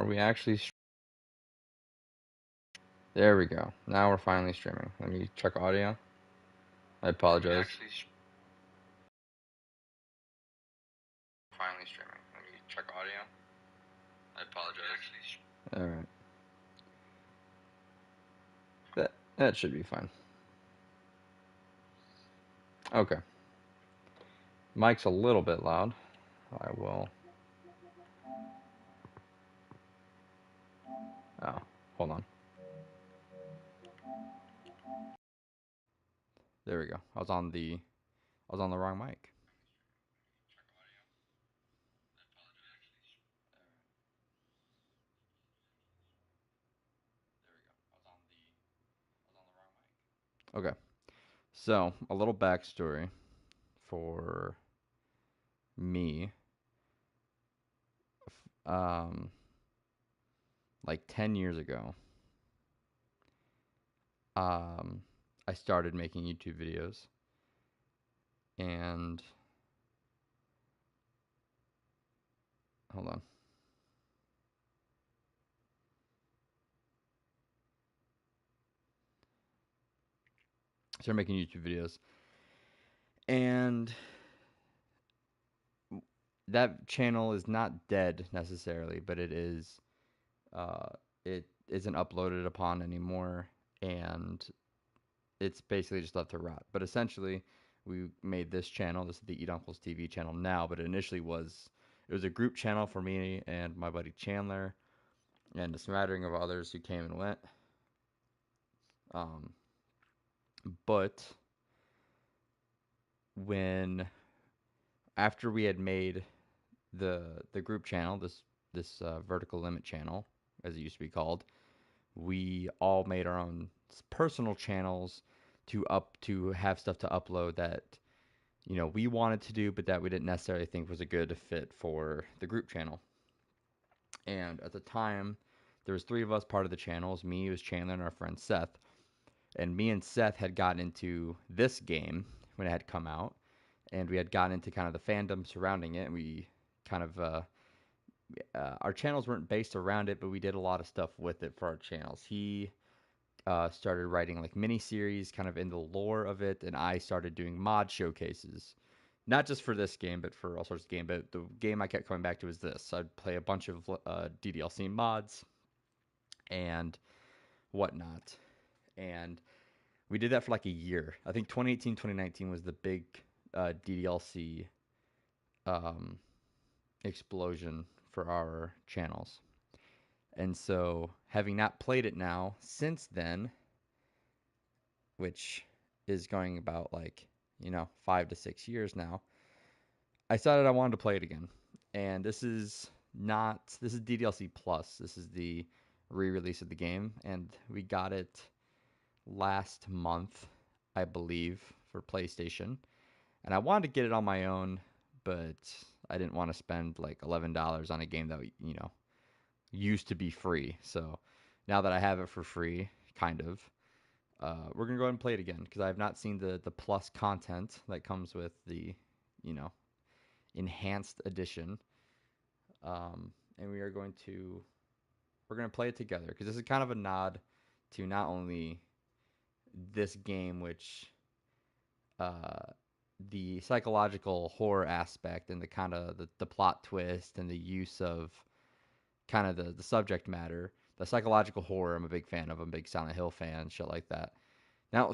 we actually? There we go. Now we're finally streaming. Let me check audio. I apologize. Finally streaming. Let me check audio. I apologize. All right. That should be fine. Okay. Mic's a little bit loud. I will. Oh, hold on. There we go. I was on the wrong mic. Okay. So, a little backstory for me. Um, like 10 years ago, I started making YouTube videos, and hold on. I started making YouTube videos, and that channel is not dead necessarily, but it is. It isn't uploaded upon anymore, and it's basically just left to rot. But essentially, we made this channel. This is the Eat Uncle's TV channel now, but it initially was. It was a group channel for me and my buddy Chandler, and a smattering of others who came and went. Um, but when after we had made the group channel, this vertical limit channel, as it used to be called, we all made our own personal channels to have stuff to upload that we wanted to do, but that we didn't necessarily think was a good fit for the group channel. And at the time, there was three of us part of the channels. Me, it was Chandler, and our friend Seth. And me and Seth had gotten into this game when it had come out, and we had gotten into kind of the fandom surrounding it. And we kind of our channels weren't based around it, but we did a lot of stuff with it for our channels. He started writing like mini series, kind of in the lore of it, and I started doing mod showcases, not just for this game, but for all sorts of game. But the game I kept coming back to was this. I'd play a bunch of DDLC mods and whatnot, and we did that for like a year. I think 2018, 2019 was the big DDLC um, explosion for our channels. And so, having not played it now since then, which is going about like, 5 to 6 years now, I decided I wanted to play it again. And this is DDLC Plus. This is the re release of the game. And we got it last month, I believe, for PlayStation. And I wanted to get it on my own, but I didn't want to spend like $11 on a game that, used to be free. So now that I have it for free, kind of, we're gonna go ahead and play it again because I have not seen the plus content that comes with the, you know, enhanced edition. And we're gonna play it together because this is kind of a nod to not only this game, which uh, the psychological horror aspect and the kind of the plot twist and the use of kind of the subject matter. The psychological horror, I'm a big fan of. I'm a big Silent Hill fan, shit like that.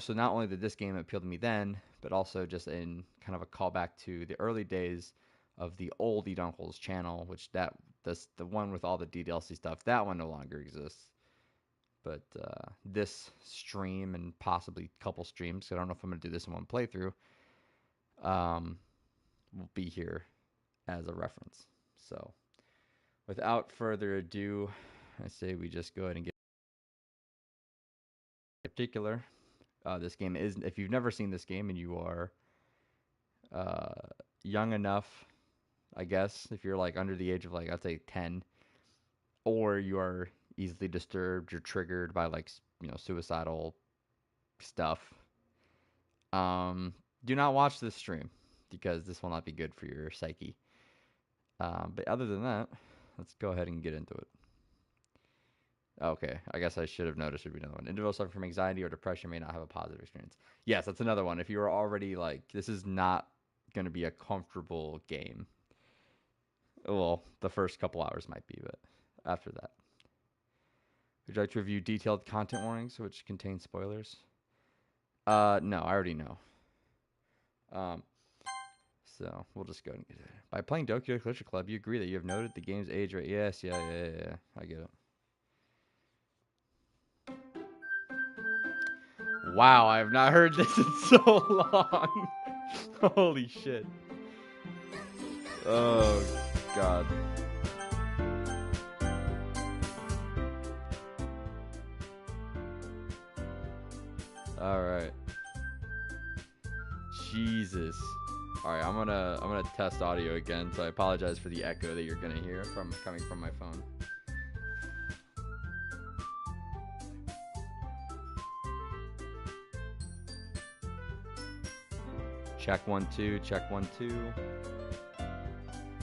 So not only did this game appeal to me then, but also just in kind of a callback to the early days of the old Eat Uncle's channel, which the one with all the DDLC stuff, that one no longer exists. But this stream and possibly a couple streams, I don't know if I'm going to do this in one playthrough, um, will be here as a reference. So without further ado, I say we just go ahead and get in particular. This game is, if you've never seen this game and you are uh, young enough, I guess, if you're like under the age of like, I'd say 10, or you are easily disturbed, you're triggered by like, suicidal stuff, um, do not watch this stream because this will not be good for your psyche. But other than that, let's go ahead and get into it. Okay, I guess I should have noticed there'd be another one. Individuals suffering from anxiety or depression may not have a positive experience. Yes, that's another one. If you are already like, this is not going to be a comfortable game. Well, the first couple hours might be, but after that. Would you like to review detailed content warnings which contain spoilers? No, I already know. Um, so we'll just go and get it. By playing Doki Literature Club, you agree that you have noted the game's age rate. Yes, yeah. I get it. Wow, I have not heard this in so long. Holy shit. Oh, God. Alright. Jesus. Alright, I'm gonna test audio again, so I apologize for the echo that you're gonna hear from coming from my phone. Check 1 2, check 1 2.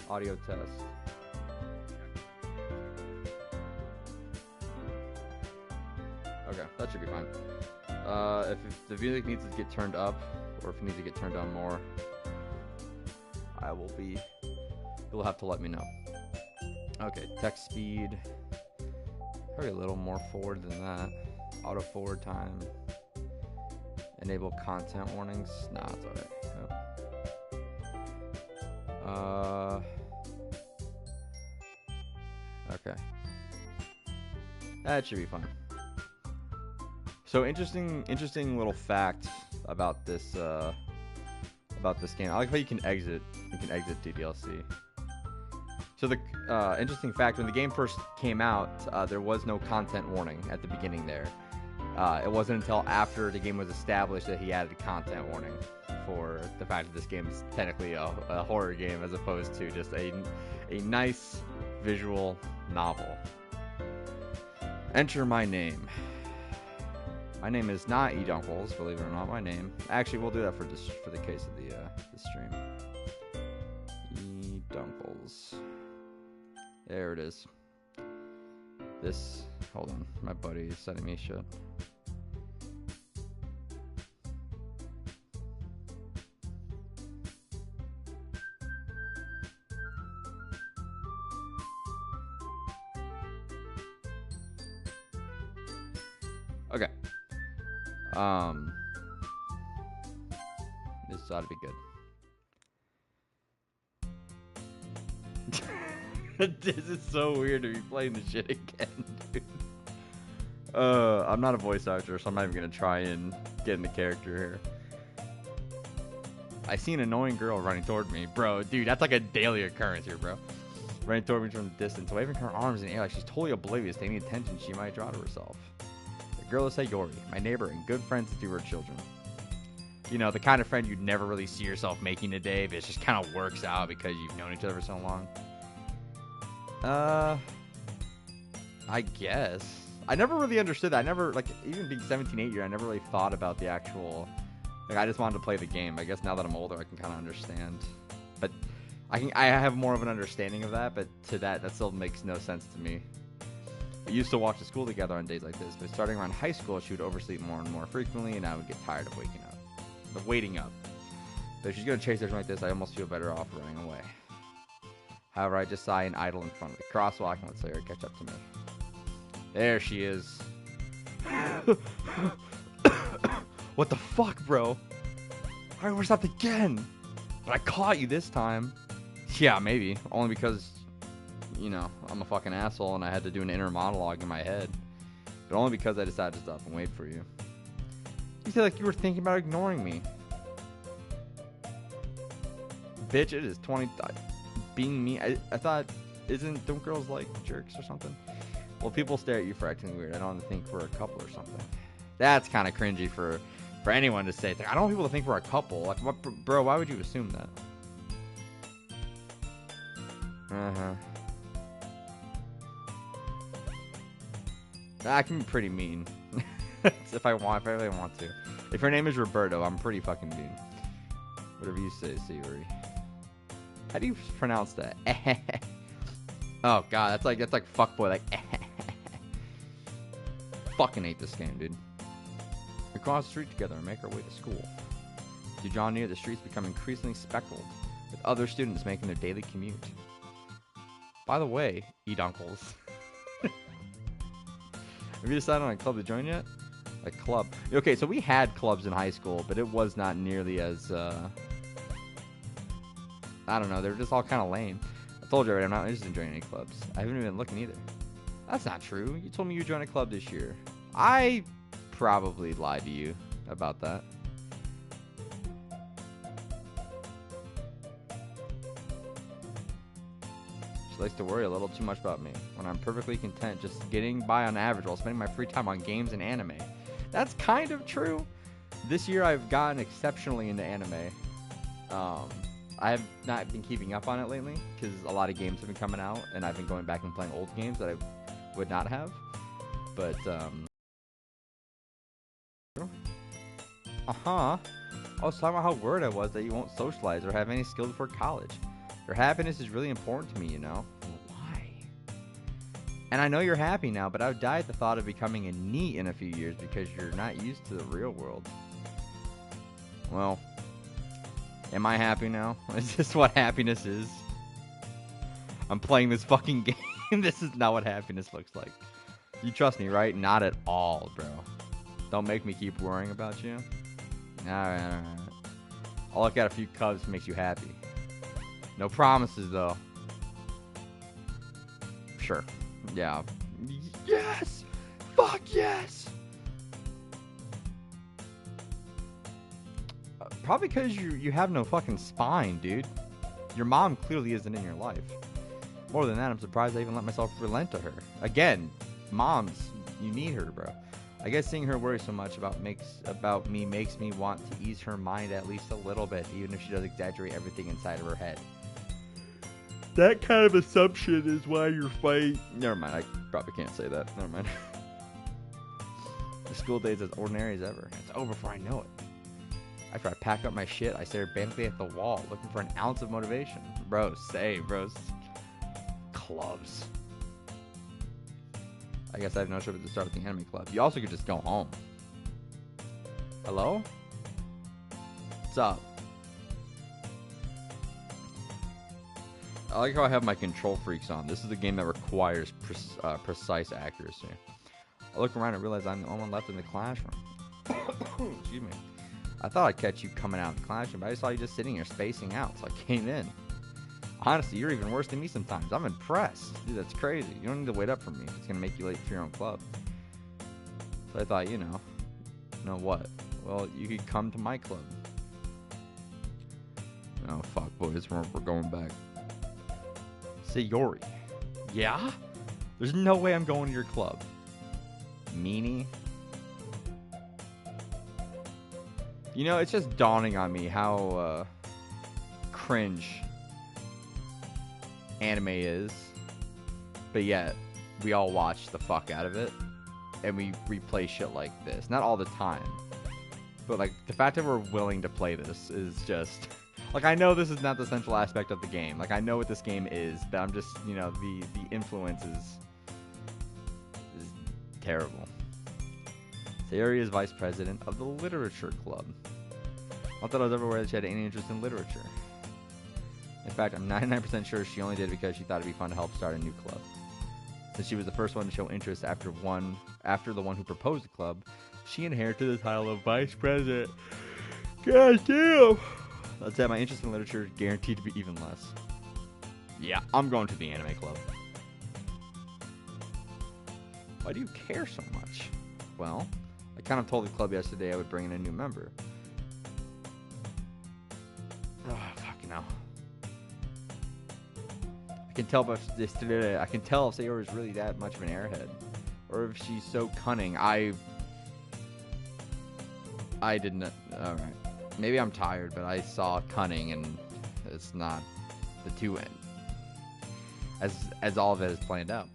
Audio test. Okay, that should be fine. If the music needs to get turned up, or if it needs to get turned down more, you'll have to let me know. Okay, text speed. Probably a little more forward than that. Auto forward time. Enable content warnings. Nah, it's alright. Yep. Okay. That should be fine. So interesting little fact about this game. I like how you can exit DDLC. So the interesting fact, when the game first came out, there was no content warning at the beginning there. It wasn't until after the game was established that he added a content warning for the fact that this game is technically a horror game as opposed to just a nice visual novel. Enter my name. My name is not Edunkles, believe it or not. My name. Actually, we'll do that for the case of the stream. Edunkles. There it is. This. Hold on, my buddy is sending me shit. Okay. This ought to be good. This is so weird to be playing this shit again, dude. I'm not a voice actor, so I'm not even gonna try and get into character here. I see an annoying girl running toward me. Bro, dude, that's like a daily occurrence here, bro. Running toward me from the distance, waving her arms in the air like she's totally oblivious to any attention she might draw to herself. The girl is Sayori, my neighbor and good friend since we were children. You know, the kind of friend you'd never really see yourself making a day, but it just kind of works out because you've known each other for so long. I guess. I never really understood that. I never, like, even being 17, 8 years, I never really thought about the actual, like, I just wanted to play the game. I guess now that I'm older, I can kind of understand. But I have more of an understanding of that, but to that still makes no sense to me. We used to walk to school together on days like this, but starting around high school, she would oversleep more and more frequently, and I would get tired of waiting up. But if she's going to chase something like this, I almost feel better off running away. However, I just sigh and idle in front of the crosswalk and let Sayori catch up to me. There she is. What the fuck, bro? I overslept again. But I caught you this time. Yeah, maybe. Only because, you know, I'm a fucking asshole and I had to do an inner monologue in my head. But only because I decided to stop and wait for you. You said like you were thinking about ignoring me. Bitch, it is 20... Being me, I thought, don't girls like jerks or something? Well, people stare at you for acting weird. I don't think we're a couple or something. That's kind of cringy for anyone to say. Like, I don't want people to think we're a couple. Like, what, bro? Why would you assume that? I can be pretty mean if I really want to. If your name is Roberto, I'm pretty fucking mean. Whatever you say, Sayori. How do you pronounce that? Oh god, that's like fuckboy, like fucking hate this game, dude. We cross the street together and make our way to school. As you draw near, the streets become increasingly speckled, with other students making their daily commute. By the way, Eduncles. Have you decided on a club to join yet? A club. Okay, so we had clubs in high school, but it was not nearly as, I don't know, they were just all kind of lame. I told you already, I'm not interested in joining any clubs. I haven't even been looking either. That's not true. You told me you joined a club this year. I probably lied to you about that. She likes to worry a little too much about me when I'm perfectly content just getting by on average while spending my free time on games and anime. That's kind of true. This year I've gotten exceptionally into anime. I have not been keeping up on it lately because a lot of games have been coming out and I've been going back and playing old games that I would not have. But, I was talking about how worried I was that you won't socialize or have any skill before college. Your happiness is really important to me, you know? Why? And I know you're happy now, but I would die at the thought of becoming a NEET in a few years because you're not used to the real world. Well, am I happy now? Is this what happiness is? I'm playing this fucking game. This is not what happiness looks like. You trust me, right? Not at all, bro. Don't make me keep worrying about you. Alright. I'll look at a few Cubs makes you happy. No promises, though. Sure. Yeah. Yes! Fuck yes! Probably because you have no fucking spine, dude. Your mom clearly isn't in your life. More than that, I'm surprised I even let myself relent to her. Again, moms, you need her, bro. I guess seeing her worry so much about me makes me want to ease her mind at least a little bit, even if she does exaggerate everything inside of her head. That kind of assumption is why you're fighting. Never mind, I probably can't say that. Never mind. The school day is as ordinary as ever. It's over before I know it. After I pack up my shit, I stare abandonedly at the wall, looking for an ounce of motivation. Bro, bros. Clubs. I guess I have no choice but to start at the anime club. You also could just go home. Hello? What's up? I like how I have my control freaks on. This is a game that requires precise accuracy. I look around and realize I'm the only one left in the classroom. Excuse me. I thought I'd catch you coming out of the classroom, but I saw you just sitting here spacing out, so I came in. Honestly, you're even worse than me sometimes. I'm impressed. Dude, that's crazy. You don't need to wait up for me if it's going to make you late for your own club. So I thought, you know what? Well, you could come to my club. Oh, fuck, boys. We're going back. Sayori. Yeah? There's no way I'm going to your club. Meanie. You know, it's just dawning on me how cringe anime is, but yet we all watch the fuck out of it and we replay shit like this. Not all the time, but like the fact that we're willing to play this is just like, I know this is not the central aspect of the game. Like, I know what this game is, but I'm just, you know, the influence is terrible. Sayori is vice president of the literature club. Not that I was ever aware that she had any interest in literature. In fact, I'm 99% sure she only did it because she thought it'd be fun to help start a new club. Since she was the first one to show interest after the one who proposed the club, she inherited the title of vice president. God damn! Let's say my interest in literature is guaranteed to be even less. Yeah, I'm going to the anime club. Why do you care so much? Well, I kind of told the club yesterday I would bring in a new member. Oh, fucking hell. I can tell if Sayori is really that much of an airhead, or if she's so cunning. I didn't. All right, maybe I'm tired, but I saw cunning, and it's not the two end. As all of it is planned out.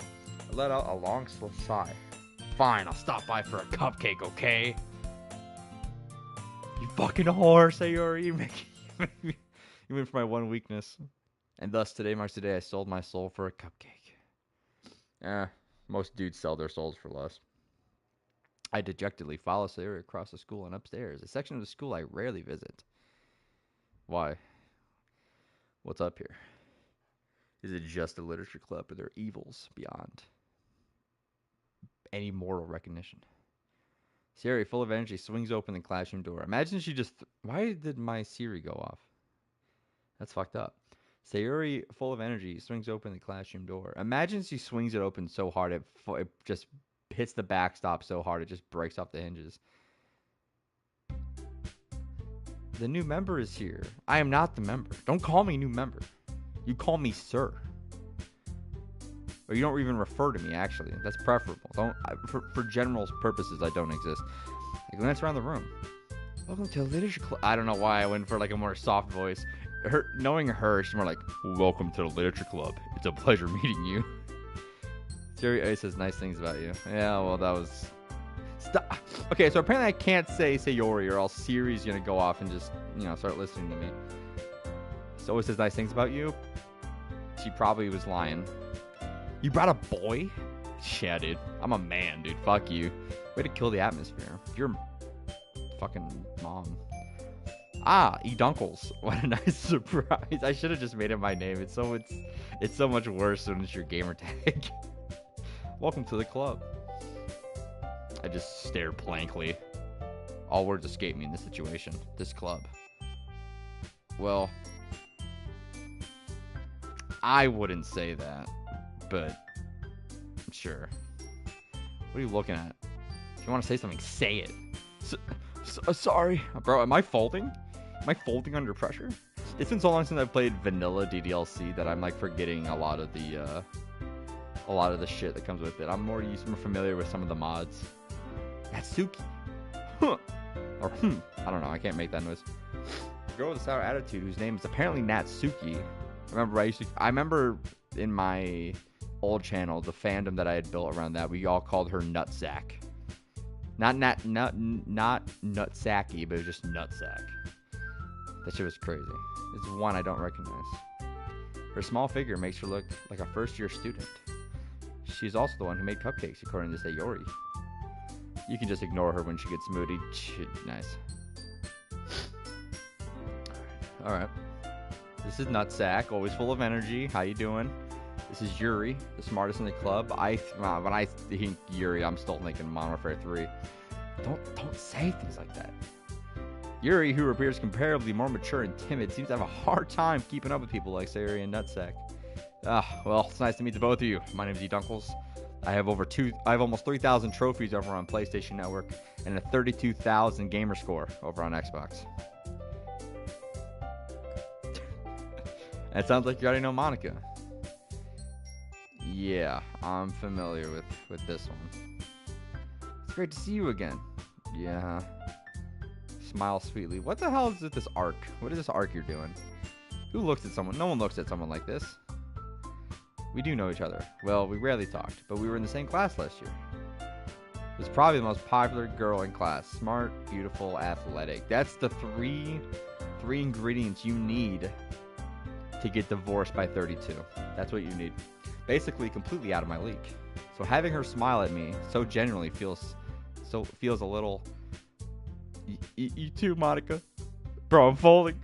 I let out a long sigh. Fine, I'll stop by for a cupcake, okay? You fucking whore, Sayori. You went for my one weakness. And thus, today marks the day I sold my soul for a cupcake. Most dudes sell their souls for less. I dejectedly follow Sayori across the school and upstairs, a section of the school I rarely visit. Why? What's up here? Is it just a literature club, or are there evils beyond any moral recognition? Sayori, full of energy, swings open the classroom door. Imagine she just... Why did my Siri go off? That's fucked up. Sayori, full of energy, swings open the classroom door. Imagine she swings it open so hard it just hits the backstop so hard it just breaks off the hinges. The new member is here. I am not the member. Don't call me new member. You call me sir. Or you don't even refer to me, actually. That's preferable. For general purposes, I don't exist. I glance around the room. Welcome to a literature club. I don't know why I went for like a more soft voice. Knowing her, she's more like, welcome to the literature club. It's a pleasure meeting you. Sayori says nice things about you. Yeah, well, that was... Stop. Okay, so apparently I can't say Sayori or else Siri's gonna go off and just, start listening to me. So it says nice things about you. She probably was lying. You brought a boy? Yeah, dude. I'm a man, dude. Fuck you. Way to kill the atmosphere. You're fucking mom. Ah, Edunkles. What a nice surprise. I should have just made it my name. It's so much worse when it's your gamer tag. Welcome to the club. I just stared blankly. All words escape me in this situation. This club. Well, I wouldn't say that, but sure. What are you looking at? If you want to say something, say it. Sorry. Bro, am I folding? Am I folding under pressure? It's been so long since I've played vanilla DDLC that I'm like forgetting a lot of the shit that comes with it. I'm more familiar with some of the mods. Natsuki. Huh. Or I don't know. I can't make that noise. The girl with a sour attitude whose name is apparently Natsuki. I remember in my old channel, the fandom that I had built around that, we all called her Nutsack. Not Nutsacky, but it was just Nutsack. That shit was crazy. It's one I don't recognize. Her small figure makes her look like a first-year student. She's also the one who made cupcakes, according to Sayori. You can just ignore her when she gets moody. Nice. Alright. This is Nutsack, always full of energy. How you doing? This is Yuri, the smartest in the club. When I think Yuri, I'm still thinking Modern Warfare 3. Don't say things like that. Yuri, who appears comparably more mature and timid, seems to have a hard time keeping up with people like Sayori and Nutsack. Well, it's nice to meet the both of you. My name is Edunkles. I have almost 3,000 trophies over on PlayStation Network and a 32,000 gamer score over on Xbox. It sounds like you already know Monica. Yeah, I'm familiar with this one. It's great to see you again. Yeah. Smile sweetly. What the hell is this arc? What is this arc you're doing? Who looks at someone? No one looks at someone like this. We do know each other. Well, we rarely talked, but we were in the same class last year. It was probably the most popular girl in class. Smart, beautiful, athletic. That's the three ingredients you need to get divorced by 32. That's what you need. Basically, completely out of my league. So having her smile at me so genuinely feels a little. You too, Monica. Bro, I'm folding.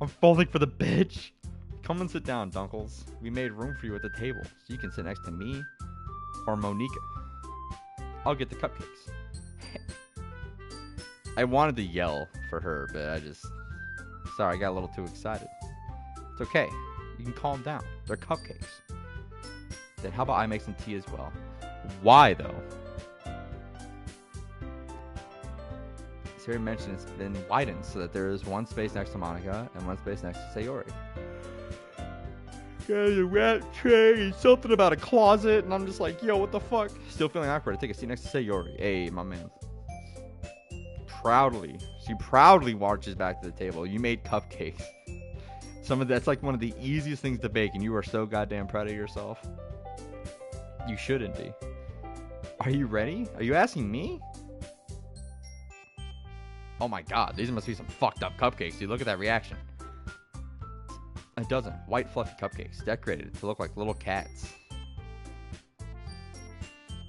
I'm folding for the bitch. Come and sit down, Dunkles. We made room for you at the table, so you can sit next to me or Monica. I'll get the cupcakes. I wanted to yell for her, but sorry, I got a little too excited. It's okay. You can calm down. They're cupcakes. Then how about I make some tea as well? Why, though? Sayori mentioned it's been widened so that there is one space next to Monica and one space next to Sayori. There's a rat tray and something about a closet, and I'm just like, yo, what the fuck? Still feeling awkward. I take a seat next to Sayori. Hey, my man. She proudly marches back to the table. You made cupcakes. That's like one of the easiest things to bake, and you are so goddamn proud of yourself. You shouldn't be. Are you ready? Are you asking me? Oh my god, these must be some fucked up cupcakes, dude. Look at that reaction. It doesn't. White fluffy cupcakes, decorated to look like little cats.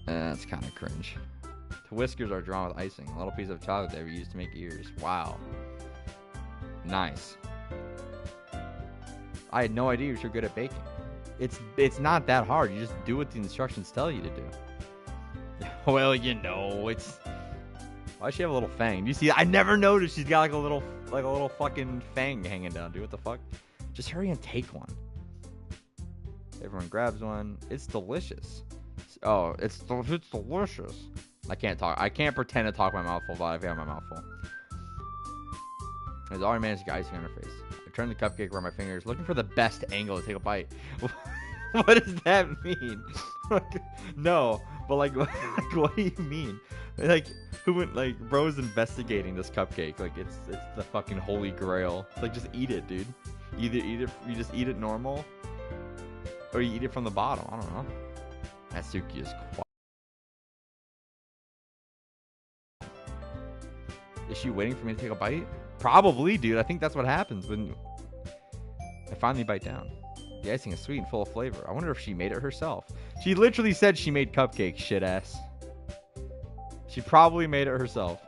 That's kind of cringe. whiskers are drawn with icing. A little piece of chocolate they were used to make ears. Wow. Nice. I had no idea you were so good at baking. It's not that hard. You just do what the instructions tell you to do. Well, you know, it's... Why does she have a little fang? You see, I never noticed she's got like a little fucking fang hanging down, dude. What the fuck? Just hurry and take one. Everyone grabs one. It's delicious. Oh, it's delicious. I can't talk. I can't pretend to talk my mouth full, but I have my mouth full. There's already managed to get icing on her face. I turned the cupcake around my fingers, looking for the best angle to take a bite. What does that mean? No, but like what do you mean? Like, who went, like, bro's investigating this cupcake. Like, it's the fucking holy grail. It's like, just eat it, dude. Either eat it, you just eat it normal, or you eat it from the bottom. I don't know. Natsuki is quiet. Is she waiting for me to take a bite? Probably, dude. I think that's what happens when I finally bite down. The icing is sweet and full of flavor. I wonder if she made it herself. She literally said she made cupcakes, shit ass. She probably made it herself.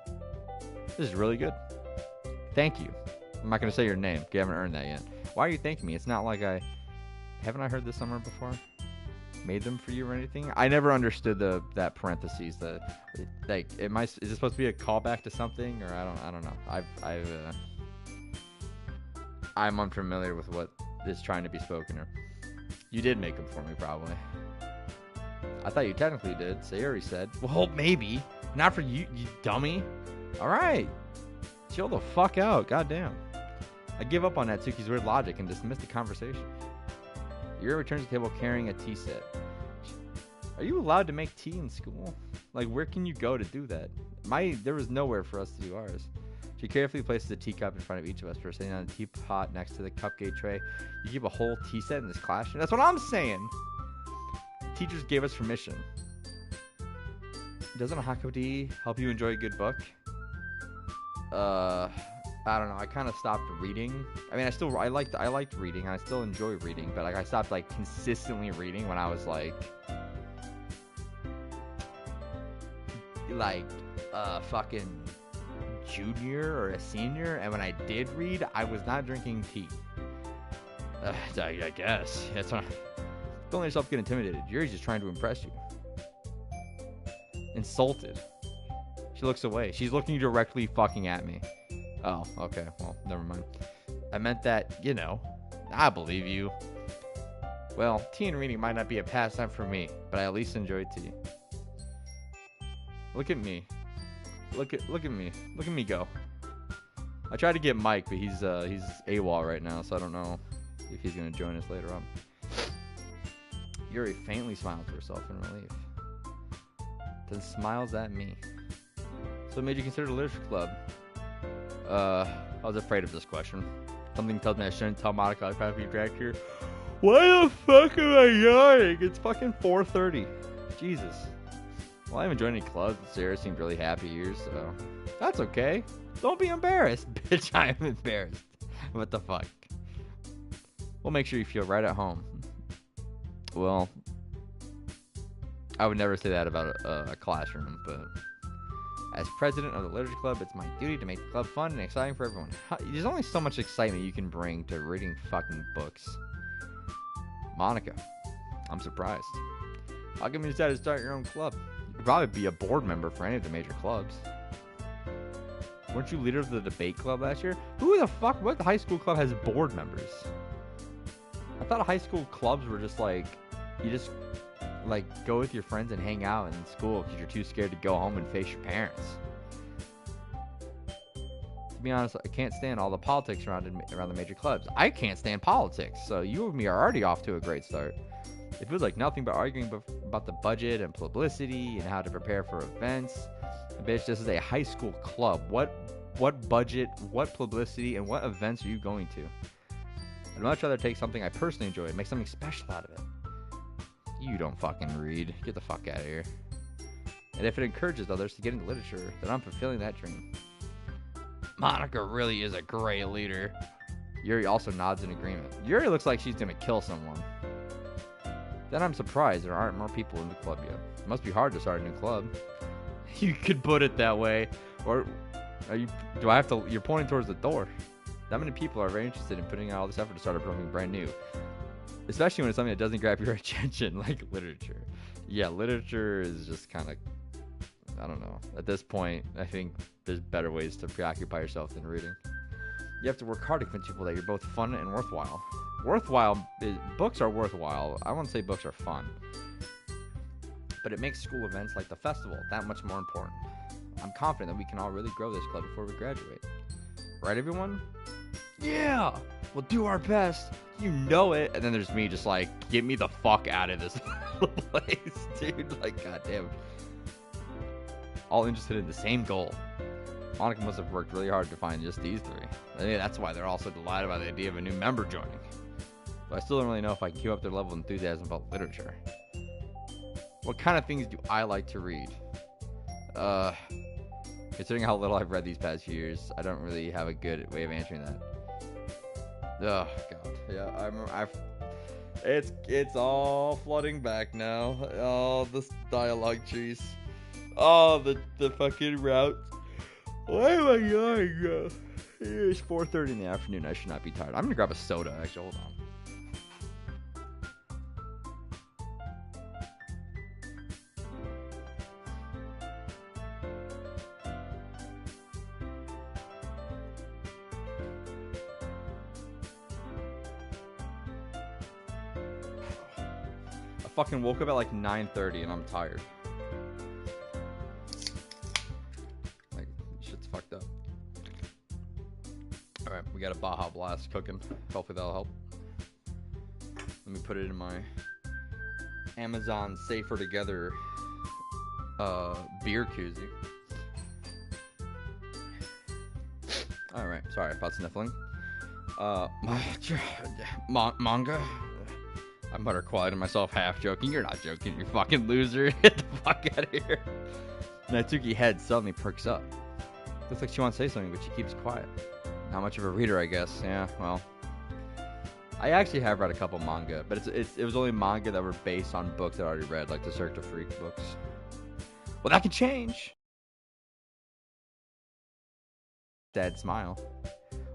This is really good. Thank you. I'm not going to say your name. You haven't earned that yet. Why are you thanking me? It's not like haven't I heard this somewhere before? Made them for you or anything? I never understood that parentheses. Like, is it supposed to be a callback to something, or I don't know. I'm unfamiliar with what is trying to be spoken here. You did make them for me, probably. I thought you technically did. Sayuri said. Well, maybe. Not for you, you dummy. All right. Chill the fuck out. Goddamn. I give up on Natsuki's weird logic and dismiss the conversation. Yuri returns to the table carrying a tea set. Are you allowed to make tea in school? Like, where can you go to do that? There was nowhere for us to do ours. She carefully places a teacup in front of each of us for sitting on the teapot next to the cupcake tray. You keep a whole tea set in this classroom? That's what I'm saying. Teachers gave us permission. Doesn't a hot cup of tea help you enjoy a good book? I don't know. I kind of stopped reading. I mean, I liked reading. I still enjoy reading, but like I stopped like consistently reading when I was like fucking junior or a senior, and when I did read, I was not drinking tea. I guess. That's not. Don't let yourself get intimidated. Yuri's just trying to impress you. Insulted. She looks away. She's looking directly fucking at me. Oh, okay. Well, never mind. I meant that, you know, I believe you. Well, tea and reading might not be a pastime for me, but I at least enjoy tea. Look at me. Look at me. Look at me go. I tried to get Mike, but he's AWOL right now, so I don't know if he's gonna join us later on. Yuri faintly smiles to herself in relief. Then smiles at me. So what made you consider the literature club? I was afraid of this question. Something tells me I shouldn't tell Monica I'd probably be dragged here. Why the fuck am I yawning? It's fucking 4:30. Jesus. Well, I haven't joined any clubs. Sarah seemed really happy here, so that's okay. Don't be embarrassed. Bitch, I am embarrassed. What the fuck? We'll make sure you feel right at home. Well, I would never say that about a classroom, but as president of the literature club, it's my duty to make the club fun and exciting for everyone. There's only so much excitement you can bring to reading fucking books. Monica, I'm surprised. How come you decided to start your own club? You could probably be a board member for any of the major clubs. Weren't you leader of the debate club last year? Who the fuck? What high school club has board members? I thought high school clubs were just like, you just like go with your friends and hang out in school because you're too scared to go home and face your parents. To be honest, I can't stand all the politics around the major clubs. I can't stand politics, so you and me are already off to a great start. It feels like nothing but arguing about the budget and publicity and how to prepare for events. Bitch, this is a high school club. What budget, what publicity, and what events are you going to? I'd much rather take something I personally enjoy and make something special out of it. You don't fucking read. Get the fuck out of here. And if it encourages others to get into literature, then I'm fulfilling that dream. Monica really is a great leader. Yuri also nods in agreement. Yuri looks like she's gonna kill someone. Then I'm surprised there aren't more people in the club yet. It must be hard to start a new club. You could put it that way. Or are you? Do I have to? You're pointing towards the door. That many people are very interested in putting out all this effort to start something brand new, especially when it's something that doesn't grab your attention, like literature. Yeah, literature is just kind of, I don't know. At this point, I think there's better ways to preoccupy yourself than reading. You have to work hard to convince people that you're both fun and worthwhile. Books are worthwhile. I wouldn't say books are fun. But it makes school events like the festival that much more important. I'm confident that we can all really grow this club before we graduate. Right, everyone? Yeah! We'll do our best. You know it. And then there's me just like, get me the fuck out of this place, dude. Like, goddamn. All interested in the same goal. Monica must have worked really hard to find just these three. I think that's why they're all so delighted by the idea of a new member joining. But I still don't really know if I can keep up their level of enthusiasm about literature. What kind of things do I like to read? Considering how little I've read these past few years, I don't really have a good way of answering that. Oh god, yeah, it's all flooding back now. Oh, the dialogue trees. Oh, the fucking route. Why am I yawning? It's 4:30 in the afternoon. I should not be tired. I'm gonna grab a soda. Actually, hold on. I fucking woke up at like 9:30 and I'm tired. Like, shit's fucked up. Alright, we got a Baja Blast cooking. Hopefully that'll help. Let me put it in my Amazon Safer Together beer koozie. Alright, sorry about sniffling. Manga? I mutter quiet to myself, half joking. You're not joking, you fucking loser. Get the fuck out of here. Natsuki's head suddenly perks up. Looks like she wants to say something, but she keeps quiet. Not much of a reader, I guess. Yeah, well. I actually have read a couple manga, but it was only manga that were based on books that I already read, like the Cirque du Freak books. Well, that can change. Sad smile.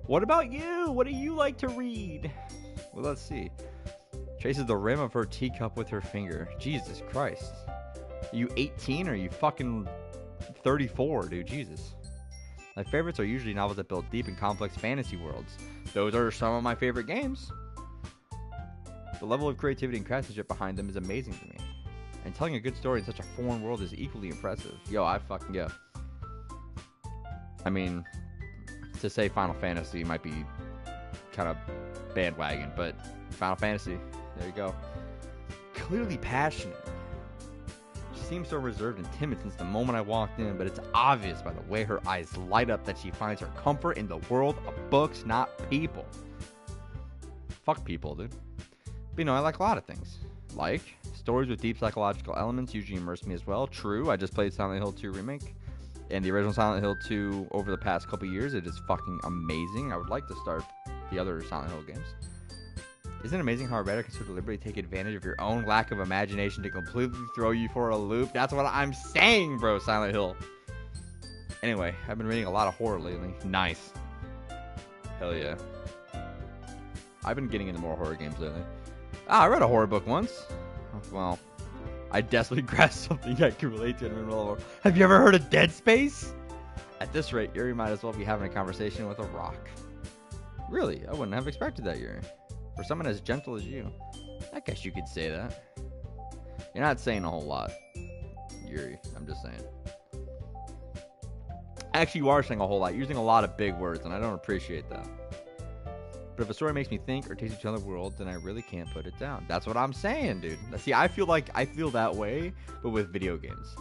What about you? What do you like to read? Well, let's see. Traces the rim of her teacup with her finger. Jesus Christ. Are you 18 or are you fucking 34, dude? Jesus. My favorites are usually novels that build deep and complex fantasy worlds. Those are some of my favorite games. The level of creativity and craftsmanship behind them is amazing to me. And telling a good story in such a foreign world is equally impressive. Yo, I fucking go. I mean, to say Final Fantasy might be kind of bandwagon, but Final Fantasy, there you go. Clearly passionate. She seems so reserved and timid since the moment I walked in, but it's obvious by the way her eyes light up that she finds her comfort in the world of books, not people. Fuck people, dude. But you know, I like a lot of things. Like, stories with deep psychological elements usually immerse me as well. True, I just played Silent Hill 2 Remake. And the original Silent Hill 2 over the past couple years, it is fucking amazing. I would like to start the other Silent Hill games. Isn't it amazing how a writer can so deliberately take advantage of your own lack of imagination to completely throw you for a loop? That's what I'm saying, bro, Silent Hill. Anyway, I've been reading a lot of horror lately. Nice. Hell yeah. I've been getting into more horror games lately. I read a horror book once. Well, I desperately grasped something I could relate to in the middle of. Have you ever heard of Dead Space? At this rate, Yuri might as well be having a conversation with a rock. Really? I wouldn't have expected that, Yuri. For someone as gentle as you. I guess you could say that. You're not saying a whole lot, Yuri. I'm just saying. Actually, you are saying a whole lot. You're using a lot of big words, and I don't appreciate that. But if a story makes me think or takes me to another world, then I really can't put it down. That's what I'm saying, dude. See, I feel that way, but with video games.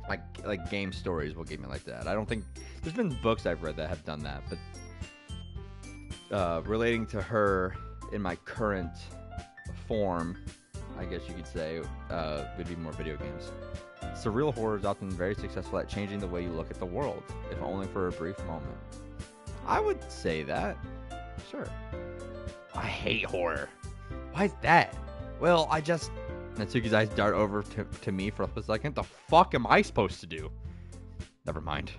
Like game stories will get me like that. I don't think there's been books I've read that have done that, but relating to her in my current form, I guess you could say, would be more video games. Surreal horror is often very successful at changing the way you look at the world, if only for a brief moment. I would say that. Sure. I hate horror. Why is that? Well, Natsuki's eyes dart over to me for a split second. The fuck am I supposed to do? Never mind.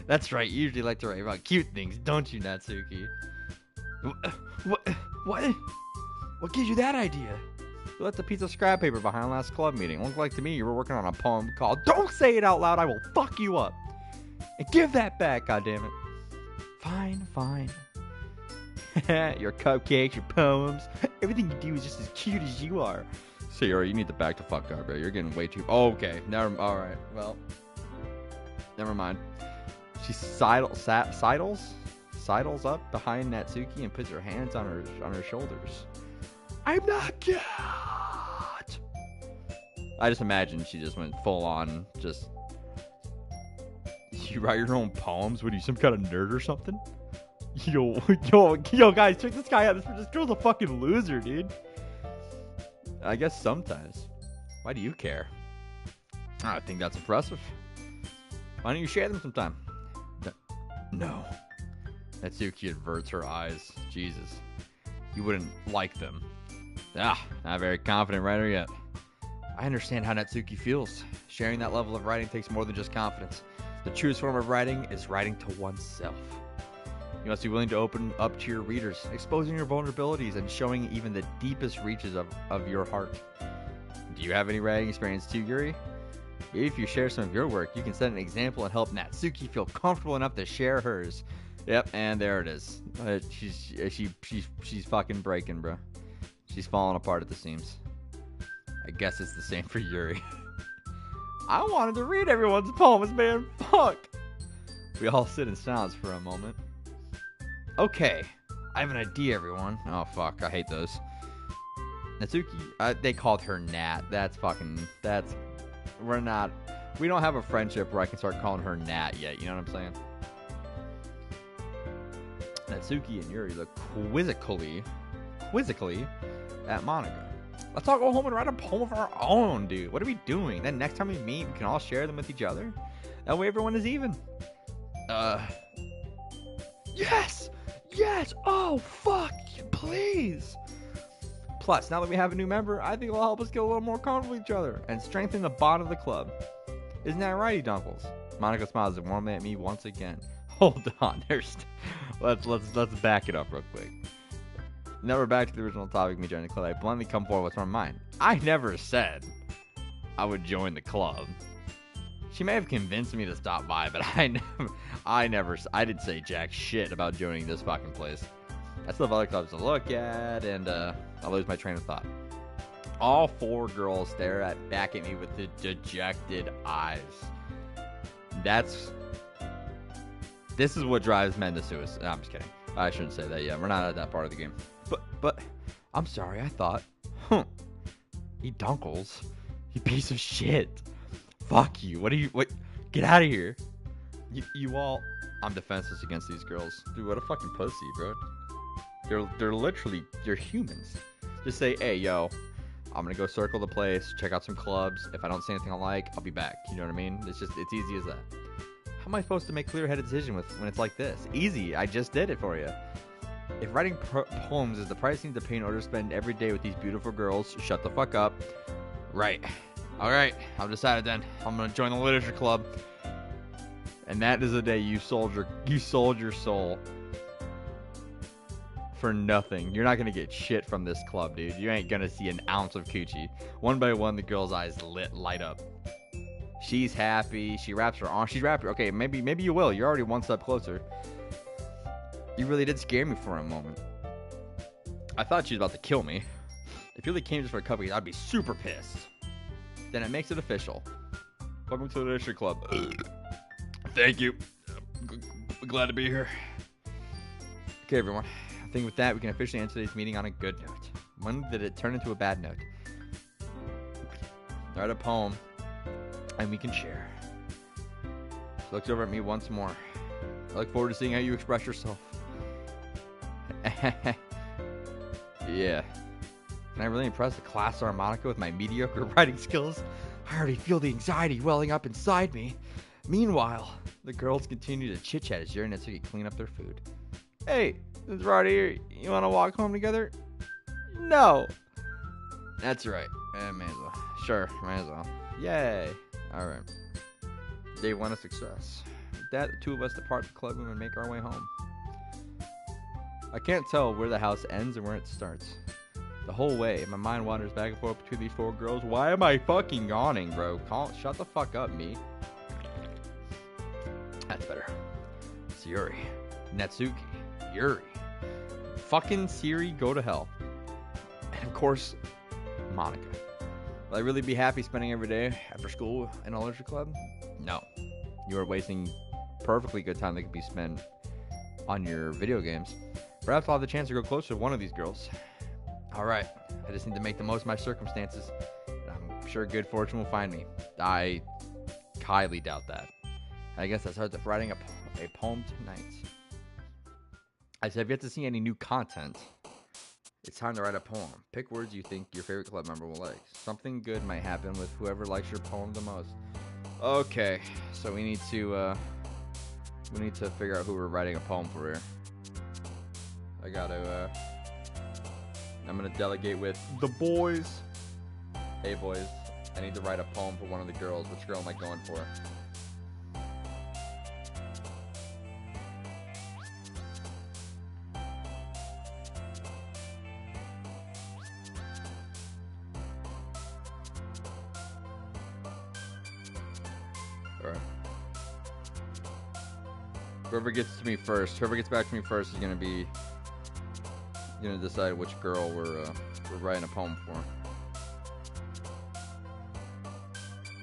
That's right. You usually like to write about cute things, don't you, Natsuki? What? What? What gives you that idea? You left a piece of scrap paper behind last club meeting. It looked like to me you were working on a poem called "Don't Say It Out Loud, I Will Fuck You Up." And give that back, goddammit. Fine, fine. Your cupcakes, your poems, everything you do is just as cute as you are. Sayori, you need to back the fuck up, bro. You're getting way too... Oh, okay. Alright, well. Never mind. She sidles up behind Natsuki and puts her hands on her shoulders. I'm not cute! I just imagine she just went full on, just... You write your own poems? What are you, some kind of nerd or something? Yo, guys, check this guy out. This girl's a fucking loser, dude. I guess sometimes. Why do you care? I think that's impressive. Why don't you share them sometime? No. Natsuki averts her eyes. Jesus. You wouldn't like them. Not a very confident writer yet. I understand how Natsuki feels. Sharing that level of writing takes more than just confidence. The truest form of writing is writing to oneself. You must be willing to open up to your readers, exposing your vulnerabilities and showing even the deepest reaches of your heart. Do you have any writing experience too, Yuri? Maybe if you share some of your work, you can set an example and help Natsuki feel comfortable enough to share hers. Yep, and there it is. She's fucking breaking, bro. She's falling apart at the seams. I guess it's the same for Yuri. I wanted to read everyone's poems, man. Fuck. We all sit in silence for a moment. Okay, I have an idea, everyone. Oh, fuck, I hate those. Natsuki, they called her Nat. We don't have a friendship where I can start calling her Nat yet, you know what I'm saying? Natsuki and Yuri look quizzically at Monica. Let's all go home and write a poem of our own, dude. What are we doing? Then next time we meet, we can all share them with each other. That way everyone is even. Yes! Yes! Oh, fuck! Please! Plus, now that we have a new member, I think it'll help us get a little more comfortable with each other and strengthen the bond of the club. Isn't that right, Dunkles? Monica smiles warmly at me once again. Hold on, let's back it up real quick. Now we're back to the original topic, me joining the club. I bluntly come forward with my mind. I never said I would join the club. She may have convinced me to stop by, but I didn't say jack shit about joining this fucking place. I still have other clubs to look at, and I lose my train of thought. All four girls stare back at me with the dejected eyes. This is what drives men to suicide. No, I'm just kidding. I shouldn't say that yet. We're not at that part of the game. But, I'm sorry, I thought. You dunkles. You piece of shit. Fuck you. What? Get out of here. You all... I'm defenseless against these girls. Dude, what a fucking pussy, bro. They're literally... They're humans. Just say, hey, yo, I'm gonna go circle the place, check out some clubs. If I don't see anything I like, I'll be back. You know what I mean? It's easy as that. How am I supposed to make a clear-headed decision when it's like this? Easy. I just did it for you. If writing poems is the price you need to pay in order to spend every day with these beautiful girls, shut the fuck up. Right. Alright, I've decided then. I'm gonna join the literature club. And that is the day you sold your soul for nothing. You're not gonna get shit from this club, dude. You ain't gonna see an ounce of coochie. One by one, the girl's eyes light up. She's happy. She wraps her arms. She's wrapped. Okay, maybe you will. You're already one step closer. You really did scare me for a moment. I thought she was about to kill me. If you really came just for a cupcake, I'd be super pissed. Then it makes it official. Welcome to the literature club. Thank you. Glad to be here. Okay, everyone. I think with that, we can officially end today's meeting on a good note. When did it turn into a bad note? Write a poem, and we can share. She looks over at me once more. I look forward to seeing how you express yourself. Yeah. Can I really impress the class harmonica with my mediocre writing skills? I already feel the anxiety welling up inside me. Meanwhile, the girls continue to chit-chat as Yuri and Natsuki clean up their food. Hey, this is right here. You want to walk home together? No. That's right. May as well. Sure, may as well. Yay. Alright. Day 1 of success. With that, the two of us depart the club room and make our way home. I can't tell where the house ends and where it starts. The whole way, my mind wanders back and forth between these 4 girls. Why am I fucking yawning, bro? Shut the fuck up, me. That's better. Sayuri. Natsuki. Yuri. Fucking Siri, go to hell. And of course, Monica. Will I really be happy spending every day after school in a literature club? No. You are wasting perfectly good time that could be spent on your video games. Perhaps I'll have the chance to go closer to one of these girls. Alright, I just need to make the most of my circumstances. I'm sure good fortune will find me. I highly doubt that. I guess I started writing a poem tonight. I said, I've yet to see any new content. It's time to write a poem. Pick words you think your favorite club member will like. Something good might happen with whoever likes your poem the most. Okay, so we need to figure out who we're writing a poem for here. I'm gonna delegate with the boys. Hey boys, I need to write a poem for one of the girls. Which girl am I going for? Alright. Whoever gets to me first, whoever gets back to me first is gonna decide which girl we're writing a poem for.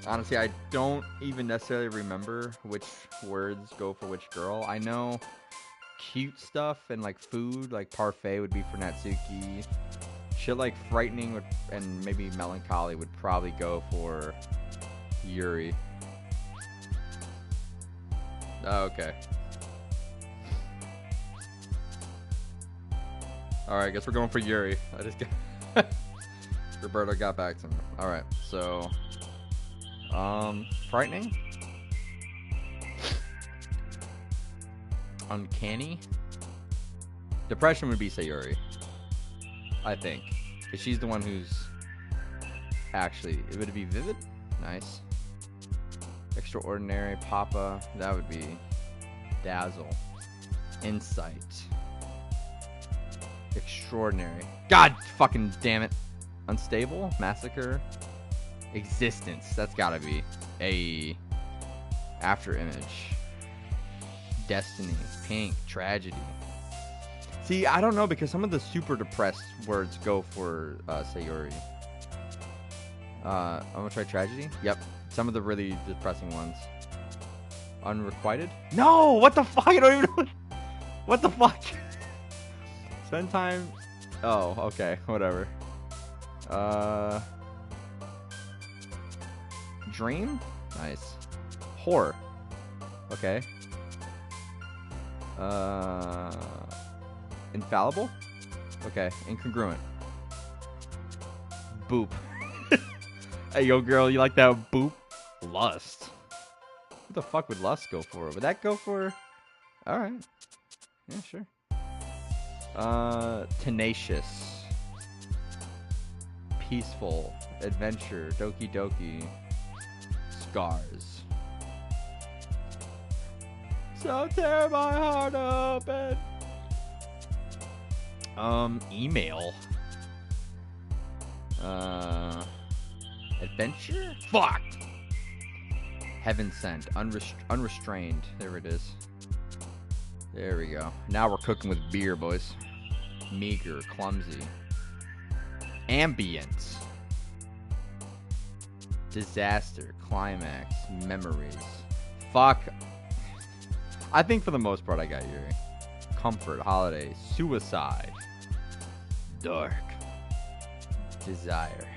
Honestly, I don't even necessarily remember which words go for which girl. I know cute stuff and like food, like parfait would be for Natsuki. Shit like frightening and maybe melancholy would probably go for Yuri. Oh, okay. Alright, I guess we're going for Yuri. I just got Roberto got back to me. Alright, so frightening? Uncanny? Depression would be Sayuri. I think. Because she's the one who's actually, it would be vivid? Nice. Extraordinary, Papa, that would be Dazzle. Insight. Extraordinary. God fucking damn it. Unstable? Massacre? Existence. That's gotta be a after image. Destiny. Pink. Tragedy. See, I don't know because some of the super depressed words go for Sayuri. I'm gonna try tragedy. Yep. Some of the really depressing ones. Unrequited? No! What the fuck? I don't even know. What the fuck? Spend time. Oh, okay. Whatever. Dream? Nice. Horror. Okay. Infallible? Okay. Incongruent. Boop. Hey, yo, girl, you like that boop? Lust. What the fuck would lust go for? Would that go for... Alright. Yeah, sure. Tenacious. Peaceful. Adventure. Doki Doki. Scars. So tear my heart open. Email. Adventure? Fuck! Heaven sent. Unrestrained. There it is. There we go. Now we're cooking with beer, boys. Meager. Clumsy. Ambient. Disaster. Climax. Memories. Fuck. I think for the most part I got Yuri. Comfort. Holiday. Suicide. Dark. Desire.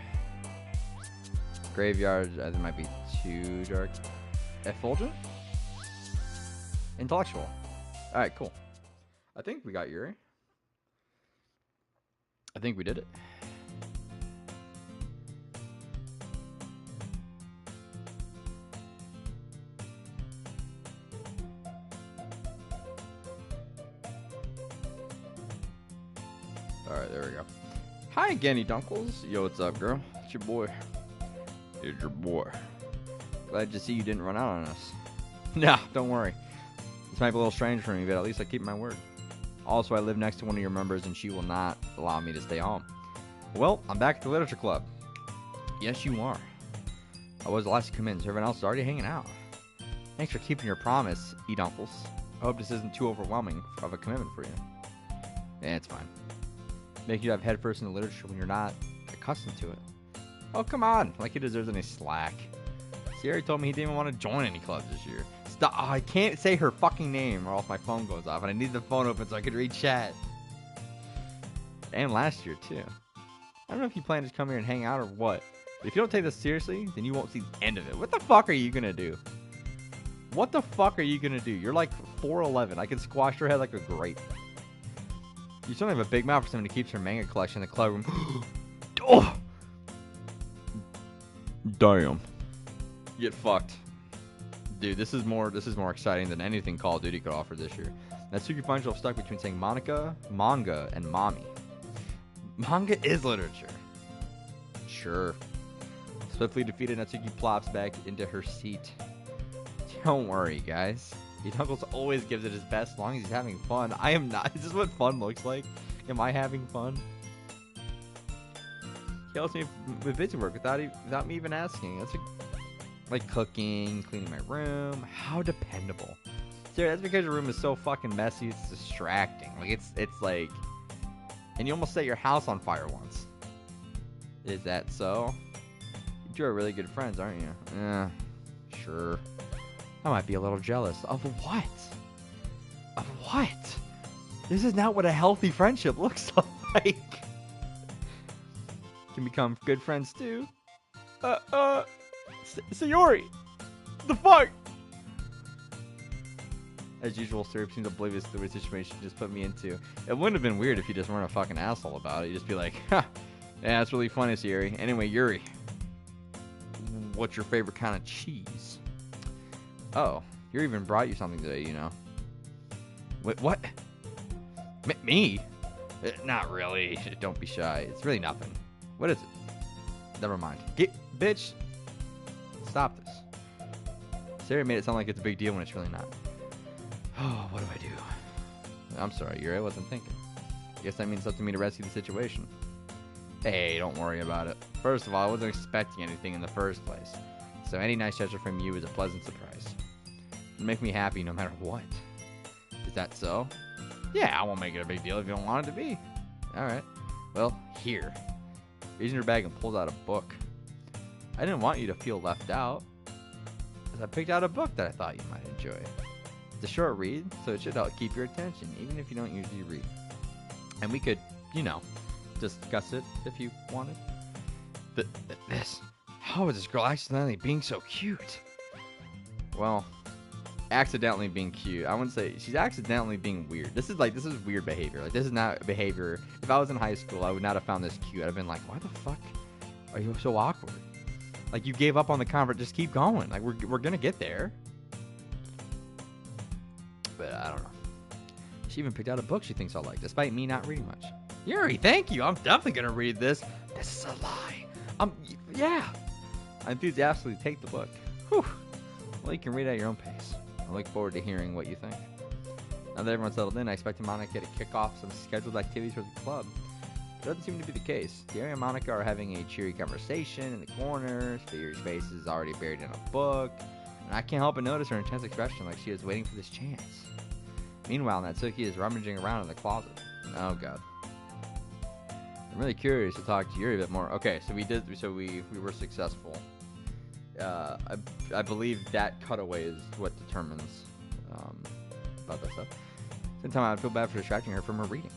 Graveyard. That might be too dark. Effulgent? Intellectual. Alright, cool. I think we got Yuri. I think we did it. Alright, there we go. Hi, Genny Dunkles. Yo, what's up, girl? It's your boy. It's your boy. Glad to see you didn't run out on us. Nah, don't worry. This might be a little strange for me, but at least I keep my word. Also, I live next to one of your members, and she will not allow me to stay home. Well, I'm back at the literature club. Yes, you are. I was the last to come in, so everyone else is already hanging out. Thanks for keeping your promise, Eat-Uncles. I hope this isn't too overwhelming of a commitment for you. Yeah, it's fine. Make you dive headfirst into literature when you're not accustomed to it. Oh, come on. Like he deserves any slack. Sierra told me he didn't even want to join any clubs this year. Stop. Oh, I can't say her fucking name or else my phone goes off, and I need the phone open so I can read chat. And last year, too. I don't know if you plan to come here and hang out or what. But if you don't take this seriously, then you won't see the end of it. What the fuck are you going to do? What the fuck are you going to do? You're like 4'11". I can squash your head like a grape. You certainly have a big mouth for someone who keeps her manga collection in the club room. Oh! Damn. Get fucked. Dude, this is more exciting than anything Call of Duty could offer this year. Natsuki finds herself stuck between saying Monica, manga, and mommy. Manga is literature. Sure. Swiftly defeated, Natsuki plops back into her seat. Don't worry, guys. Eat-Uncles always gives it his best as long as he's having fun. I am not. Is this what fun looks like? Am I having fun? He helps me with busy work without me even asking. That's like cooking, cleaning my room. How dependable. Seriously, that's because your room is so fucking messy. It's distracting. Like it's like, and you almost set your house on fire once. Is that so? You two are really good friends, aren't you? Yeah, sure. I might be a little jealous. Of what? Of what? This is not what a healthy friendship looks like. Can become good friends too. Sayori! The fuck? As usual, Syrup seems oblivious to the situation you just put me into. It wouldn't have been weird if you just weren't a fucking asshole about it. You'd just be like, ha, yeah, that's really funny, Sayori. Anyway, Yuri, what's your favorite kind of cheese? Oh, Yuri even brought you something today, you know. Wait, what? Me? Not really. Don't be shy. It's really nothing. What is it? Never mind. Bitch. Stop this. Sarah made it sound like it's a big deal when it's really not. Oh, what do I do? I'm sorry, Yuri. I wasn't thinking. I guess that means it's up to me to rescue the situation. Hey, don't worry about it. First of all, I wasn't expecting anything in the first place. So any nice gesture from you is a pleasant surprise. It'll make me happy no matter what. Is that so? Yeah, I won't make it a big deal if you don't want it to be. Alright. Well, here. Reaches in her bag and pulls out a book. I didn't want you to feel left out, as I picked out a book that I thought you might enjoy. It's a short read, so it should help keep your attention, even if you don't usually read. And we could, you know, discuss it if you wanted. This. How is this girl accidentally being so cute? Well, accidentally being cute. I wouldn't say she's accidentally being weird. This is weird behavior. Like, this is not behavior. If I was in high school, I would not have found this cute. I'd have been like, why the fuck are you so awkward? Like, you gave up on the convert. Just keep going. Like, we're gonna get there. But I don't know. She even picked out a book she thinks I'll like, despite me not reading much. Yuri, thank you. I'm definitely gonna read this. This is a lie. Yeah. I enthusiastically take the book. Whew. Well, you can read at your own pace. I look forward to hearing what you think. Now that everyone's settled in, I expect Monica to kick off some scheduled activities for the club. It doesn't seem to be the case. Gary and Monica are having a cheery conversation in the corner. Sayori's face is already buried in a book. And I can't help but notice her intense expression like she is waiting for this chance. Meanwhile, Natsuki is rummaging around in the closet. Oh, God. I'm really curious to talk to Yuri a bit more. Okay, so we were successful. I believe that cutaway is what determines about that stuff. Same time, I feel bad for distracting her from her reading.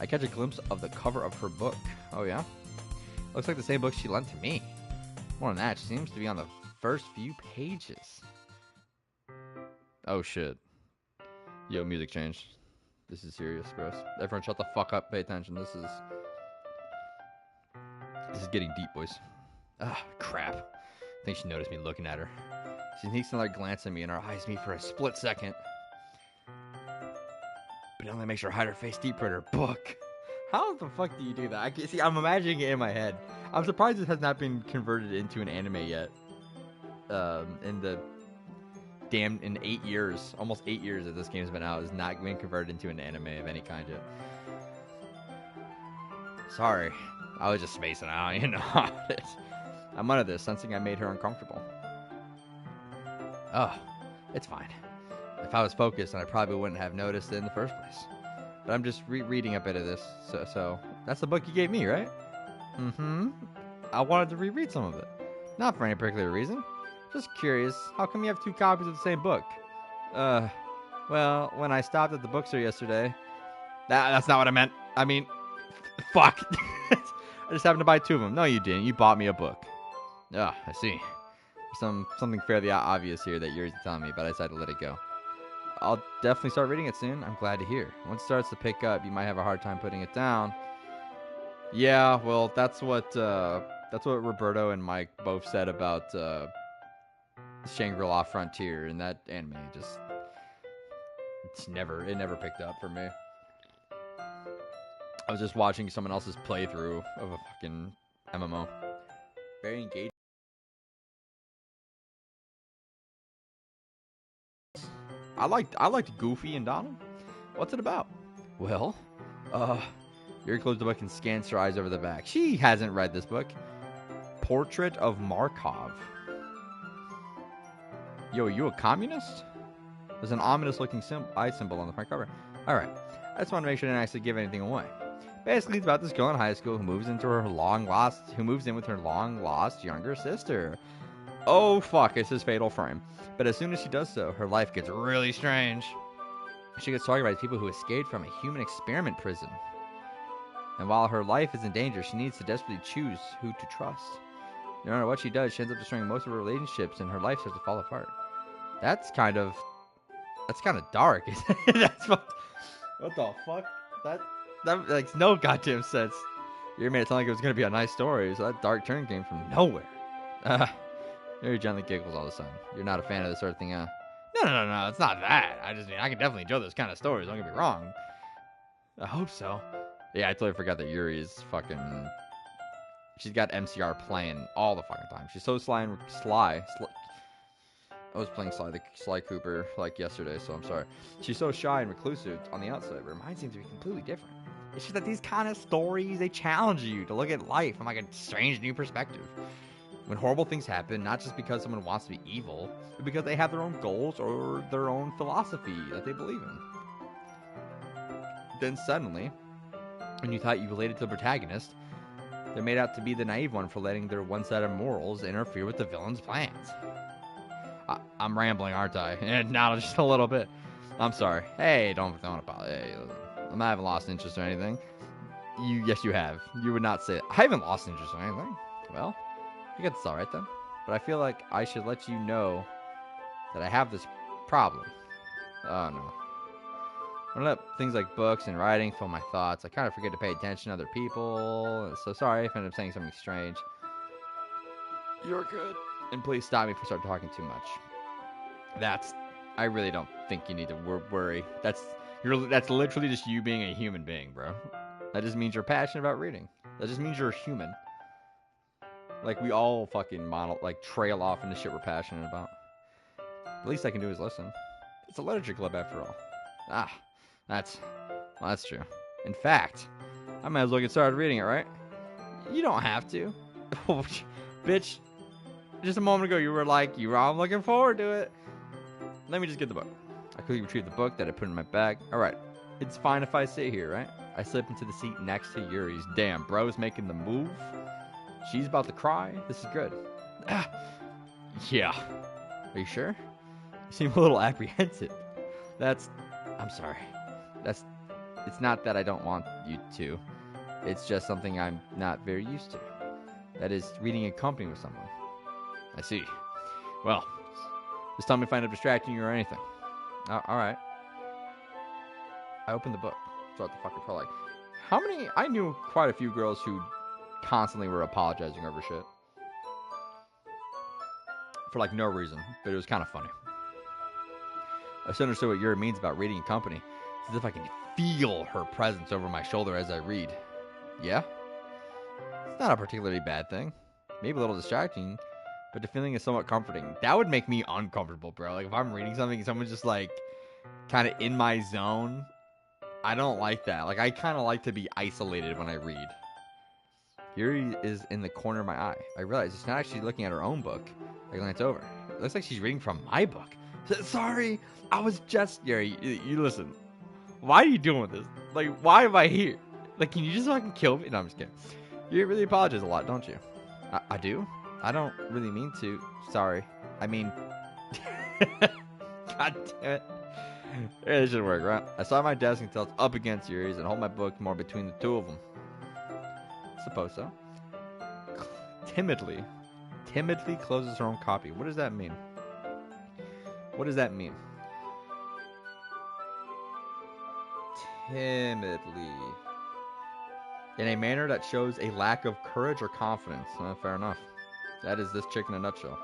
I catch a glimpse of the cover of her book. Oh, yeah? Looks like the same book she lent to me. More than that, she seems to be on the first few pages. Oh, shit. Yo, music changed. This is serious, gross. Everyone shut the fuck up, pay attention. This is getting deep, boys. Ah, crap. I think she noticed me looking at her. She sneaks another glance at me and her eyes meet for a split second. But it only makes her hide her face deeper in her book. How the fuck do you do that? I'm imagining it in my head. I'm surprised it has not been converted into an anime yet. in the in 8 years, almost 8 years that this game's been out, is not being converted into an anime of any kind yet. Sorry, I was just spacing out, you know. I'm under this, sensing I made her uncomfortable. Oh, it's fine. If I was focused, then I probably wouldn't have noticed it in the first place. But I'm just reading a bit of this, so that's the book you gave me, right? Mm-hmm. I wanted to reread some of it. Not for any particular reason. Just curious, how come you have 2 copies of the same book? Well, when I stopped at the bookstore yesterday... That's not what I meant. I mean, fuck. I just happened to buy 2 of them. No, you didn't. You bought me a book. Oh, I see. Something fairly obvious here that you're telling me, but I decided to let it go. I'll definitely start reading it soon. I'm glad to hear. Once it starts to pick up, you might have a hard time putting it down. Yeah, well, that's what Roberto and Mike both said about Shangri-La Frontier, and that anime just it never picked up for me. I was just watching someone else's playthrough of a fucking MMO. Very engaging. I liked Goofy and Donald. What's it about? Well, Yuri closed the book and scans her eyes over the back. She hasn't read this book. Portrait of Markov. Yo, are you a communist? There's an ominous-looking eye symbol on the front cover. All right, I just want to make sure I didn't actually give anything away. Basically, it's about this girl in high school who moves in with her long lost younger sister. Oh fuck, it's his fatal frame. But as soon as she does so, her life gets really strange. She gets targeted by people who escaped from a human experiment prison. And while her life is in danger, she needs to desperately choose who to trust. No matter what she does, she ends up destroying most of her relationships, and her life starts to fall apart. That's kind of dark. That's what the fuck? That makes no goddamn sense. You made it sound like it was gonna be a nice story, so that dark turn came from nowhere. Mary gently giggles all of a sudden. You're not a fan of this sort of thing, huh? No, it's not that. I can definitely enjoy those kind of stories, don't get me wrong. I hope so. Yeah, I totally forgot that Yuri is fucking... She's got MCR playing all the fucking time. She's so sly. I was playing Sly Cooper like yesterday, so I'm sorry. She's so shy and reclusive on the outside, but her mind seems to be completely different. It's just that these kind of stories, they challenge you to look at life from like a strange new perspective. When horrible things happen, not just because someone wants to be evil, but because they have their own goals or their own philosophy that they believe in. Then suddenly, when you thought you related to the protagonist, they're made out to be the naive one for letting their one set of morals interfere with the villain's plans. I'm rambling, aren't I? And not just a little bit. I'm sorry. Hey, don't apologize. Hey, I'm not having lost interest or anything. Yes, you have. You would not say it. I haven't lost interest or anything. Well, I guess it's all right then. But I feel like I should let you know that I have this problem. Oh no. When I let things like books and writing fill my thoughts, I kind of forget to pay attention to other people. So sorry if I end up saying something strange. You're good. And please stop me if I start talking too much. I really don't think you need to worry. That's literally just you being a human being, bro. That just means you're passionate about reading. That just means you're human. Like, we all fucking trail off into shit we're passionate about. The least I can do is listen. It's a literature club after all. That's true. In fact, I might as well get started reading it, right? You don't have to. Bitch, just a moment ago you were like, I'm looking forward to it. Let me just get the book. I quickly retrieved the book that I put in my bag. Alright, it's fine if I sit here, right? I slip into the seat next to Yuri's. Damn, bro's making the move. She's about to cry. This is good. Yeah. Are you sure? You seem a little apprehensive. I'm sorry. It's not that I don't want you to. It's just something I'm not very used to. That is, reading in company with someone. I see. Well, just tell me if I end up distracting you or anything. Alright. I opened the book. Start the fucking prologue. I knew quite a few girls who constantly were apologizing over shit. For like no reason, but it was kind of funny. I still understood what Yuri means about reading in company. It's as if I can feel her presence over my shoulder as I read. Yeah? It's not a particularly bad thing. Maybe a little distracting, but the feeling is somewhat comforting. That would make me uncomfortable, bro. Like, if I'm reading something and someone's just, like, kind of in my zone, I don't like that. Like, I kind of like to be isolated when I read. Yuri is in the corner of my eye. I realize she's not actually looking at her own book. I glance over. It looks like she's reading from my book. Sorry, I was just... Yuri, you listen. Why are you doing this? Like, why am I here? Like, can you just fucking kill me? No, I'm just kidding. You really apologize a lot, don't you? I do? I don't really mean to. Sorry. I mean... God damn it. Yeah, this should work, right? I saw my desk and tilts up against Yuri's and hold my book more between the two of them. Suppose so. Timidly closes her own copy. What does that mean? What does that mean? Timidly. In a manner that shows a lack of courage or confidence. Fair enough. That is this chick in a nutshell.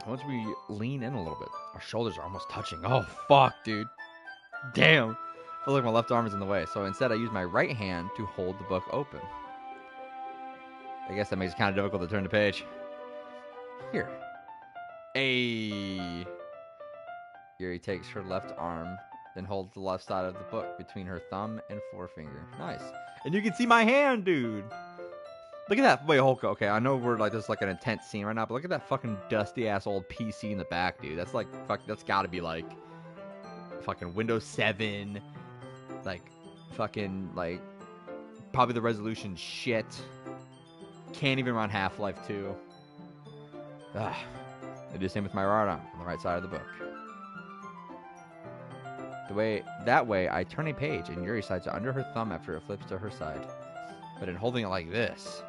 Once we lean in a little bit, our shoulders are almost touching. Oh, fuck, dude. Damn. I feel like my left arm is in the way, so instead I use my right hand to hold the book open. I guess that makes it kind of difficult to turn the page. Here. Ayy. Yuri takes her left arm, then holds the left side of the book between her thumb and forefinger. Nice. And you can see my hand, dude. Look at that. Wait, Hulk. Okay, I know we're like, this is like an intense scene right now, but look at that fucking dusty ass old PC in the back, dude. That's like, fuck, that's gotta be like fucking Windows 7. Like, fucking, like, probably the resolution shit. Can't even run Half-Life 2. I do the same with my right arm on the right side of the book. That way, I turn a page and Yuri slides it under her thumb after it flips to her side. But in holding it like this,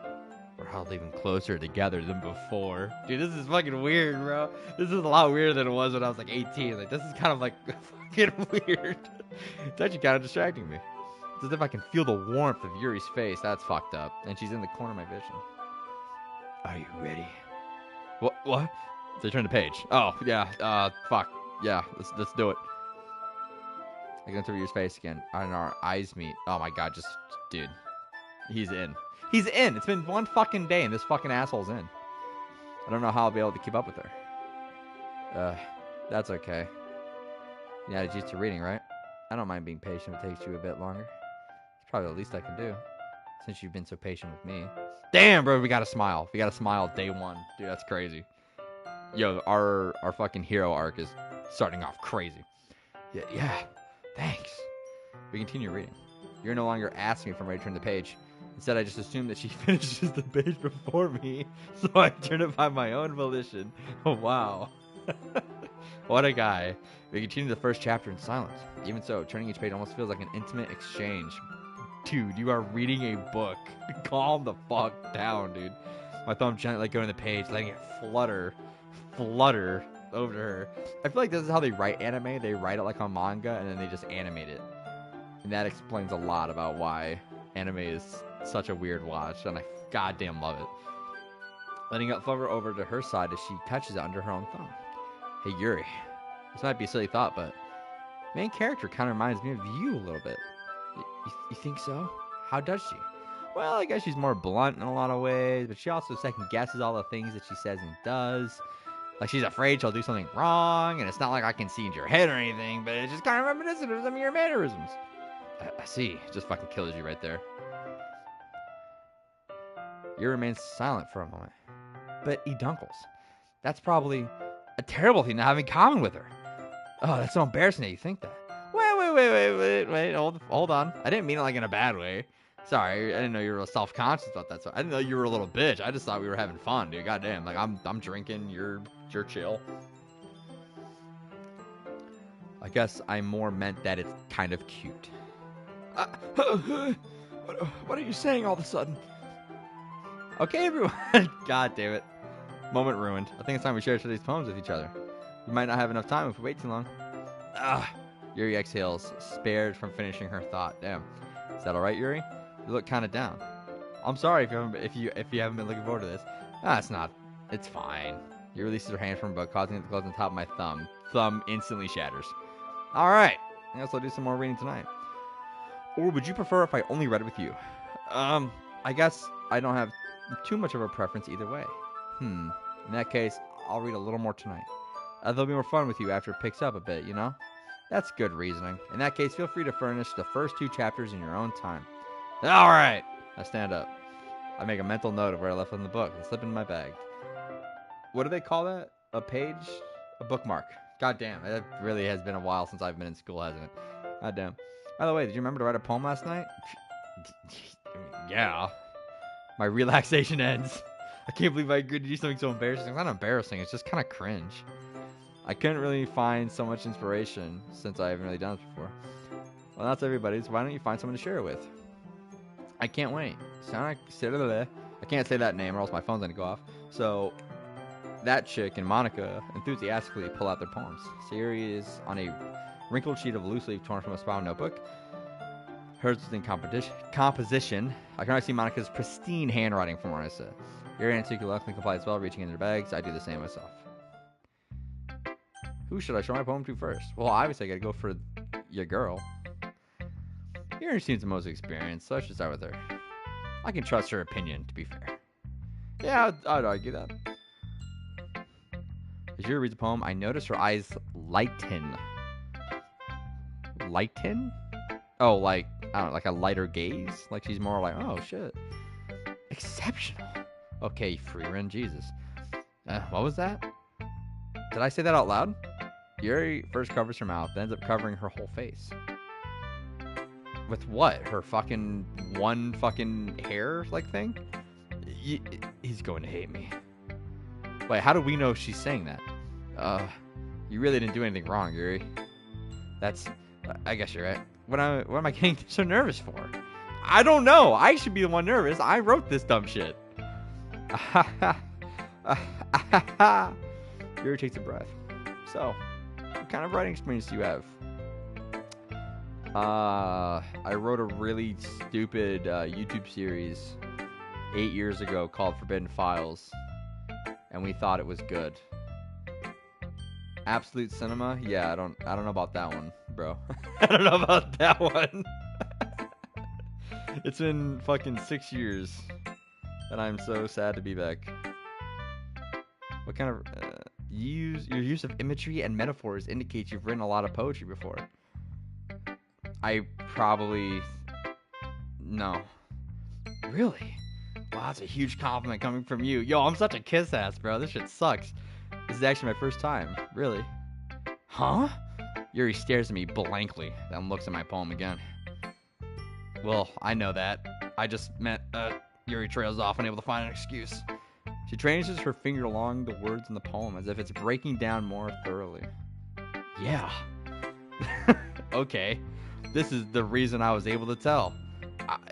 we're held even closer together than before. Dude, this is fucking weird, bro. This is a lot weirder than it was when I was like 18. Like, this is kind of like fucking weird. It's actually kind of distracting me. It's as if I can feel the warmth of Yuri's face. That's fucked up. And she's in the corner of my vision. Are you ready? What? They turn the page. Oh, yeah. Fuck. Yeah, let's do it. I go into Yuri's face again, and our eyes meet. Oh my god, dude. He's in. He's in! It's been one fucking day, and this fucking asshole's in. I don't know how I'll be able to keep up with her. That's okay. Yeah, it's used to reading, right? I don't mind being patient if it takes you a bit longer. It's probably the least I can do, since you've been so patient with me. Damn, bro, we gotta smile. We gotta smile day one. Dude, that's crazy. Yo, our fucking hero arc is starting off crazy. Yeah, thanks. We continue reading. You're no longer asking for me to turn the page. Instead, I just assume that she finishes the page before me, so I turn it by my own volition. Oh, wow. What a guy. We continue the first chapter in silence. Even so, turning each page almost feels like an intimate exchange. Dude, you are reading a book. Calm the fuck down, dude. My thumb gently going to the page, letting it flutter over to her. I feel like this is how they write anime. They write it like a manga, and then they just animate it. And that explains a lot about why anime is such a weird watch, and I goddamn love it. Letting it hover over to her side as she touches it under her own thumb. Hey, Yuri. This might be a silly thought, but main character kind of reminds me of you a little bit. You think so? How does she? Well, I guess she's more blunt in a lot of ways, but she also second guesses all the things that she says and does. Like, she's afraid she'll do something wrong, and it's not like I can see into your head or anything, but it's just kind of reminiscent of some of your mannerisms. I see. It just fucking kills you right there. You remains silent for a moment. But Edunkles. That's probably a terrible thing to have in common with her. Oh, that's so embarrassing that you think that. Wait. Hold on. I didn't mean it like in a bad way. Sorry, I didn't know you were self-conscious about that. So I didn't know you were a little bitch. I just thought we were having fun, dude. Goddamn. Like, I'm drinking. You're chill. I guess I more meant that it's kind of cute. What are you saying all of a sudden? Okay, everyone. God damn it. Moment ruined. I think it's time we share today's poems with each other. We might not have enough time if we wait too long. Yuri exhales, spared from finishing her thought. Damn. Is that alright, Yuri? You look kind of down. I'm sorry if you haven't been looking forward to this. It's not. It's fine. Yuri releases her hand from her book, causing it to close on the top of my thumb. Thumb instantly shatters. Alright. I guess I'll do some more reading tonight. Or would you prefer if I only read it with you? I guess I don't have too much of a preference either way. In that case, I'll read a little more tonight. There'll be more fun with you after it picks up a bit, you know? That's good reasoning. In that case, feel free to furnish the first 2 chapters in your own time. All right. I stand up. I make a mental note of where I left in the book and slip it in my bag. What do they call that? A page? A bookmark. God damn, it really has been a while since I've been in school, hasn't it? God damn. By the way, did you remember to write a poem last night? Yeah. My relaxation ends. I can't believe I agreed to do something so embarrassing. It's not embarrassing, it's just kind of cringe. I couldn't really find so much inspiration since I haven't really done this before. Well, that's everybody's. Why don't you find someone to share it with? I can't wait. I can't say that name or else my phone's gonna go off. So, that chick and Monica enthusiastically pull out their poems. Siri is on a wrinkled sheet of loose leaf torn from a spiral notebook. Hers is in composition. I can already see Monica's pristine handwriting from where I sit. Yuri and Tsuki luckily comply as well, reaching into their bags. I do the same myself. Who should I show my poem to first? Well, obviously I gotta go for your girl. Yuri seems the most experienced, so I should start with her. I can trust her opinion, to be fair. Yeah, I'd argue that. As Yuri reads the poem, I notice her eyes lighten. Lighten? Oh, like, I don't know, like a lighter gaze? Like she's more like, oh, shit. Exceptional. Okay, Freerin, Jesus. What was that? Did I say that out loud? Yuri first covers her mouth, then ends up covering her whole face. With what? Her fucking one fucking hair, like, thing? He's going to hate me. Wait, how do we know she's saying that? You really didn't do anything wrong, Yuri. That's... I guess you're right. What am I getting so nervous for? I don't know. I should be the one nervous. I wrote this dumb shit. Yuri takes a breath. So, what kind of writing experience do you have? I wrote a really stupid YouTube series 8 years ago called Forbidden Files, and we thought it was good. Absolute Cinema? Yeah, I don't know about that one, bro. I don't know about that one. It's been fucking 6 years, and I'm so sad to be back. What kind of your use of imagery and metaphors indicates you've written a lot of poetry before. I probably no. Really? Wow, that's a huge compliment coming from you. Yo, I'm such a kiss ass, bro. This shit sucks. This is actually my first time. Really? Huh? Yuri stares at me blankly, then looks at my poem again. Well, I know that. I just meant, Yuri trails off, unable to find an excuse. She traces her finger along the words in the poem as if it's breaking down more thoroughly. Yeah. Okay. This is the reason I was able to tell.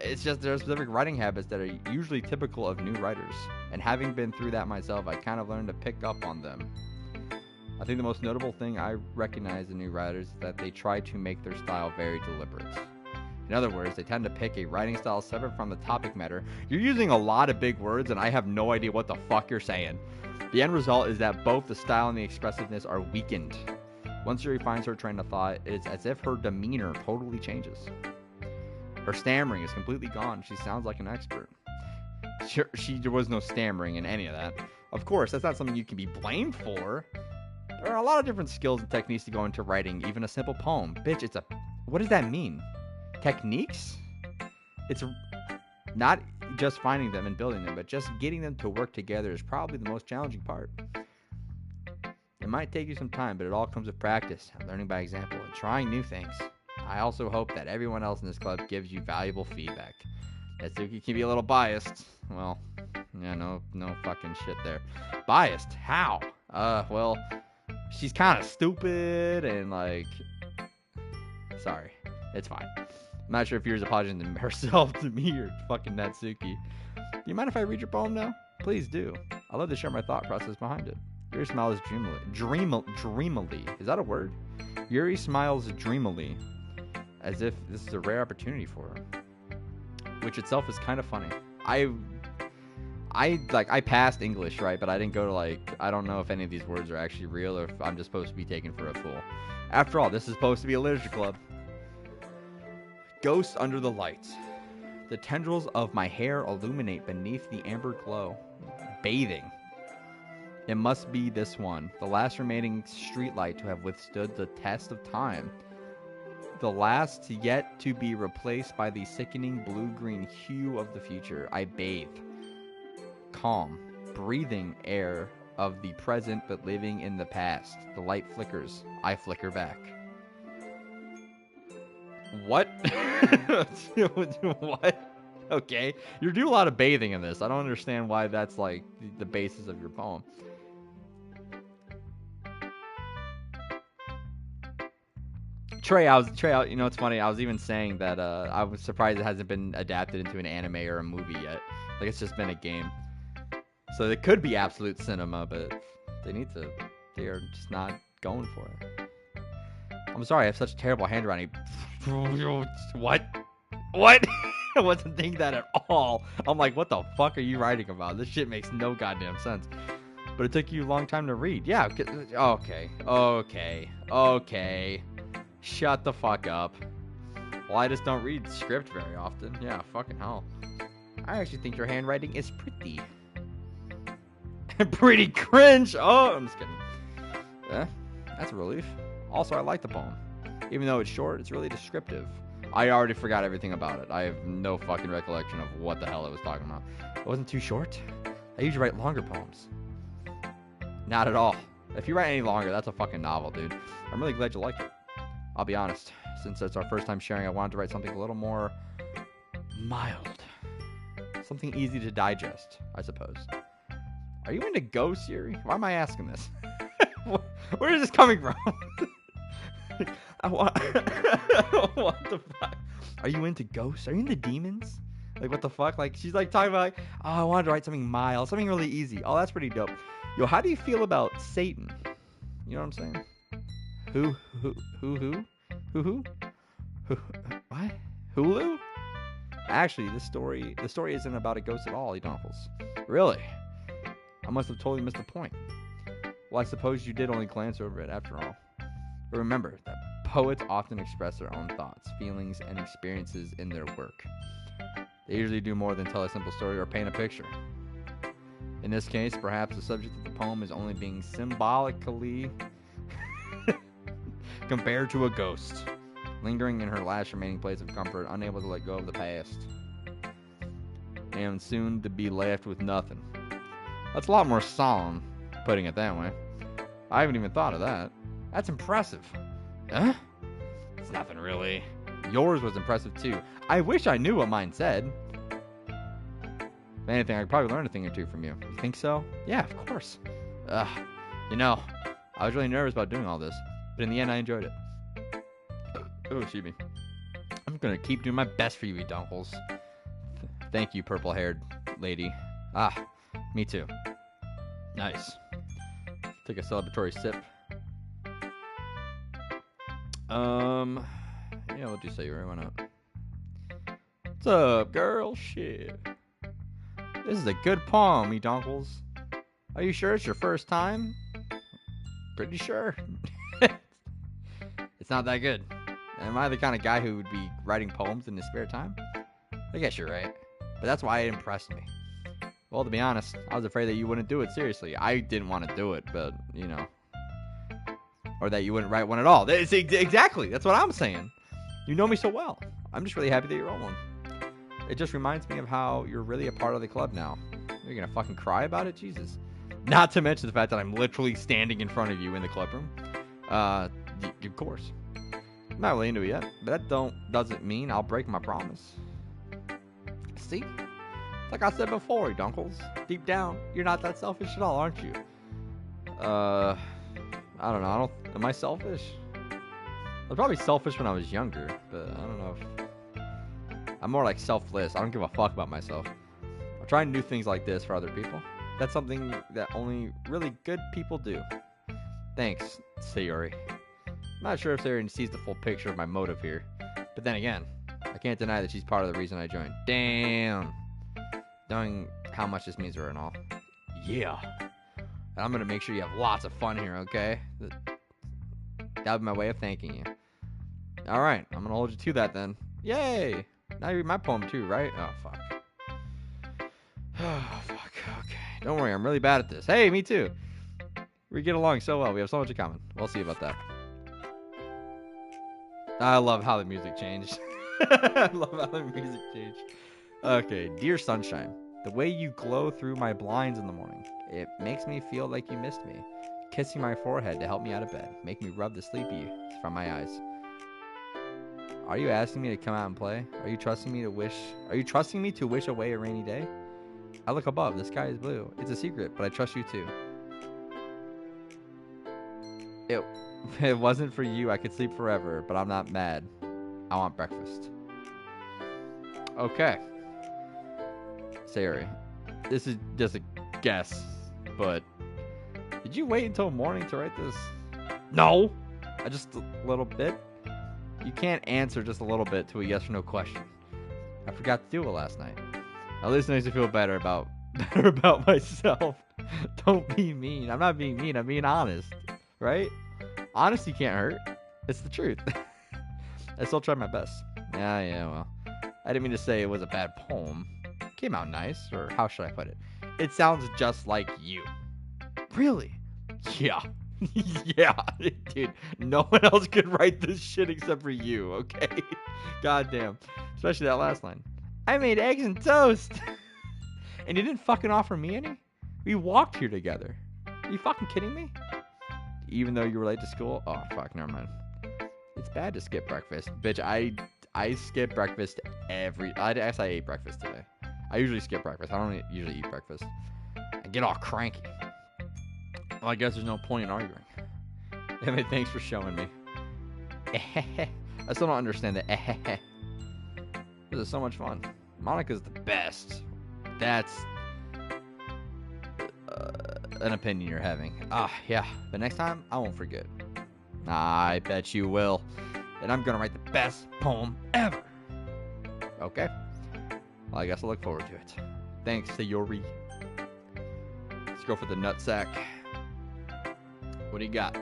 It's just there are specific writing habits that are usually typical of new writers. And having been through that myself, I kind of learned to pick up on them. I think the most notable thing I recognize in new writers is that they try to make their style very deliberate. In other words, they tend to pick a writing style separate from the topic matter. You're using a lot of big words, and I have no idea what the fuck you're saying. The end result is that both the style and the expressiveness are weakened. Once Yuri finds her train of thought, it's as if her demeanor totally changes. Her stammering is completely gone. She sounds like an expert. There was no stammering in any of that. Of course, that's not something you can be blamed for. There are a lot of different skills and techniques to go into writing, even a simple poem. Bitch, what does that mean? Techniques? It's not just finding them and building them, but just getting them to work together is probably the most challenging part. It might take you some time, but it all comes with practice, learning by example, and trying new things. I also hope that everyone else in this club gives you valuable feedback. Natsuki can be a little biased. Well, yeah, no fucking shit there. Biased? How? Well, she's kind of stupid and like... Sorry. It's fine. I'm not sure if Yuri's apologizing to herself, to me, or fucking Natsuki. Do you mind if I read your poem now? Please do. I'd love to share my thought process behind it. Yuri smiles dreamily. Is that a word? Yuri smiles dreamily, as if this is a rare opportunity for her, which itself is kind of funny. I passed English, right? But I didn't go to I don't know if any of these words are actually real or if I'm just supposed to be taken for a fool. After all, this is supposed to be a literature club. Ghost under the lights. The tendrils of my hair illuminate beneath the amber glow. Bathing. It must be this one, the last remaining streetlight to have withstood the test of time. The last yet to be replaced by the sickening blue-green hue of the future. I bathe. Calm, breathing air of the present but living in the past. The light flickers. I flicker back. What? What? Okay. You're doing a lot of bathing in this. I don't understand why that's like the basis of your poem. Trey, you know, it's funny. I was even saying that I was surprised it hasn't been adapted into an anime or a movie yet. Like, it's just been a game. So it could be absolute cinema, but they are just not going for it. I'm sorry, I have such terrible handwriting. What? What? I wasn't thinking that at all. I'm like, what the fuck are you writing about? This shit makes no goddamn sense. But it took you a long time to read. Yeah, okay. Shut the fuck up. Well, I just don't read script very often. Yeah, fucking hell. I actually think your handwriting is pretty. Pretty cringe. Oh, I'm just kidding. Yeah, that's a relief. Also, I like the poem. Even though it's short, it's really descriptive. I already forgot everything about it. I have no fucking recollection of what the hell it was talking about. It wasn't too short. I usually write longer poems. Not at all. If you write any longer, that's a fucking novel, dude. I'm really glad you like it. I'll be honest. Since it's our first time sharing, I wanted to write something a little more mild. Something easy to digest, I suppose. Are you into ghosts, Yuri? Why am I asking this? Where is this coming from? What the fuck? Are you into ghosts? Are you into demons? Like, what the fuck? Like, she's like talking about, like, oh, I wanted to write something mild, something really easy. Oh, that's pretty dope. Yo, how do you feel about Satan? You know what I'm saying? Who? What? Hulu? Actually, the story isn't about a ghost at all, Edonkles. Really? I must have totally missed the point. Well, I suppose you did only glance over it after all. But remember that poets often express their own thoughts, feelings, and experiences in their work. They usually do more than tell a simple story or paint a picture. In this case, perhaps the subject of the poem is only being symbolically compared to a ghost, lingering in her last remaining place of comfort, unable to let go of the past, and soon to be left with nothing. That's a lot more solemn, putting it that way. I haven't even thought of that. That's impressive. Huh? It's nothing really. Yours was impressive too. I wish I knew what mine said. If anything, I could probably learn a thing or two from you. You think so? Yeah, of course. You know, I was really nervous about doing all this, but in the end, I enjoyed it. Oh, excuse me. I'm gonna keep doing my best for you, Edonkles. Thank you, purple-haired lady. Me too. Nice. Take a celebratory sip. Yeah, what do you say? You went up. What's up, girl? Shit. This is a good poem, Edonkles. Are you sure it's your first time? Pretty sure. It's not that good. Am I the kind of guy who would be writing poems in his spare time? I guess you're right. But that's why it impressed me. Well, to be honest, I was afraid that you wouldn't do it seriously. I didn't want to do it, but, you know. Or that you wouldn't write one at all. Exactly. That's what I'm saying. You know me so well. I'm just really happy that you wrote one. It just reminds me of how you're really a part of the club now. You're going to fucking cry about it? Jesus. Not to mention the fact that I'm literally standing in front of you in the club room. Of course. I'm not really into it yet, but that doesn't mean I'll break my promise. See? Like I said before, Dunkles, deep down, you're not that selfish at all, aren't you? I don't know. Am I selfish? I was probably selfish when I was younger, but I don't know if... I'm more like selfless. I don't give a fuck about myself. I try and do things like this for other people. That's something that only really good people do. Thanks, Sayori. I'm not sure if Sayori sees the full picture of my motive here. But then again, I can't deny that she's part of the reason I joined. Damn. Knowing how much this means to her and all. Yeah. And I'm going to make sure you have lots of fun here, okay? That'll be my way of thanking you. Alright, I'm going to hold you to that then. Yay! Now you read my poem too, right? Oh, fuck. Oh, fuck. Okay. Don't worry, I'm really bad at this. Hey, me too. We get along so well. We have so much in common. We'll see about that. I love how the music changed. I love how the music changed. Okay, dear sunshine, the way you glow through my blinds in the morning, it makes me feel like you missed me. Kissing my forehead to help me out of bed, make me rub the sleepy from my eyes. Are you asking me to come out and play? Are you trusting me to wish away a rainy day? I look above, the sky is blue. It's a secret, but I trust you too. If it wasn't for you, I could sleep forever, but I'm not mad. I want breakfast. Okay. Sari, this is just a guess, but did you wait until morning to write this? No! Just a little bit. You can't answer just a little bit to a yes or no question. I forgot to do it last night. At least it makes me feel better about myself. Don't be mean. I'm not being mean. I'm being honest. Right? Honesty can't hurt. It's the truth. I still tried my best. Yeah, well. I didn't mean to say it was a bad poem. It came out nice, or how should I put it? It sounds just like you. Really? Yeah. Yeah, dude. No one else could write this shit except for you, okay? Goddamn. Especially that last line. I made eggs and toast. And you didn't fucking offer me any? We walked here together. Are you fucking kidding me? Even though you were late to school? Oh, fuck, never mind. It's bad to skip breakfast. Bitch, I skip breakfast I guess I ate breakfast today. I usually skip breakfast. I don't usually eat breakfast. I get all cranky. Well, I guess there's no point in arguing. Anyway, thanks for showing me. I still don't understand the This is so much fun. Monica's the best. That's an opinion you're having. Yeah. But next time, I won't forget. I bet you will. And I'm going to write the best poem ever. Okay. Well, I guess I'll look forward to it. Thanks, Sayori. Let's go for the nutsack. What do you got?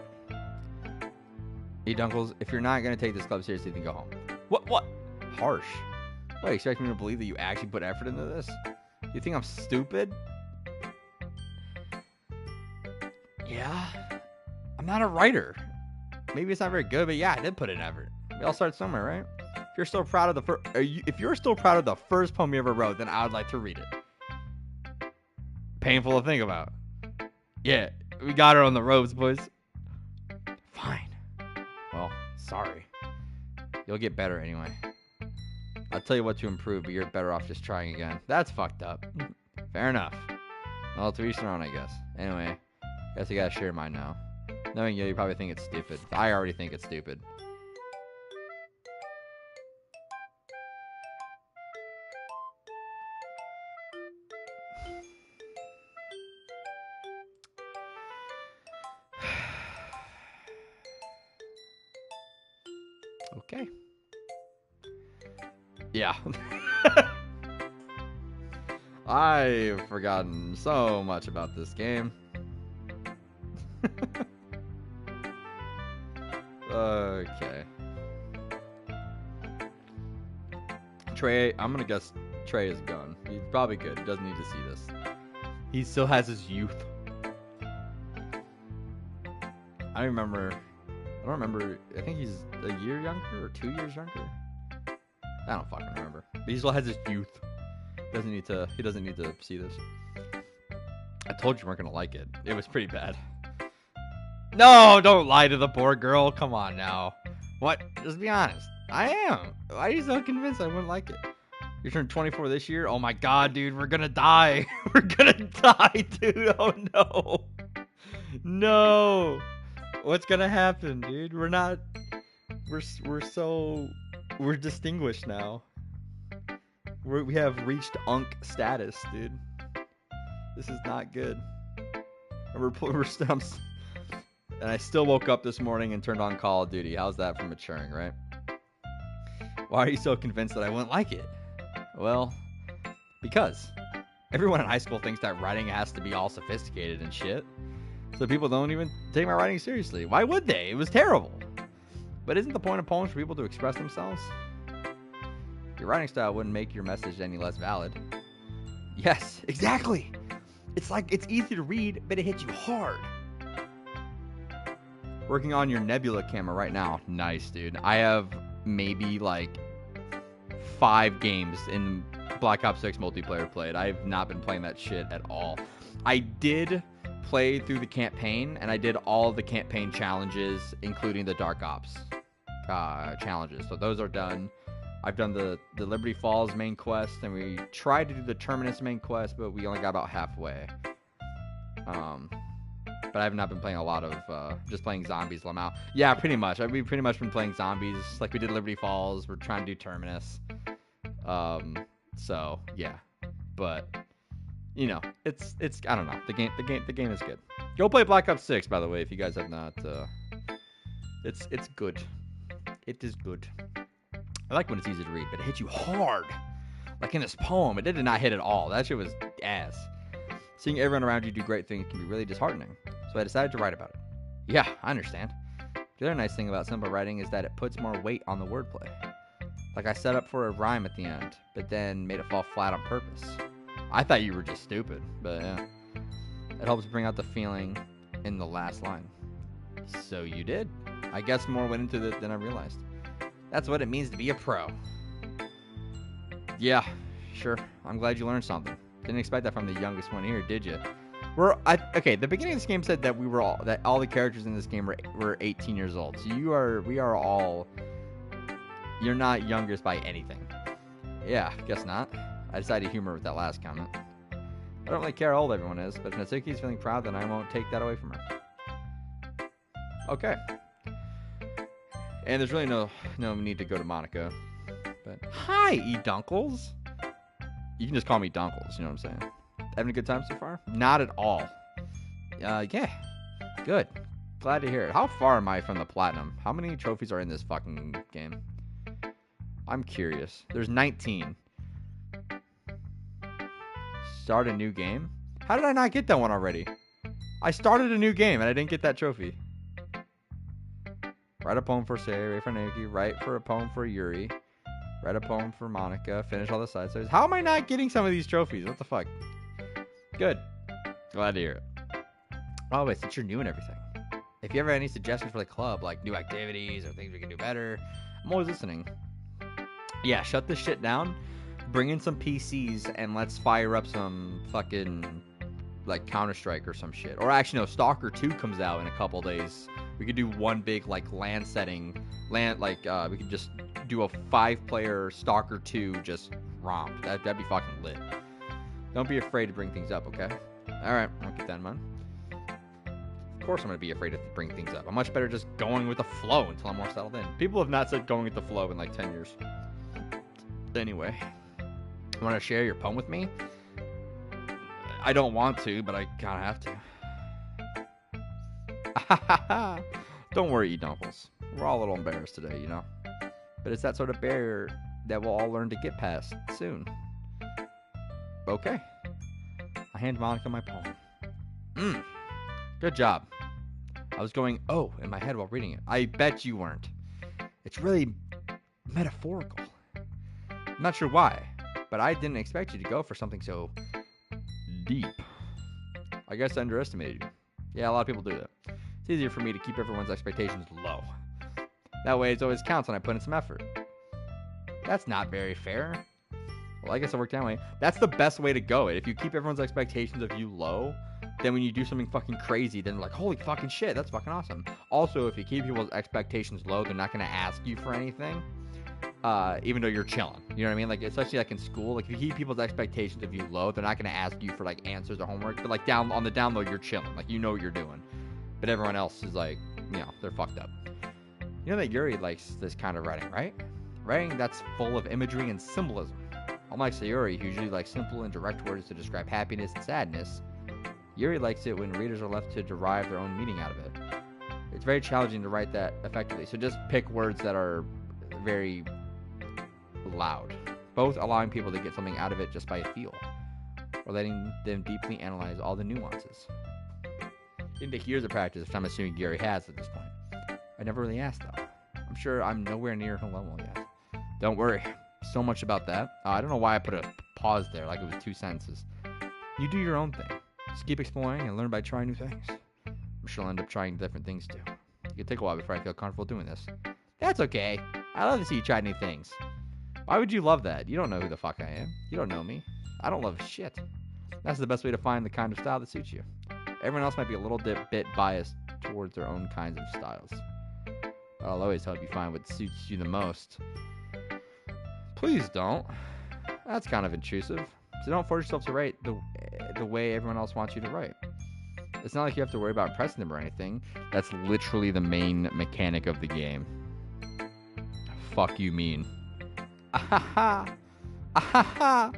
Hey, Dunkles, if you're not going to take this club seriously, then go home. What? Harsh. What, you expect me to believe that you actually put effort into this? You think I'm stupid? Yeah. I'm not a writer. Maybe it's not very good, but yeah, I did put in effort. We all start somewhere, right? If you're still proud of the first poem you ever wrote, then I would like to read it. Painful to think about. Yeah, we got her on the ropes, boys. Fine. Well, sorry. You'll get better anyway. I'll tell you what to improve, but you're better off just trying again. That's fucked up. Fair enough. Well, to each their own, I guess. Anyway, guess I gotta share mine now. Knowing you probably think it's stupid. I already think it's stupid. Okay. Yeah. I've forgotten so much about this game. Okay. Trey, I'm gonna guess Trey is gone. He's probably good. He doesn't need to see this. He still has his youth. I don't remember. I think he's a year younger or 2 years younger. I don't fucking remember. But he still has his youth. He doesn't need to see this. I told you weren't gonna like it. It was pretty bad. No, don't lie to the poor girl. Come on now. What? Just be honest. I am. Why are you so convinced I wouldn't like it? You turned 24 this year? Oh my god, dude. We're gonna die. We're gonna die, dude. Oh no. No. What's gonna happen, dude? We're distinguished now. We have reached Unk status, dude. This is not good. And I still woke up this morning and turned on Call of Duty. How's that for maturing, right? Why are you so convinced that I wouldn't like it? Well, because everyone in high school thinks that writing has to be all sophisticated and shit. So people don't even take my writing seriously. Why would they? It was terrible. But isn't the point of poems for people to express themselves? Your writing style wouldn't make your message any less valid. Yes, exactly. It's like it's easy to read, but it hits you hard. Working on your Nebula camera right now. Nice, dude. I have maybe like 5 games in Black Ops 6 multiplayer played. I have not been playing that shit at all. I did play through the campaign, and I did all the campaign challenges, including the Dark Ops challenges. So those are done. I've done the Liberty Falls main quest, and we tried to do the Terminus main quest, but we only got about halfway. But I have not been playing a lot of just playing zombies. Lamau. Yeah, pretty much. We've pretty much been playing zombies. Like we did Liberty Falls. We're trying to do Terminus. So yeah, but you know, it's I don't know. The game is good. Go play Black Ops 6, by the way, if you guys have not. It's good. It is good. I like when it's easy to read, but it hits you hard. Like in this poem, it did not hit at all. That shit was ass. Seeing everyone around you do great things can be really disheartening. So I decided to write about it. Yeah, I understand. The other nice thing about simple writing is that it puts more weight on the wordplay. Like I set up for a rhyme at the end, but then made it fall flat on purpose. I thought you were just stupid, but yeah. It helps bring out the feeling in the last line. So you did. I guess more went into it than I realized. That's what it means to be a pro. Yeah, sure. I'm glad you learned something. Didn't expect that from the youngest one here, did you? Okay. The beginning of this game said that all the characters in this game were 18 years old. So we are all. You're not youngest by anything. Yeah, guess not. I decided to humor with that last comment. I don't really care how old everyone is, but if Natsuki's feeling proud, then I won't take that away from her. Okay. And there's really no need to go to Monica. But hi, E-Dunkles. You can just call me Dunkles, you know what I'm saying? Having a good time so far? Not at all. Yeah. Good. Glad to hear it. How far am I from the platinum? How many trophies are in this fucking game? I'm curious. There's 19. Start a new game? How did I not get that one already? I started a new game and I didn't get that trophy. Write a poem for Sarah, for Nikki. Write for a poem for Yuri. Write a poem for Monica. Finish all the side stories. How am I not getting some of these trophies? What the fuck? Good. Glad to hear it. Oh, wait, since you're new and everything. If you ever have any suggestions for the club, like new activities or things we can do better, I'm always listening. Yeah, shut this shit down. Bring in some PCs and let's fire up some fucking, like, Counter-Strike or some shit. Or actually, no, Stalker 2 comes out in a couple days. We could do one big, like, LAN setting. We could just do a 5-player Stalker 2 just romp. That'd be fucking lit. Don't be afraid to bring things up, okay? Alright, I'll keep that in mind. Of course I'm going to be afraid to bring things up. I'm much better just going with the flow until I'm more settled in. People have not said going with the flow in like 10 years. Anyway, you want to share your poem with me? I don't want to, but I kind of have to. Don't worry, E-Dunkles. We're all a little embarrassed today, you know? But it's that sort of barrier that we'll all learn to get past soon. Okay. I hand Monica my poem. Good job. I was going, oh, in my head while reading it. I bet you weren't. It's really metaphorical. I'm not sure why, but I didn't expect you to go for something so deep. I guess I underestimated you. Yeah, a lot of people do that. It's easier for me to keep everyone's expectations low. That way it always counts when I put in some effort. That's not very fair. Well, I guess it worked that way. That's the best way to go. If you keep everyone's expectations of you low, then when you do something fucking crazy, then they're like, holy fucking shit, that's fucking awesome. Also, if you keep people's expectations low, they're not going to ask you for anything, even though you're chilling. You know what I mean? Like, especially like in school, like if you keep people's expectations of you low, they're not going to ask you for like answers or homework. But like on the down low, you're chilling. Like, you know what you're doing. But everyone else is like, you know, they're fucked up. You know that Yuri likes this kind of writing, right? Writing that's full of imagery and symbolism. Unlike Sayuri, who usually likes simple and direct words to describe happiness and sadness, Yuri likes it when readers are left to derive their own meaning out of it. It's very challenging to write that effectively, so just pick words that are very loud, both allowing people to get something out of it just by a feel, or letting them deeply analyze all the nuances. You need to hear the practice, which I'm assuming Yuri has at this point. I never really asked, though. I'm sure I'm nowhere near her level yet. Don't worry. So much about that. I don't know why I put a pause there like it was 2 sentences. You do your own thing. Just keep exploring and learn by trying new things. I'm sure I'll end up trying different things too. It could take a while before I feel comfortable doing this. That's okay. I love to see you try new things. Why would you love that? You don't know who the fuck I am. You don't know me. I don't love shit. That's the best way to find the kind of style that suits you. Everyone else might be a little bit biased towards their own kinds of styles. I'll always help you find what suits you the most. Please don't. That's kind of intrusive. So don't force yourself to write the way everyone else wants you to write. It's not like you have to worry about impressing them or anything. That's literally the main mechanic of the game. Fuck you mean. Ahaha. Ahaha.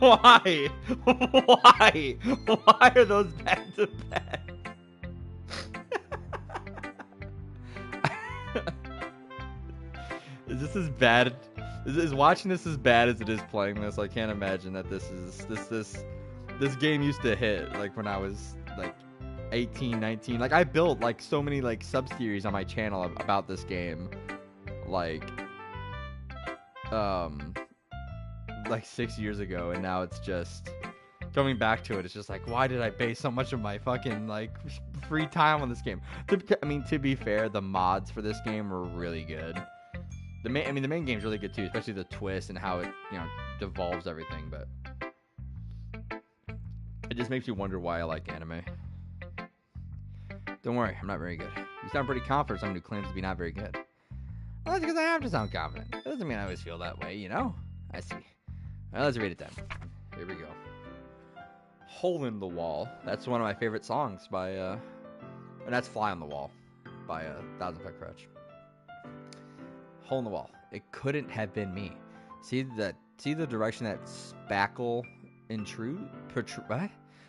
Why? Why? Why are those back to back? Is this as bad? Is watching this as bad as it is playing this? I can't imagine that this game used to hit like when I was like 18, 19. Like I built like so many like sub-series on my channel about this game. Like 6 years ago, and now it's just coming back to it. It's just like, why did I base so much of my fucking like free time on this game? To be fair, the mods for this game were really good. The main game's really good too, especially the twist and how it, devolves everything. But it just makes me wonder why I like anime. Don't worry, I'm not very good. You sound pretty confident for someone who claims to be not very good. Well, that's because I have to sound confident. That doesn't mean I always feel that way, I see. Well, let's read it then. Here we go. Hole in the Wall. That's one of my favorite songs by, and that's Fly on the Wall by 1000 Foot Crutch. Hole in the Wall. It couldn't have been me. See the direction that spackle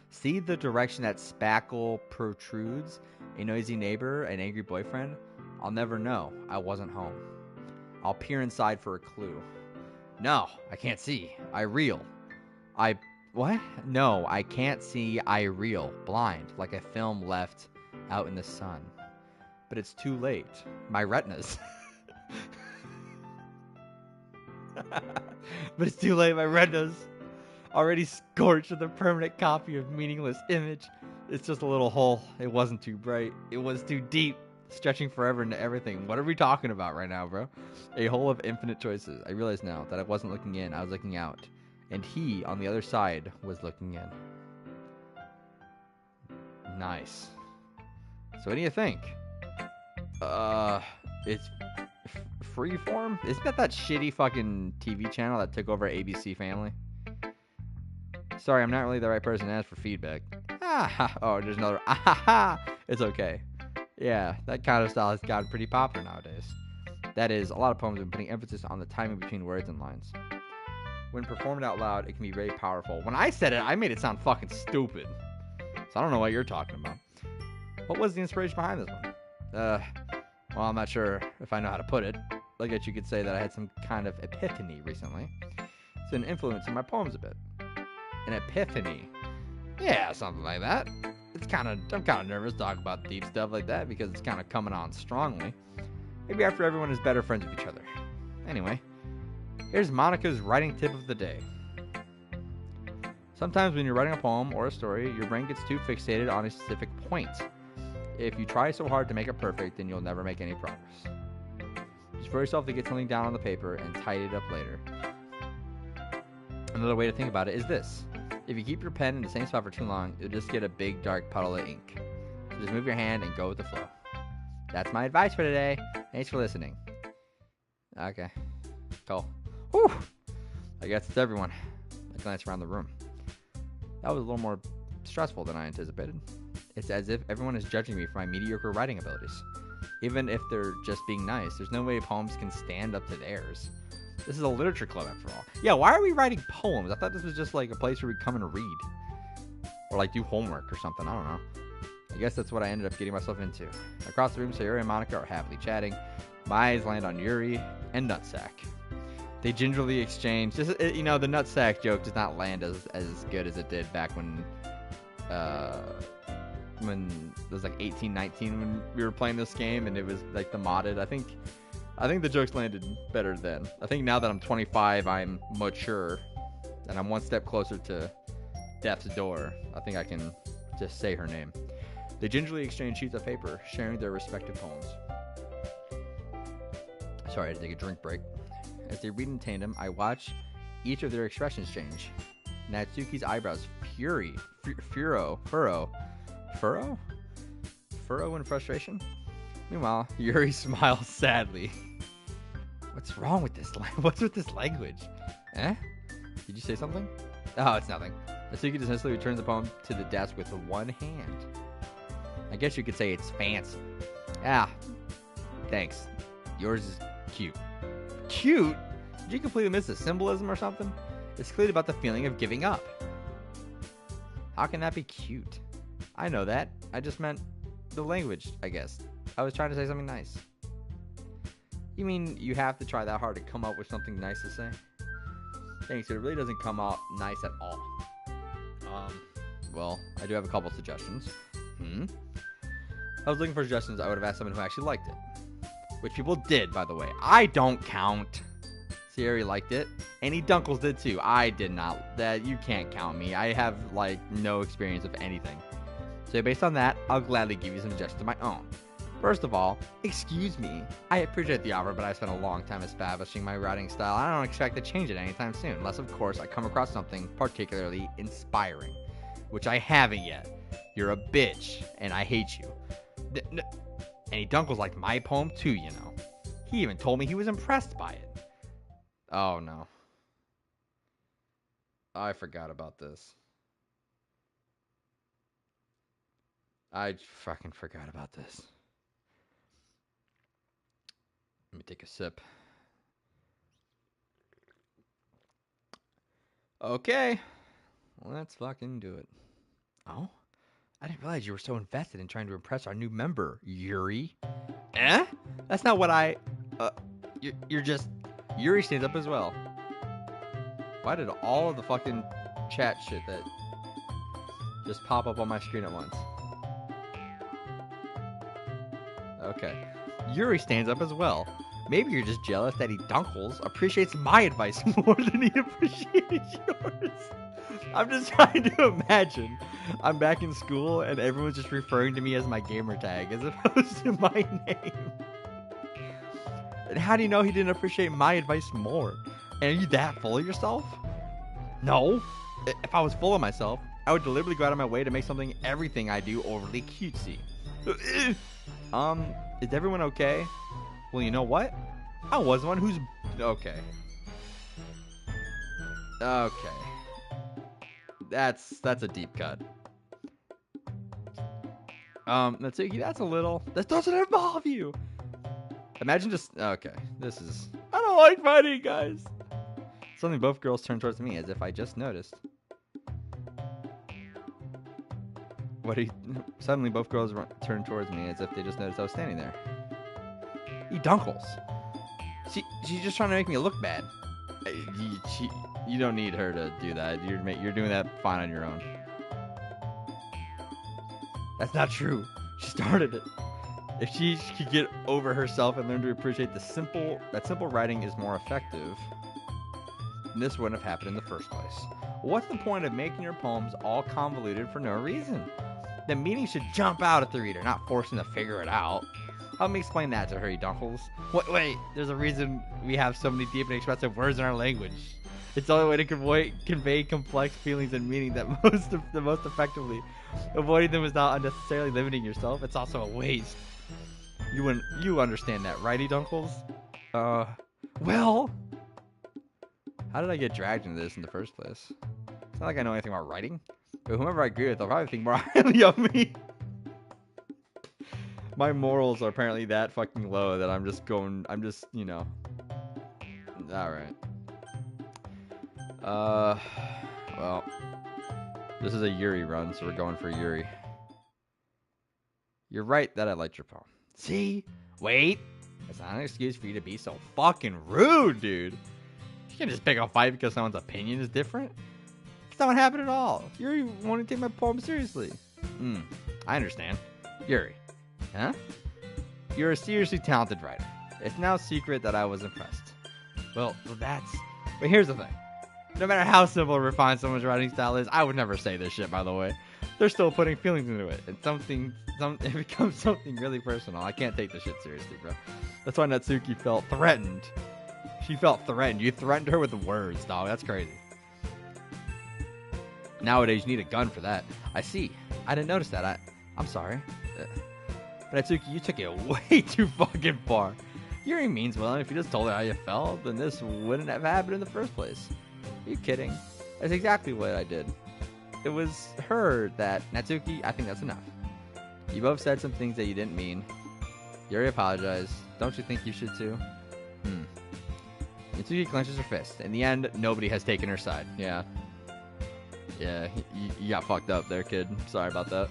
See the direction that spackle protrudes? A noisy neighbor, an angry boyfriend? I'll never know. I wasn't home. I'll peer inside for a clue. No, I can't see. I reel. What? No, I can't see. I reel. Blind, like a film left out in the sun. But it's too late. My retinas. But it's too late. My retinas already scorched with a permanent copy of meaningless image. It's just a little hole. It wasn't too bright. It was too deep, stretching forever into everything. What are we talking about right now, bro? A hole of infinite choices. I realize now that I wasn't looking in. I was looking out. And he, on the other side, was looking in. Nice. So what do you think? It's Freeform? Isn't that shitty fucking TV channel that took over ABC Family? Sorry, I'm not really the right person to ask for feedback. Oh, there's another. It's okay. Yeah, that kind of style has gotten pretty popular nowadays. That is, a lot of poems have been putting emphasis on the timing between words and lines. When performed out loud, it can be very powerful. When I said it, I made it sound fucking stupid. So I don't know what you're talking about. What was the inspiration behind this one? Well, I'm not sure if I know how to put it. I guess you could say that I had some kind of epiphany recently. It's an influence in my poems a bit. An epiphany. Yeah, something like that. I'm kind of nervous to talk about deep stuff like that because it's kind of coming on strongly. Maybe after everyone is better friends with each other. Anyway, here's Monica's writing tip of the day. Sometimes when you're writing a poem or a story, your brain gets too fixated on a specific point. If you try so hard to make it perfect, then you'll never make any progress. Just for yourself to get something down on the paper and tidy it up later. Another way to think about it is this. If you keep your pen in the same spot for too long, you'll just get a big dark puddle of ink. So just move your hand and go with the flow. That's my advice for today. Thanks for listening. Okay. Cool. Whew. I guess it's everyone. I glance around the room. That was a little more stressful than I anticipated. It's as if everyone is judging me for my mediocre writing abilities. Even if they're just being nice, there's no way poems can stand up to theirs. This is a literature club after all. Yeah, why are we writing poems? I thought this was just like a place where we come and read. Or like do homework or something, I don't know. I guess that's what I ended up getting myself into. Across the room, Sayuri and Monica are happily chatting. My eyes land on Yuri and Nutsack. They gingerly exchange. The Nutsack joke does not land as good as it did back when it was like 18, 19 when we were playing this game and it was like the modded. I think the jokes landed better then. I think now that I'm 25, I'm mature and I'm one step closer to death's door. I think I can just say her name. They gingerly exchange sheets of paper, sharing their respective poems. Sorry, I had to take a drink break. As they read in tandem, I watch each of their expressions change. Natsuki's eyebrows furrow in frustration. Meanwhile, Yuri smiles sadly. What's wrong with this? What's with this language? Eh? Did you say something? Oh, it's nothing. Natsuki dismissively returns the poem to the desk with one hand. I guess you could say it's fancy. Ah, thanks. Yours is cute. Cute? Did you completely miss the symbolism or something? It's clearly about the feeling of giving up. How can that be cute? I know that. I just meant the language, I guess. I was trying to say something nice. You mean you have to try that hard to come up with something nice to say? Thanks, it really doesn't come out nice at all. Well, I do have a couple suggestions. If I was looking for suggestions, I would have asked someone who actually liked it. Which people did, by the way. I don't count. Sierra liked it. And Dunkles did too. I did not. That you can't count me. I have, like, no experience of anything. So based on that, I'll gladly give you some suggestions of my own. First of all, excuse me. I appreciate the offer, but I spent a long time establishing my writing style. I don't expect to change it anytime soon. Unless, of course, I come across something particularly inspiring. Which I haven't yet. You're a bitch, and I hate you. And Dunkles liked my poem too, you know. He even told me he was impressed by it. Oh, no. I forgot about this. I fucking forgot about this. Let me take a sip. Okay. Let's fucking do it. Oh? I didn't realize you were so invested in trying to impress our new member, Yuri. Eh? That's not what I... You're just... Yuri stands up as well. Why did all of the fucking chat shit that just pop up on my screen at once? Okay. Yuri stands up as well. Maybe you're just jealous that Dunkles appreciates my advice more than he appreciates yours. I'm just trying to imagine I'm back in school and everyone's just referring to me as my gamer tag as opposed to my name. And how do you know he didn't appreciate my advice more? And are you that full of yourself? No. If I was full of myself, I would deliberately go out of my way to make everything I do overly cutesy. Is everyone okay? Well, you know what? I was the one who's... Okay. Okay. That's a deep cut. Natsuki, that's a little... This doesn't involve you! Imagine just... Okay, this is... I don't like fighting, guys! Suddenly both girls turn towards me as if I just noticed. Suddenly both girls turn towards me as if they just noticed I was standing there. Dunkles. She's just trying to make me look bad. You don't need her to do that. You're doing that fine on your own. That's not true. She started it. If she could get over herself and learn to appreciate that simple writing is more effective, then this wouldn't have happened in the first place. What's the point of making your poems all convoluted for no reason? The meaning should jump out at the reader, not force them to figure it out. Help me explain that to her, Dunkles. Wait, there's a reason we have so many deep and expressive words in our language. It's the only way to convey complex feelings and meaning that most effectively. Avoiding them is not unnecessarily limiting yourself. It's also a waste. You understand that, righty, Dunkles? Well, how did I get dragged into this in the first place? It's not like I know anything about writing. But whomever I agree with, they'll probably think more highly of me. My morals are apparently that fucking low that I'm just, you know. Alright. Well. This is a Yuri run, so we're going for Yuri. You're right that I liked your poem. See? Wait. It's not an excuse for you to be so fucking rude, dude. You can't just pick a fight because someone's opinion is different. It's not what happened at all. Yuri wanted to take my poem seriously. I understand. Yuri. Huh? You're a seriously talented writer. It's now secret that I was impressed. But here's the thing. No matter how simple or refined someone's writing style is, I would never say this shit, by the way. they're still putting feelings into it, and it becomes something really personal. I can't take this shit seriously, bro. That's why Natsuki felt threatened. She felt threatened. You threatened her with words, dog. That's crazy. Nowadays, you need a gun for that. I see. I didn't notice that. I'm sorry. But Natsuki, you took it way too fucking far. Yuri means well, and if you just told her how you felt, then this wouldn't have happened in the first place. Are you kidding? That's exactly what I did. It was her that... Natsuki, I think that's enough. You both said some things that you didn't mean. Yuri apologized. Don't you think you should too? Natsuki clenches her fist. In the end, nobody has taken her side. Yeah. Yeah, you got fucked up there, kid. Sorry about that.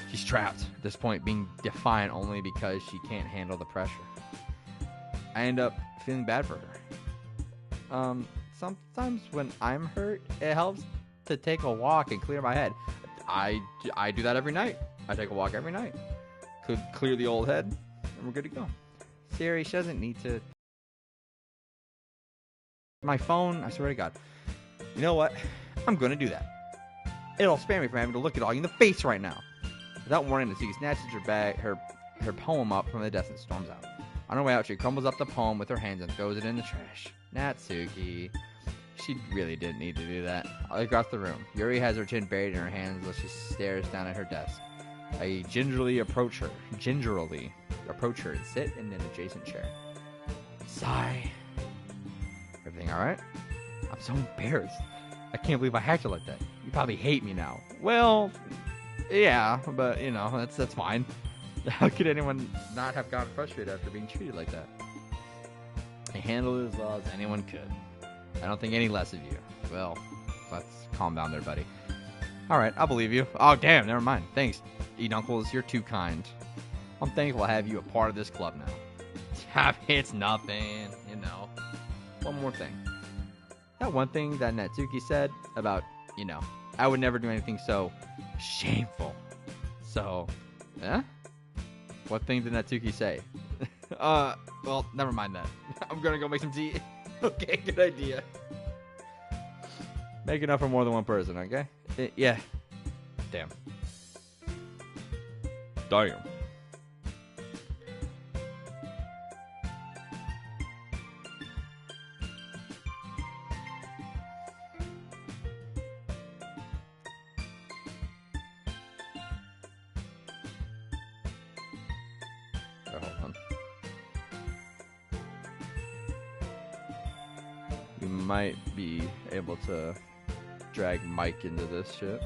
She's trapped at this point, being defiant only because she can't handle the pressure. I end up feeling bad for her. Sometimes when I'm hurt, it helps to take a walk and clear my head. I do that every night. I take a walk every night. Could clear the old head, and we're good to go. Siri, she doesn't need to... My phone, I swear to God. You know what? I'm going to do that. It'll spare me from having to look at all you in the face right now. Without warning, Natsuki snatches her poem up from the desk and storms out. On her way out, she crumbles up the poem with her hands and throws it in the trash. Natsuki. She really didn't need to do that. Across the room, Yuri has her chin buried in her hands while she stares down at her desk. I gingerly approach her and sit in an adjacent chair. Sigh. Everything alright? I'm so embarrassed. I can't believe I acted like that. You probably hate me now. Well, yeah, but you know, that's fine. How could anyone not have gotten frustrated after being treated like that? I handled it as well as anyone could. I don't think any less of you. Well, let's calm down there, buddy. Alright, I'll believe you. Oh, damn, never mind. Thanks, Edunkles. You're too kind. I'm thankful to have you a part of this club now. It's nothing, you know. One more thing. That one thing that Natsuki said about, you know, I would never do anything so shameful. So, yeah? What thing did Natsuki say? Well, never mind that. I'm gonna go make some tea. Okay, good idea. Make enough for more than one person, okay? Yeah. Damn. Damn. Hold on. You might be able to drag Mike into this shit.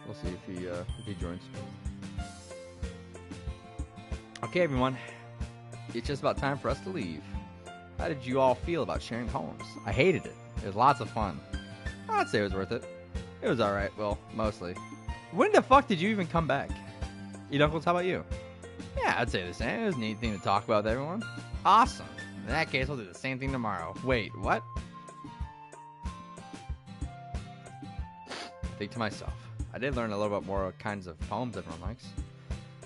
We'll see if he joins. Okay, everyone. It's just about time for us to leave. How did you all feel about sharing poems? I hated it. It was lots of fun. I'd say it was worth it. It was alright, well, mostly. When the fuck did you even come back? Edunkles, how about you? Yeah, I'd say the same. It was a neat thing to talk about with everyone. Awesome. In that case, we'll do the same thing tomorrow. Wait, what? I think to myself, I did learn a little bit more kinds of poems everyone likes.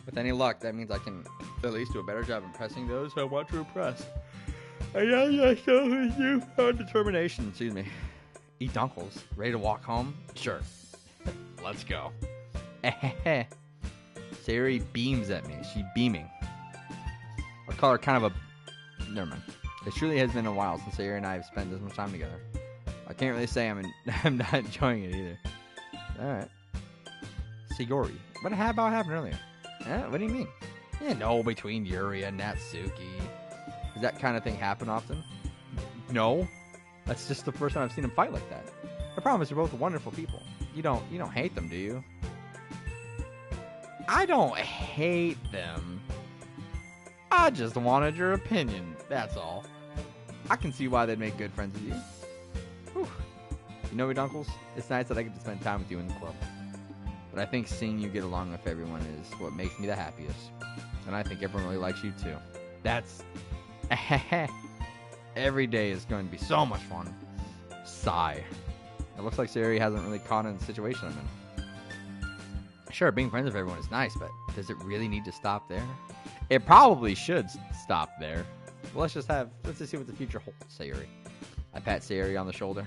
With any luck, that means I can at least do a better job impressing those who I want to impress. I know I show with you determination. Excuse me. Edunkles, ready to walk home? Sure. Let's go. Sari beams at me. She's beaming. I'll call her kind of a... Never mind. It truly has been a while since Sari and I have spent this much time together. I can't really say I'm not enjoying it either. Alright. Sayori. What happened earlier? What do you mean? Yeah, no, between Yuri and Natsuki. Does that kind of thing happen often? No. That's just the first time I've seen them fight like that. I promise you're both wonderful people. You don't hate them, do you? I don't hate them. I just wanted your opinion, that's all. I can see why they'd make good friends with you. Whew. You know, Edunkles, it's nice that I get to spend time with you in the club. But I think seeing you get along with everyone is what makes me the happiest. And I think everyone really likes you too. That's... Every day is going to be so much fun. Sigh. It looks like Sari hasn't really caught in the situation I'm in. Sure, being friends with everyone is nice, but does it really need to stop there? It probably should stop there. But let's just see what the future holds, Sayuri. I pat Sayuri on the shoulder.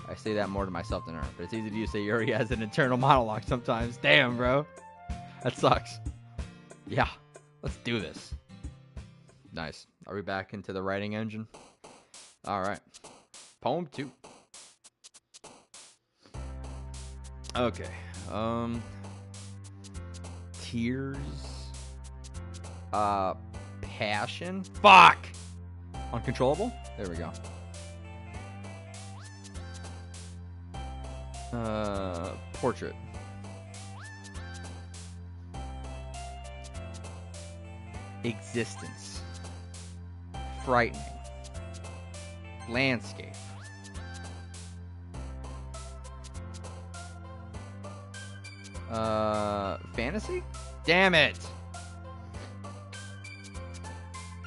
I say that more to myself than her, but it's easy to use Sayuri as an internal monologue sometimes. Damn, bro. That sucks. Yeah, let's do this. Nice. Are we back into the writing engine? All right. Poem 2. Okay. Tears. Passion. Fuck! Uncontrollable? There we go. Portrait. Existence. Frightening. Landscape. Fantasy? Damn it!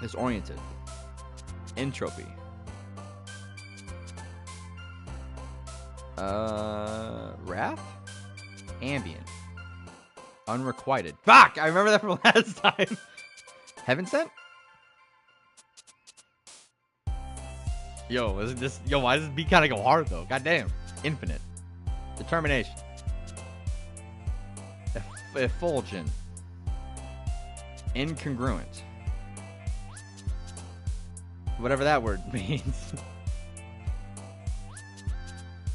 Disoriented. Entropy. Wrath? Ambient. Unrequited. Fuck! I remember that from last time. Heaven sent? Yo, isn't this... Yo, why does this beat kind of go hard, though? Goddamn. Infinite. Determination. Effulgent. Incongruent. Whatever that word means.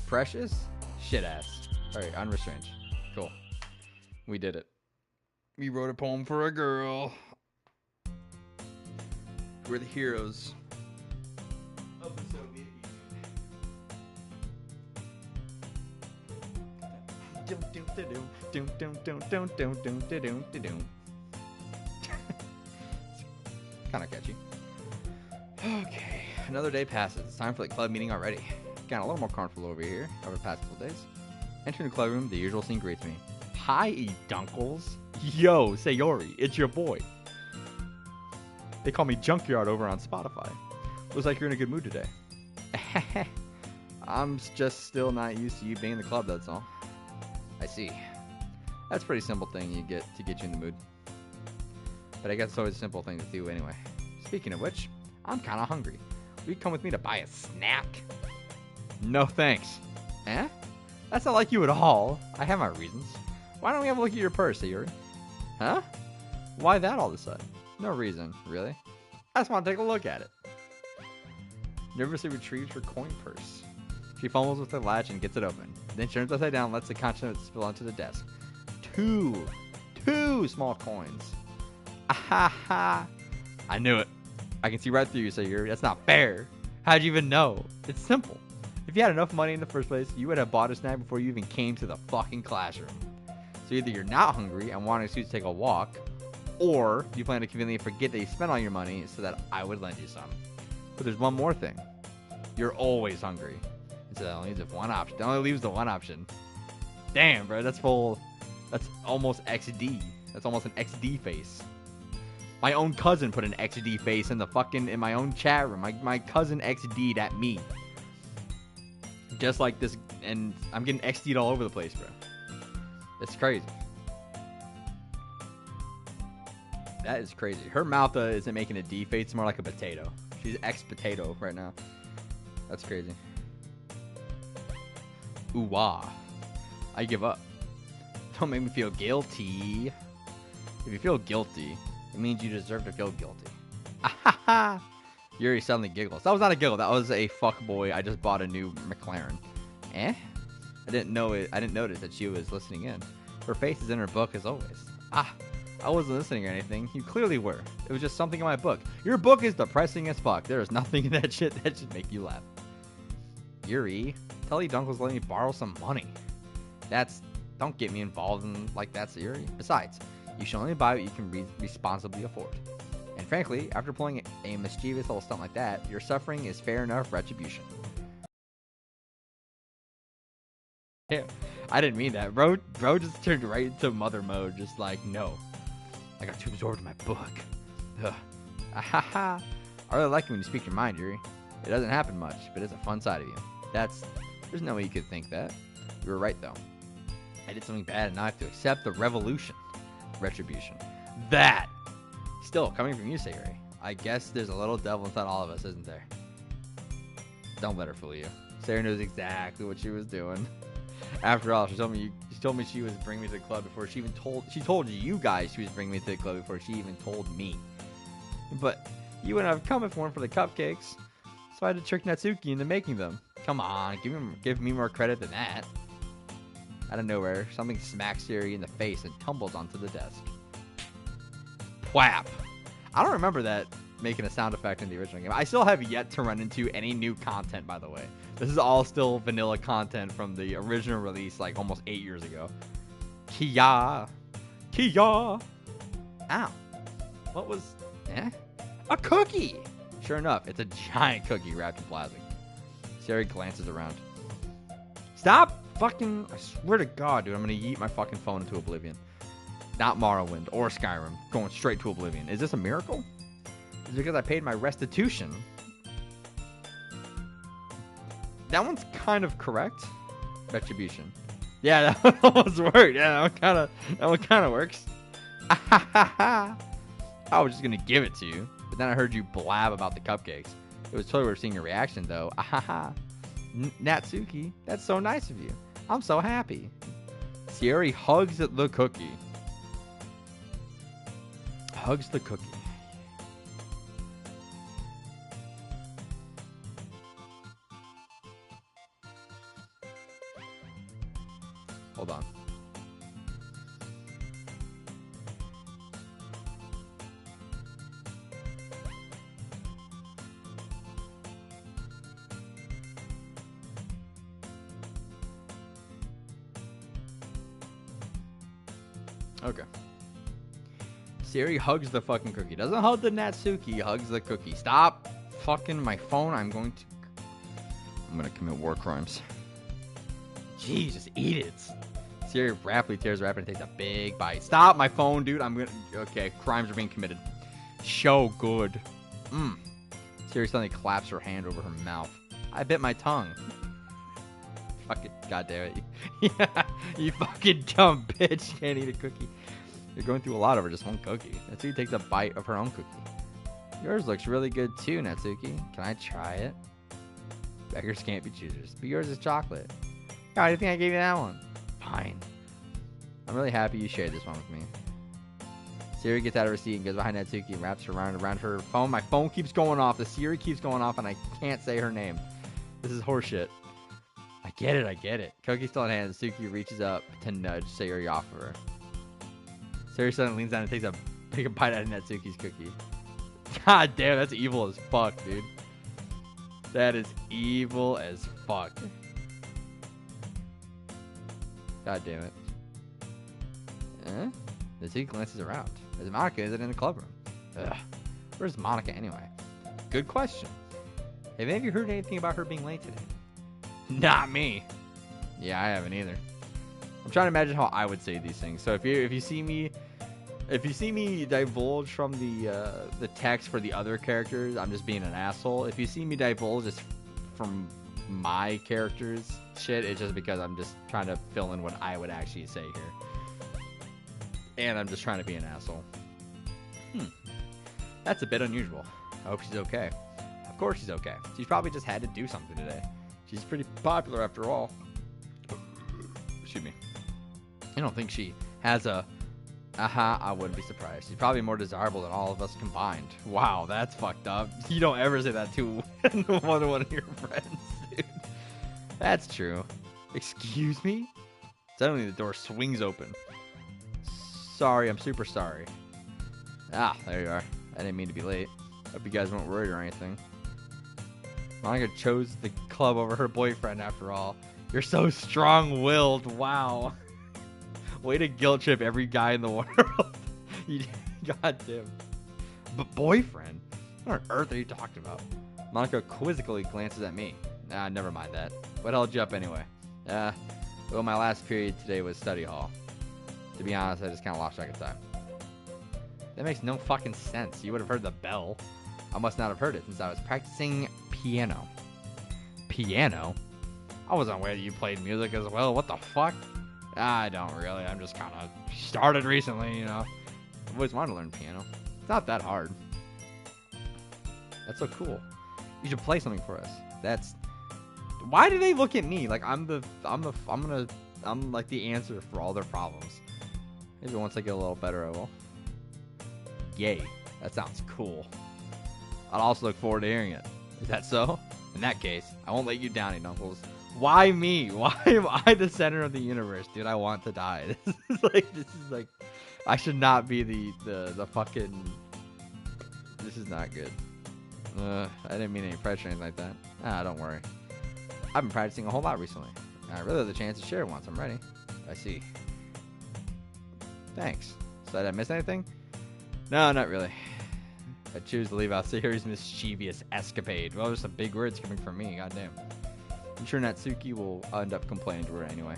Precious? Shit ass. Alright, unrestrained. Cool. We did it. We wrote a poem for a girl. We're the heroes of the Soviet Union. Kind of catchy. Okay, another day passes. It's time for the club meeting already. Gotten a little more comfortable over here over the past couple days. Entering the club room, the usual scene greets me. Hi, Dunkles. Yo, Sayori, it's your boy. They call me Junkyard over on Spotify. Looks like you're in a good mood today. I'm just still not used to you being in the club, that's all. I see. That's a pretty simple thing you get to get you in the mood. But I guess it's always a simple thing to do anyway. Speaking of which, I'm kind of hungry. Will you come with me to buy a snack? No thanks. Eh? That's not like you at all. I have my reasons. Why don't we have a look at your purse, Sayuri? Huh? Why that all of a sudden? No reason, really. I just want to take a look at it. Nervously retrieves her coin purse. She fumbles with the latch and gets it open. Then turns upside down and lets the contents spill onto the desk. Two small coins. Ahaha. I knew it. I can see right through you, Sayuri. That's not fair. How'd you even know? It's simple. If you had enough money in the first place, you would have bought a snack before you even came to the fucking classroom. So either you're not hungry and want an excuse to take a walk, or you plan to conveniently forget that you spent all your money so that I would lend you some. But there's one more thing. You're always hungry. And so that only leaves one option. That only leaves the one option. Damn, bro. That's full. That's almost XD. That's almost an XD face. My own cousin put an XD face in my own chat room. My cousin XD'd at me. Just like this, and I'm getting XD'd all over the place, bro. It's crazy. That is crazy. Her mouth isn't making a D face, it's more like a potato. She's X-potato right now. That's crazy. Ooh-wah. I give up. Don't make me feel guilty. If you feel guilty, it means you deserve to feel guilty. Ahaha! Yuri suddenly giggles. That was not a giggle. That was a fuck boy. I just bought a new McLaren. Eh? I didn't notice that she was listening in. Her face is in her book as always. I wasn't listening or anything. You clearly were. It was just something in my book. Your book is depressing as fuck. There is nothing in that shit that should make you laugh. Yuri, tell your uncle's letting me borrow some money. Don't get me involved in like that, Yuri. Besides, you should only buy what you can responsibly afford. And frankly, after pulling a mischievous little stunt like that, your suffering is fair enough retribution. Yeah, I didn't mean that. Bro just turned right into mother mode, just like, no. I got too absorbed in my book. Ugh. Ahaha. I really like it when you speak your mind, Yuri. It doesn't happen much, but it's a fun side of you. There's no way you could think that. You were right, though. I did something bad and now I have to accept the retribution. That Still, coming from you, Sayuri, I guess there's a little devil inside all of us, isn't there? Don't let her fool you. Sayuri knows exactly what she was doing. After all, she told me she was bringing me to the club before she even told you guys she was bringing me to the club before she even told me. But you wouldn't have come if it weren't for the cupcakes. So I had to trick Natsuki into making them. Come on, give me more credit than that. Out of nowhere, something smacks Sayuri in the face and tumbles onto the desk. Whap! I don't remember that making a sound effect in the original game. I still have yet to run into any new content, by the way. This is all still vanilla content from the original release, like almost 8 years ago. Kia! Ow! What was... A cookie! Sure enough, it's a giant cookie wrapped in plastic. Sayuri glances around. Stop fucking... I swear to God, dude, I'm gonna yeet my fucking phone into oblivion. Not Morrowind or Skyrim. Going straight to oblivion. Is this a miracle? Is it because I paid my restitution? That one's kind of correct. Retribution. Yeah, that one almost worked. Yeah, that one kind of works. I was just gonna give it to you, but then I heard you blab about the cupcakes. It was totally worth seeing your reaction, though. Natsuki, that's so nice of you. I'm so happy. Sayuri hugs the cookie. Hugs the cookie. Hold on. Okay. Sayuri hugs the fucking cookie. Doesn't hug the Natsuki, hugs the cookie. Stop fucking my phone. I'm going to commit war crimes. Jeez, just eat it. Sayuri rapidly tears the wrapper and takes a big bite. Stop my phone, dude. Okay, crimes are being committed. So good. Sayuri suddenly claps her hand over her mouth. I bit my tongue. Fucking goddamn it. Yeah, you fucking dumb bitch. You can't eat a cookie. You're going through a lot over just one cookie. Natsuki takes a bite of her own cookie. Yours looks really good too, Natsuki. Can I try it? Beggars can't be choosers, but yours is chocolate. God, I think I gave you that one. Fine. I'm really happy you shared this one with me. Sayuri gets out of her seat and goes behind Natsuki and wraps her around her phone. My phone keeps going off. The Sayuri keeps going off and I can't say her name. This is horseshit. I get it. Cookie's still in hand. Natsuki reaches up to nudge Sayuri off of her. Sayuri suddenly leans down and takes a big bite out of Natsuki's cookie. God damn, that's evil as fuck, dude. That is evil as fuck. God damn it. Natsuki glances around. Is Monica? Is it in the club room? Ugh. Where's Monica anyway? Good question. Have any of you heard anything about her being late today? Not me. Yeah, I haven't either. I'm trying to imagine how I would say these things. So if you see me divulge from the text for the other characters, I'm just being an asshole. If you see me divulge just from my characters shit, it's just because I'm just trying to fill in what I would actually say here. And I'm just trying to be an asshole. That's a bit unusual. I hope she's okay. Of course she's okay. She's probably just had to do something today. She's pretty popular after all. Excuse me. I don't think she has a... I wouldn't be surprised. She's probably more desirable than all of us combined. Wow, that's fucked up. You don't ever say that to one of your friends, dude. That's true. Excuse me? Suddenly the door swings open. Sorry, I'm super sorry. Ah, there you are. I didn't mean to be late. Hope you guys weren't worried or anything. Monica chose the club over her boyfriend after all. You're so strong-willed. Wow. Way to guilt trip every guy in the world. Goddamn. But boyfriend? What on earth are you talking about? Monica quizzically glances at me. Never mind that. What held you up anyway? Well, my last period today was study hall. To be honest, I just kind of lost track of time. That makes no fucking sense. You would have heard the bell. I must not have heard it since I was practicing piano. Piano? I wasn't aware that you played music as well. What the fuck? I don't really. I'm just kind of started recently, you know. I've always wanted to learn piano. It's not that hard. That's so cool. You should play something for us. That's... Why do they look at me like I'm like the answer for all their problems? Maybe once I get a little better, I will. Yay. That sounds cool. I'd also look forward to hearing it. Is that so? In that case, I won't let you down, Knuckles. Why me? Why am I the center of the universe? Dude, I want to die. This is like, I should not be the fucking... This is not good. I didn't mean any pressure or anything like that. Ah, don't worry. I've been practicing a whole lot recently. I really have the chance to share it once I'm ready. I see. Thanks. So did I miss anything? No, not really. I choose to leave out Sayori's mischievous escapade. Well, there's some big words coming from me, goddamn. I'm sure Natsuki will end up complaining to her anyway.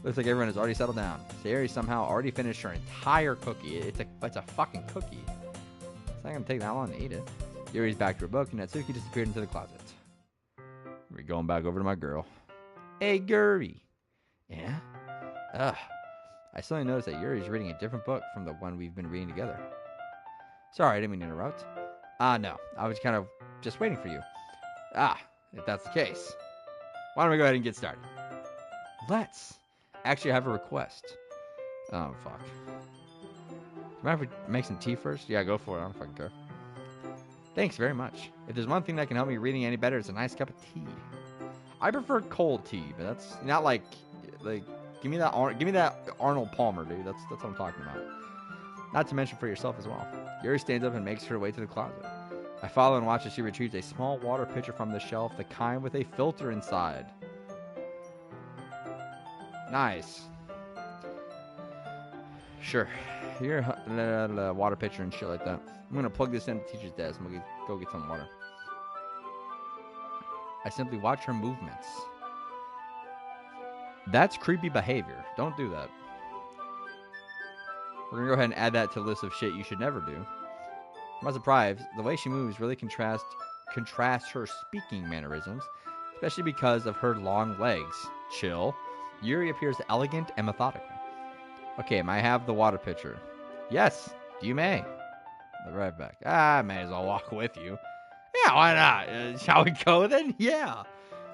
Looks like everyone has already settled down. Sayori somehow already finished her entire cookie. It's a fucking cookie. It's not gonna take that long to eat it. Yuri's back to her book, and Natsuki disappeared into the closet. We're going back over to my girl. Hey, Yuri. Yeah? Ugh. I suddenly noticed that Yuri's reading a different book from the one we've been reading together. Sorry, I didn't mean to interrupt. No. I was kind of just waiting for you. If that's the case, why don't we go ahead and get started? Let's. Actually, I have a request. Oh, fuck. Do you mind if we make some tea first? Yeah, go for it. I don't fucking care. Thanks very much. If there's one thing that can help me reading any better, it's a nice cup of tea. I prefer cold tea, but that's not like give me that Arnold Palmer, dude. That's what I'm talking about. Not to mention for yourself as well. Yuri stands up and makes her way to the closet. I follow and watch as she retrieves a small water pitcher from the shelf, the kind with a filter inside. Nice. Sure. Here, water pitcher and shit like that. I'm gonna plug this in the teacher's desk and we'll go get some water. I simply watch her movements. That's creepy behavior. Don't do that. We're gonna go ahead and add that to the list of shit you should never do. I'm not surprised. The way she moves really contrasts her speaking mannerisms, especially because of her long legs. Chill. Yuri appears elegant and methodical. Okay, may I have the water pitcher? Yes, you may. I'll be right back. I may as well walk with you. Yeah, why not? Shall we go then? Yeah.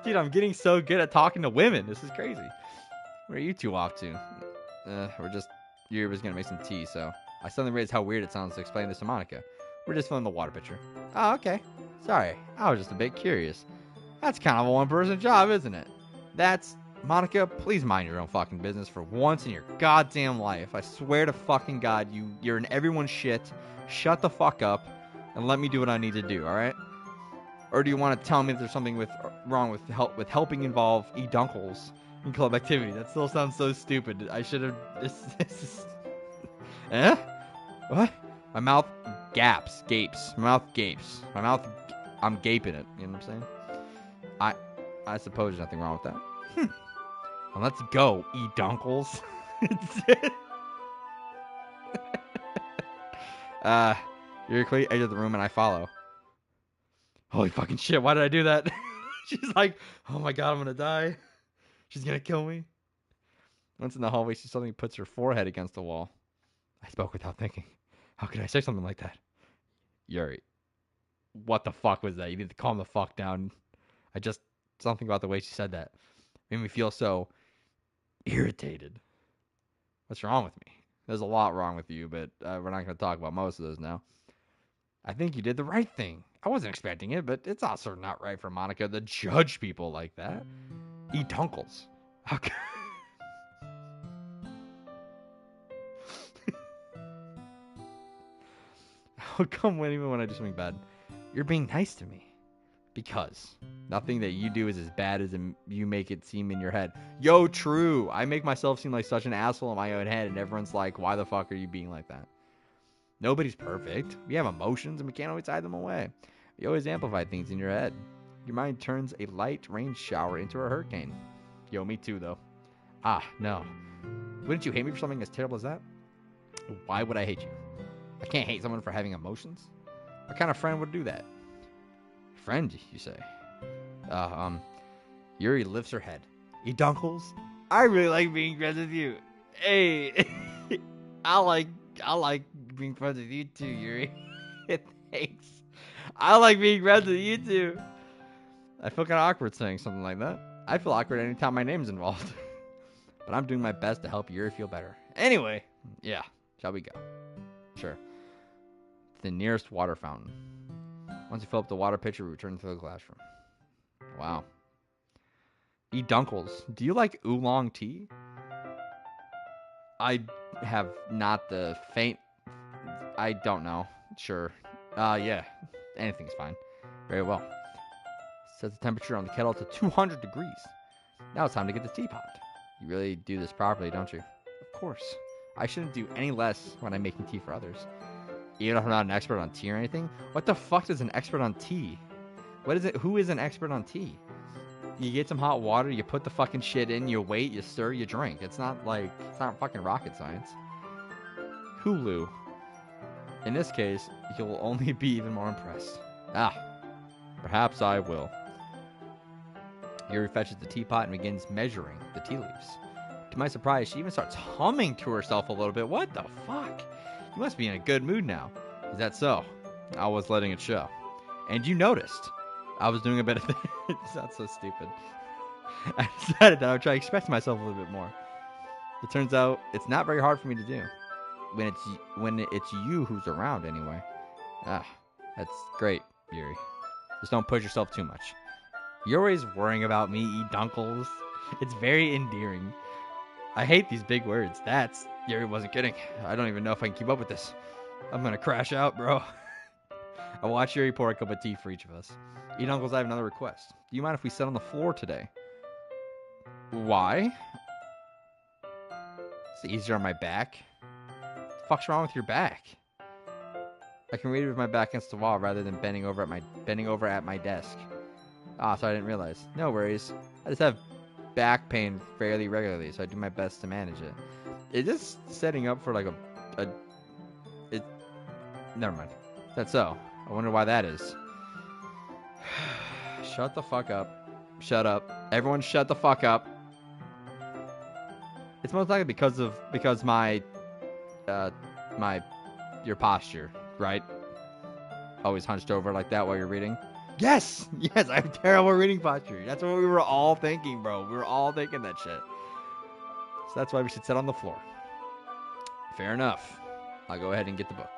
Dude, I'm getting so good at talking to women. This is crazy. Where are you two off to? Yuri was going to make some tea, so I suddenly realized how weird it sounds to explain this to Monica. We're just filling the water pitcher. Oh, okay. Sorry, I was just a bit curious. That's kind of a one-person job, isn't it? Monica, please mind your own fucking business for once in your goddamn life. I swear to fucking God, you're in everyone's shit. Shut the fuck up and let me do what I need to do, alright? Or do you want to tell me that there's something wrong with helping involve e-dunkles in club activity? That still sounds so stupid. I should have... Eh? What? My mouth gapes. My mouth gapes. I'm gaping it. You know what I'm saying? I suppose there's nothing wrong with that. Well, let's go, e-dunkles. You're clear, edge of the room, and I follow. Holy fucking shit, why did I do that? She's like, oh my God, I'm gonna die. She's gonna kill me. Once in the hallway, she suddenly puts her forehead against the wall. I spoke without thinking. How could I say something like that? Yuri, what the fuck was that? You need to calm the fuck down. Something about the way she said that made me feel so irritated. What's wrong with me? There's a lot wrong with you, but we're not going to talk about most of those now. I think you did the right thing. I wasn't expecting it, but it's also not right for Monica to judge people like that. Eat dunkles. Okay. How come even when I do something bad, you're being nice to me? Because nothing that you do is as bad as you make it seem in your head. Yo, true. I make myself seem like such an asshole in my own head, and everyone's like, why the fuck are you being like that? Nobody's perfect. We have emotions, and we can't always hide them away. You always amplify things in your head. Your mind turns a light rain shower into a hurricane. Yo, me too, though. No. Wouldn't you hate me for something as terrible as that? Why would I hate you? I can't hate someone for having emotions. What kind of friend would do that? Friend, you say? Yuri lifts her head. E-dunkles? I really like being friends with you. Hey, I like being friends with you too, Yuri. Thanks. I like being friends with you too. I feel kind of awkward saying something like that. I feel awkward anytime my name's involved. But I'm doing my best to help Yuri feel better. Anyway, yeah, shall we go? Sure. The nearest water fountain. Once you fill up the water pitcher, we return to the classroom. Wow. E. Dunkles. Do you like oolong tea? I have not the faint... I don't know. Sure. Yeah. Anything's fine. Very well. Set the temperature on the kettle to 200 degrees. Now it's time to get the teapot. You really do this properly, don't you? Of course. I shouldn't do any less when I'm making tea for others. Even if I'm not an expert on tea or anything. What the fuck is an expert on tea? What is it? Who is an expert on tea? You get some hot water, you put the fucking shit in, you wait, you stir, you drink. It's not fucking rocket science. Hulu. In this case, you'll only be even more impressed. Perhaps I will. Yuri fetches the teapot and begins measuring the tea leaves. To my surprise, she even starts humming to herself a little bit. What the fuck? You must be in a good mood now. Is that so? I was letting it show. And you noticed. I was doing a bit of things. It sounds so stupid. I decided that I would try to express myself a little bit more. It turns out it's not very hard for me to do. When it's you who's around anyway. That's great, Yuri. Just don't push yourself too much. You're always worrying about me, E. Dunkles. It's very endearing. I hate these big words. Yuri wasn't kidding. I don't even know if I can keep up with this. I'm gonna crash out, bro. I watch Yuri pour a cup of tea for each of us. E. Dunkles, I have another request. Do you mind if we sit on the floor today? Why? It's easier on my back. What the fuck's wrong with your back? I can read it with my back against the wall rather than bending over at my desk. So I didn't realize. No worries. I just have back pain fairly regularly, so I do my best to manage it. Is this setting up for like never mind. That's so. I wonder why that is. Shut the fuck up. Shut up. Everyone shut the fuck up. It's most likely because your posture, right? Always hunched over like that while you're reading. Yes! Yes, I have terrible reading posture. That's what we were all thinking, bro. We were all thinking that shit. So that's why we should sit on the floor. Fair enough. I'll go ahead and get the book.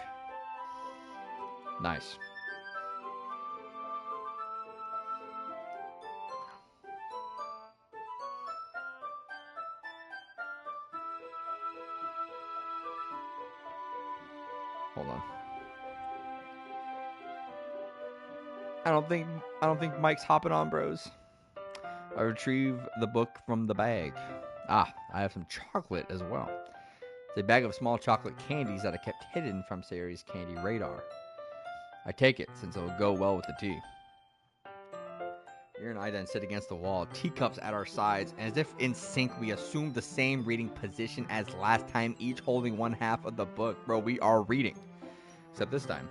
Nice. Hold on. I don't think Mike's hopping on, bros. I retrieve the book from the bag. I have some chocolate as well. It's a bag of small chocolate candies that I kept hidden from Sayori's candy radar. I take it since it will go well with the tea. Yuri and I then sit against the wall, teacups at our sides, and as if in sync, we assume the same reading position as last time, each holding one half of the book. Bro, we are reading. Except this time,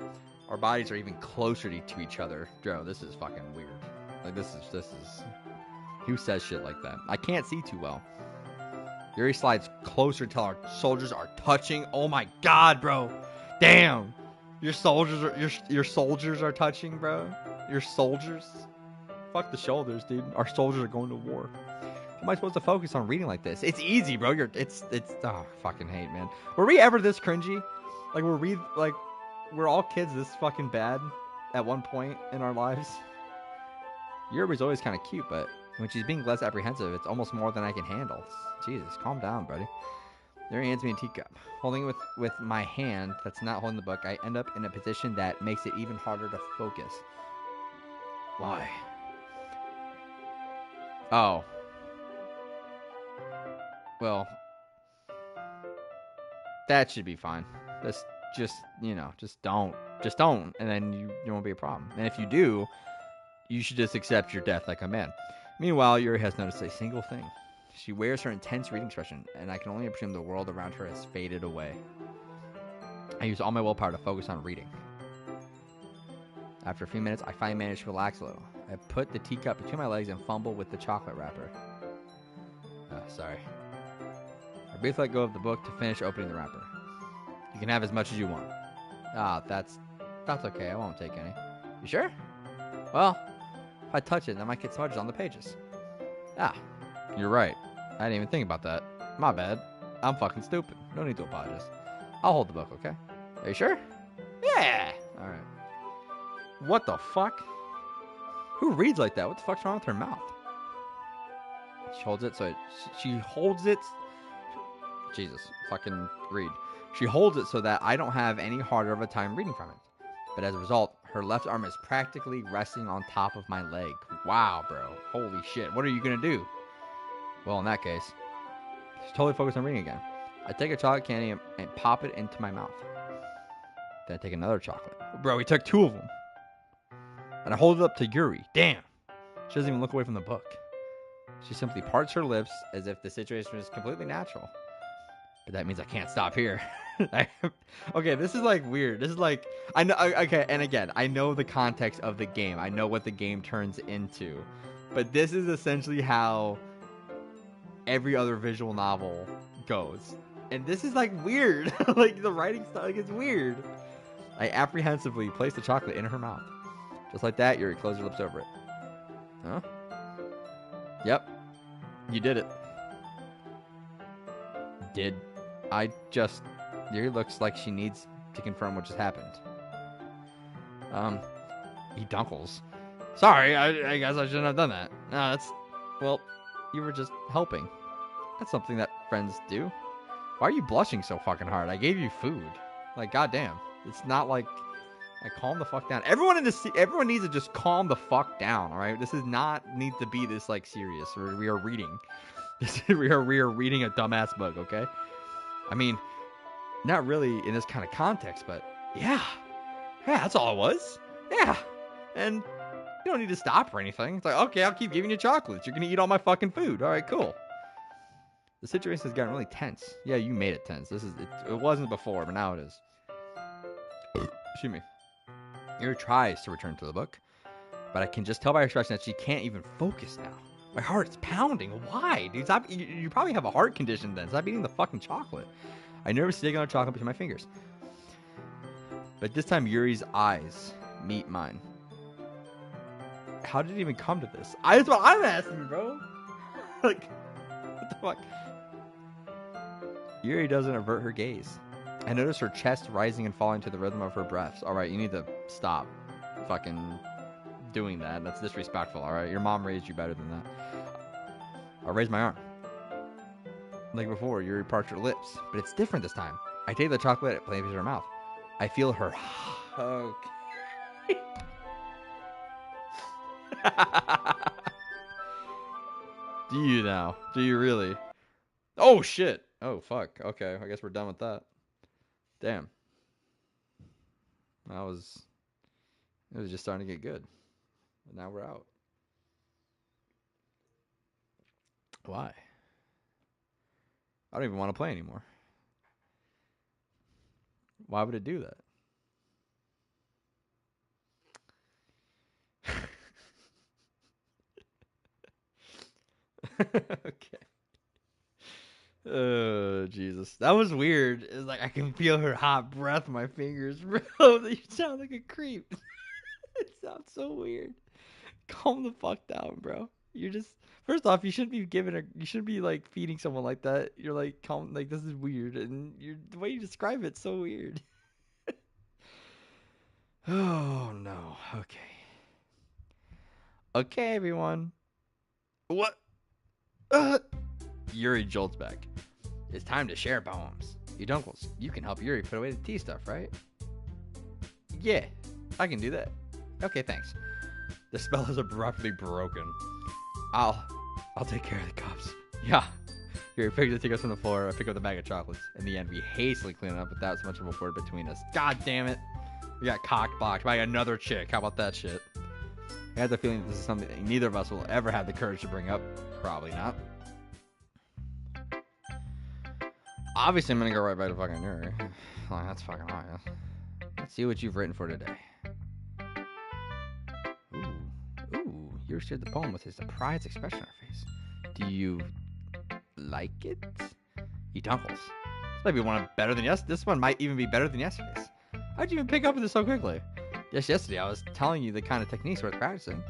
our bodies are even closer to each other. Bro, this is fucking weird. Like, this is... Who says shit like that? I can't see too well. Yuri slides closer till our soldiers are touching. Oh my god, bro. Damn. Your soldiers are touching, bro. Your soldiers. Fuck the shoulders, dude. Our soldiers are going to war. How am I supposed to focus on reading like this? It's easy, bro. Fucking hate, man. Were we ever this cringy? Like, we're all kids this fucking bad at one point in our lives? Yuri's always kind of cute, but when she's being less apprehensive, it's almost more than I can handle. Jesus, calm down, buddy. Yuri hands me a teacup. Holding it with my hand that's not holding the book, I end up in a position that makes it even harder to focus. Why? Oh. Well, that should be fine. Just don't. Just don't, and then you won't be a problem. And if you do, you should just accept your death like a man. Meanwhile, Yuri has noticed a single thing. She wears her intense reading expression, and I can only presume the world around her has faded away. I use all my willpower to focus on reading. After a few minutes, I finally manage to relax a little. I put the teacup between my legs and fumble with the chocolate wrapper. Sorry. I briefly let go of the book to finish opening the wrapper. You can have as much as you want. That's... That's okay. I won't take any. You sure? Well, if I touch it, then I might get smudges on the pages. Ah, you're right. I didn't even think about that. My bad. I'm fucking stupid. No need to apologize. I'll hold the book, okay? Are you sure? Yeah! Alright. What the fuck? Who reads like that? What the fuck's wrong with her mouth? She holds it so she holds it. Jesus, fucking read. She holds it so that I don't have any harder of a time reading from it. But as a result, her left arm is practically resting on top of my leg. Wow, bro. Holy shit. What are you gonna do? Well, in that case, she's totally focused on reading again. I take a chocolate candy and pop it into my mouth. Then I take another chocolate. Bro, we took 2 of them. And I hold it up to Yuri. Damn. She doesn't even look away from the book. She simply parts her lips as if the situation is completely natural. But that means I can't stop here. Okay, this is like weird. This is like, I know, okay, and again, I know the context of the game. I know what the game turns into. But this is essentially how every other visual novel goes. And this is like weird. Like the writing style, like it's weird. I apprehensively place the chocolate in her mouth. Just like that, Yuri closed her lips over it. Huh? Yep. You did it. Did I just... Yuri looks like she needs to confirm what just happened. He dunkles. Sorry, I guess I shouldn't have done that. No, that's... Well, you were just helping. That's something that friends do. Why are you blushing so fucking hard? I gave you food. Like, goddamn. It's not like... calm the fuck down. Everyone needs to just calm the fuck down, alright? This is not need to be this, like, serious. We are reading. We are reading a dumbass book, okay? I mean, not really in this kind of context, but yeah. Yeah, that's all it was. Yeah. And you don't need to stop or anything. It's like, okay, I'll keep giving you chocolates. You're gonna eat all my fucking food. Alright, cool. The situation has gotten really tense. Yeah, you made it tense. It wasn't before, but now it is. Excuse me. Yuri tries to return to the book, but I can just tell by her expression that she can't even focus now. My heart is pounding. Why? Dude, stop. You probably have a heart condition then. Stop eating the fucking chocolate. I nervously dig on the chocolate between my fingers. But this time, Yuri's eyes meet mine. How did it even come to this? That's what I'm asking, bro. Like, what the fuck? Yuri doesn't avert her gaze. I notice her chest rising and falling to the rhythm of her breaths. Alright, you need to stop fucking doing that. That's disrespectful, alright? Your mom raised you better than that. I'll raise my arm. Like before, Yuri parched her lips. But it's different this time. I take the chocolate and place it in her mouth. I feel her... Okay. Do you now? Do you really? Oh, shit. Oh, fuck. Okay, I guess we're done with that. Damn. It was just starting to get good. And now we're out. Why? I don't even want to play anymore. Why would it do that? Okay. Oh, Jesus. That was weird. It's like I can feel her hot breath on my fingers. Bro, you sound like a creep. It sounds so weird. Calm the fuck down, bro. You're just... First off, you shouldn't be you shouldn't be, like, feeding someone like that. You're like, calm, like, this is weird. And the way you describe it's so weird. Oh, no. Okay. Okay, everyone. What? Yuri jolts back. It's time to share poems. You dunkles, you can help Yuri put away the tea stuff, right? Yeah, I can do that. Okay, thanks. The spell is abruptly broken. I'll take care of the cups. Yeah. Yuri picks the tickets from the floor. I pick up the bag of chocolates. In the end, we hastily clean it up without so much of a word between us. God damn it. We got cock-blocked by another chick. How about that shit? I had the feeling that this is something that neither of us will ever have the courage to bring up. Probably not. Obviously, I'm gonna go right back to fucking Yuri. Like, that's fucking obvious. Let's see what you've written for today. Ooh, Yuri shared the poem with a surprised expression on her face. Do you like it? He dunkles. This might be one better than yesterday. This one might even be better than yesterday's. How'd you even pick up with this so quickly? Just yesterday, I was telling you the kind of techniques worth practicing.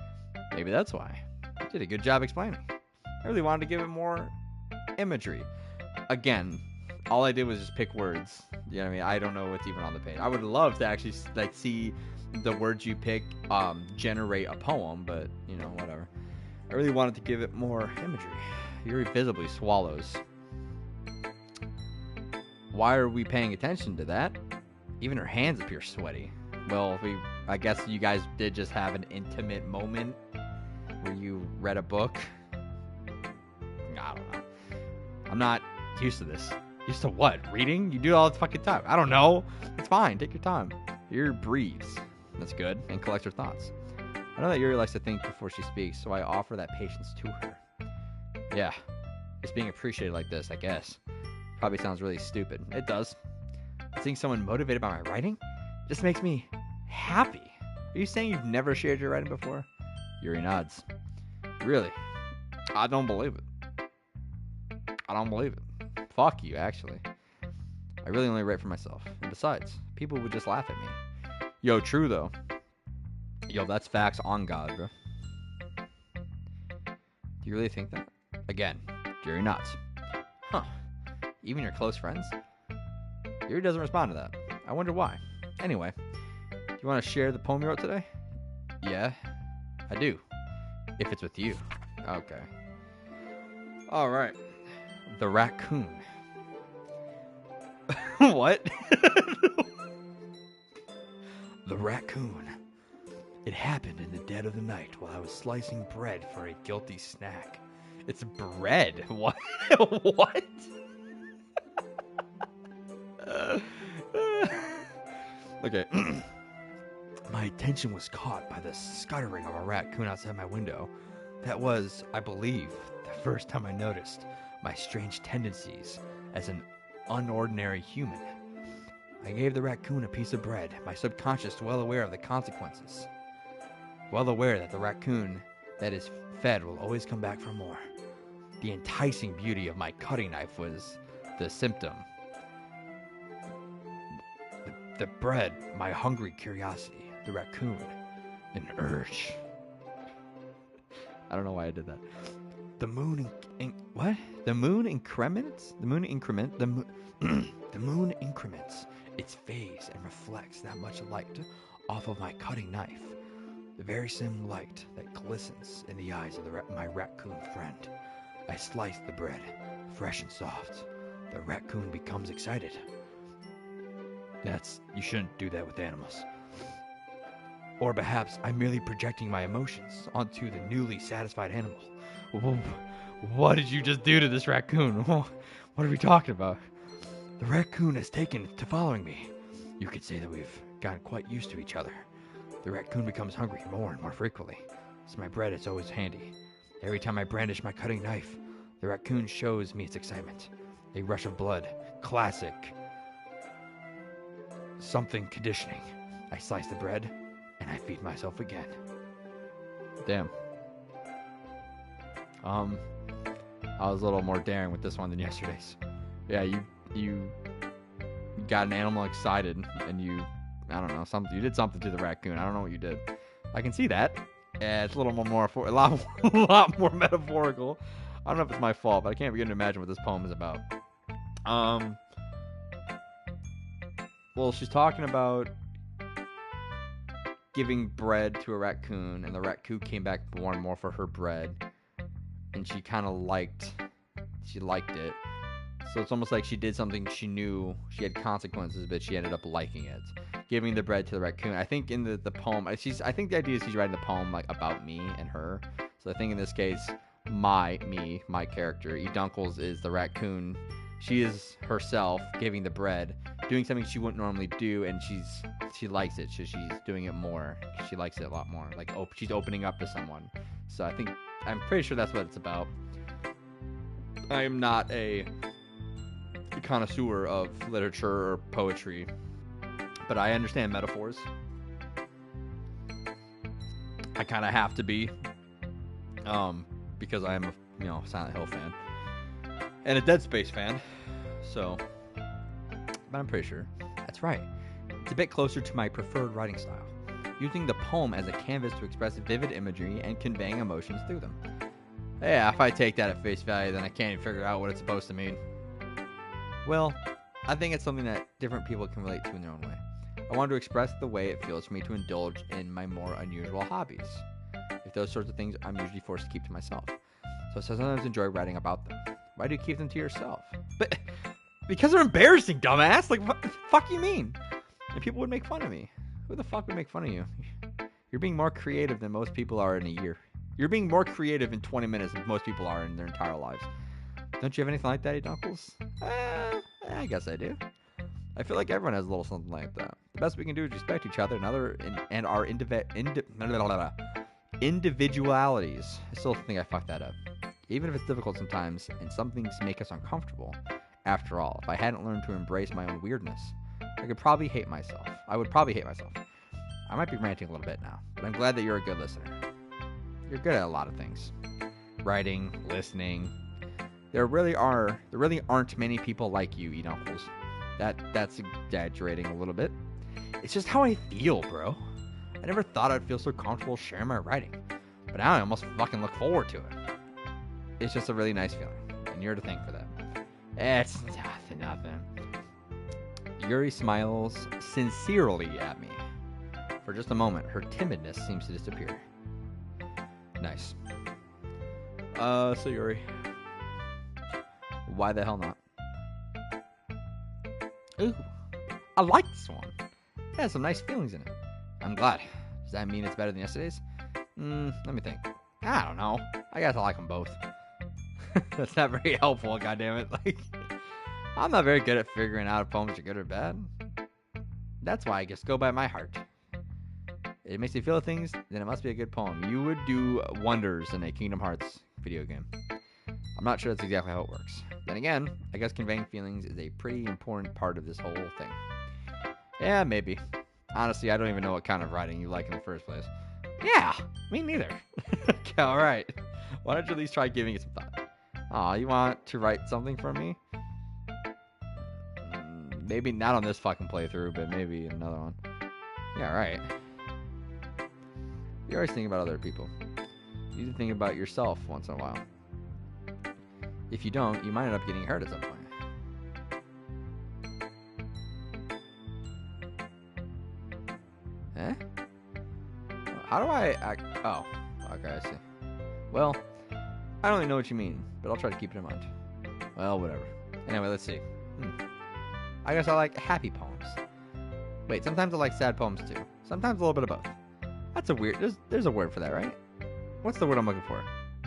Maybe that's why. You did a good job explaining. I really wanted to give it more imagery. Again, all I did was just pick words. You know what I mean? I don't know what's even on the page. I would love to actually like see the words you pick generate a poem, but you know, whatever. I really wanted to give it more imagery. Yuri visibly swallows. Why are we paying attention to that? Even her hands appear sweaty. Well, I guess you guys did just have an intimate moment where you read a book. I don't know. I'm not used to this. Used to what? Reading? You do it all the fucking time. I don't know. It's fine. Take your time. Yuri breathes. That's good. And collects her thoughts. I know that Yuri likes to think before she speaks, so I offer that patience to her. Yeah. It's being appreciated like this, I guess. Probably sounds really stupid. It does. Seeing someone motivated by my writing just makes me happy. Are you saying you've never shared your writing before? Yuri nods. Really? I don't believe it. I don't believe it. Fuck you, actually. I really only write for myself. And besides, people would just laugh at me. Yo, true though. Yo, that's facts on God, bro. Do you really think that? Again, Yuri nods. Huh. Even your close friends? Yuri doesn't respond to that. I wonder why. Anyway, do you want to share the poem you wrote today? Yeah, I do. If it's with you. Okay. Alright. The raccoon. What? The raccoon. It happened in the dead of the night while I was slicing bread for a guilty snack. It's bread? What? What? Okay. My attention was caught by the scuttering of a raccoon outside my window. That was, I believe, the first time I noticed my strange tendencies as an unordinary human. I gave the raccoon a piece of bread, my subconscious well aware of the consequences. Well aware that the raccoon that is fed will always come back for more. The enticing beauty of my cutting knife was the symptom. The bread, my hungry curiosity. The raccoon, an urge. I don't know why I did that. The moon what? The moon increments? The moon increment? The moon increments its phase and reflects that much light off of my cutting knife. The very same light that glistens in the eyes of my raccoon friend. I slice the bread, fresh and soft. The raccoon becomes excited. You shouldn't do that with animals. Or perhaps I'm merely projecting my emotions onto the newly satisfied animal. What did you just do to this raccoon? What are we talking about? The raccoon has taken to following me. You could say that we've gotten quite used to each other. The raccoon becomes hungry more and more frequently, so my bread is always handy. Every time I brandish my cutting knife, the raccoon shows me its excitement. A rush of blood. Classic. Something conditioning. I slice the bread, and I feed myself again. Damn. I was a little more daring with this one than yesterday's. Yeah, you got an animal excited, and I don't know, you did something to the raccoon. I don't know what you did. I can see that. Yeah, it's a little a lot more metaphorical. I don't know if it's my fault, but I can't begin to imagine what this poem is about. Well, she's talking about giving bread to a raccoon, and the raccoon came back more and more for her bread, and she kind of liked it. So it's almost like she did something she knew she had consequences, but she ended up liking it. Giving the bread to the raccoon. I think in the poem, I think the idea is she's writing the poem like about me and her. So I think in this case, my character, Edunkles, is the raccoon. She is herself giving the bread, doing something she wouldn't normally do, and she likes it. So she's doing it more. She likes it a lot more. Like she's opening up to someone. So I'm pretty sure that's what it's about. I am not a connoisseur of literature or poetry, but I understand metaphors. I kind of have to be, because I am a Silent Hill fan and a Dead Space fan. So, but I'm pretty sure that's right. It's a bit closer to my preferred writing style. using the poem as a canvas to express vivid imagery and conveying emotions through them. Yeah, if I take that at face value, then I can't even figure out what it's supposed to mean. Well, I think it's something that different people can relate to in their own way. I want to express the way it feels for me to indulge in my more unusual hobbies. If those sorts of things I'm usually forced to keep to myself. So I sometimes enjoy writing about them. Why do you keep them to yourself? But because they're embarrassing, dumbass! Like, what the fuck you mean? And people would make fun of me. Who the fuck would make fun of you? You're being more creative than most people are in a year. You're being more creative in 20 minutes than most people are in their entire lives. Don't you have anything like that, you dunkles? I guess I do. I feel like everyone has a little something like that. The best we can do is respect each other and our individualities. I still think I fucked that up. Even if it's difficult sometimes, and some things make us uncomfortable. After all, if I hadn't learned to embrace my own weirdness, I would probably hate myself. I might be ranting a little bit now, but I'm glad that you're a good listener. You're good at a lot of things. Writing, listening. There really aren't many people like you, uncles. That's exaggerating a little bit. It's just how I feel, bro. I never thought I'd feel so comfortable sharing my writing, but now I almost fucking look forward to it. It's just a really nice feeling, and you're to thank for that. It's nothing. Yuri smiles sincerely at me. For just a moment, her timidness seems to disappear. Nice. So Yuri, why the hell not? Ooh, I like this one. It has some nice feelings in it. I'm glad. Does that mean it's better than yesterday's? Let me think. I don't know. I guess I like them both. That's not very helpful, goddammit. Like, I'm not very good at figuring out if poems are good or bad. That's why I just go by my heart. It makes me feel things, then it must be a good poem. You would do wonders in a Kingdom Hearts video game. I'm not sure that's exactly how it works. Then again, I guess conveying feelings is a pretty important part of this whole thing. Yeah, maybe. Honestly, I don't even know what kind of writing you like in the first place. Yeah, me neither. Okay, alright. Why don't you at least try giving it some thought? Aw, you want to write something for me? Maybe not on this fucking playthrough, but maybe another one. Yeah, right. You're always thinking about other people. You need to think about yourself once in a while. If you don't, you might end up getting hurt at some point. Eh? How do I act? Oh, okay, I see. Well, I don't really know what you mean, but I'll try to keep it in mind. Well, whatever. Anyway, let's see. I guess I like happy poems. Wait, sometimes I like sad poems too. Sometimes a little bit of both. That's a weird... There's a word for that, right? What's the word I'm looking for?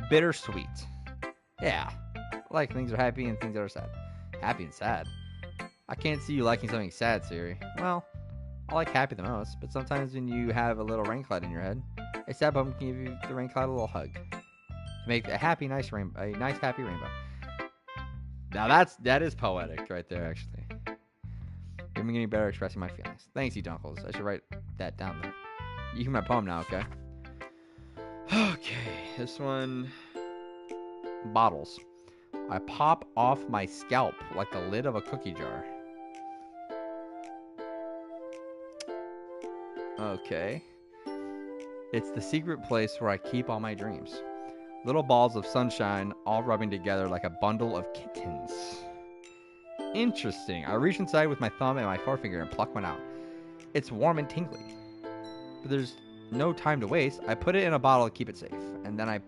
Bittersweet. Yeah. I like things that are happy and things that are sad. Happy and sad. I can't see you liking something sad, Siri. Well, I like happy the most, but sometimes when you have a little rain cloud in your head, a sad poem can give you the rain cloud a little hug. To make a happy, nice rainbow. A nice, happy rainbow. Now that is poetic right there, actually. You're getting better at expressing my feelings. Thanks, you dunkles. I should write that down, though. You hear my poem now, okay? Okay, this one... Bottles. I pop off my scalp like the lid of a cookie jar. Okay. It's the secret place where I keep all my dreams. Little balls of sunshine all rubbing together like a bundle of kittens. Interesting. I reach inside with my thumb and my forefinger and pluck one out. It's warm and tingly. But there's no time to waste. I put it in a bottle to keep it safe. And then I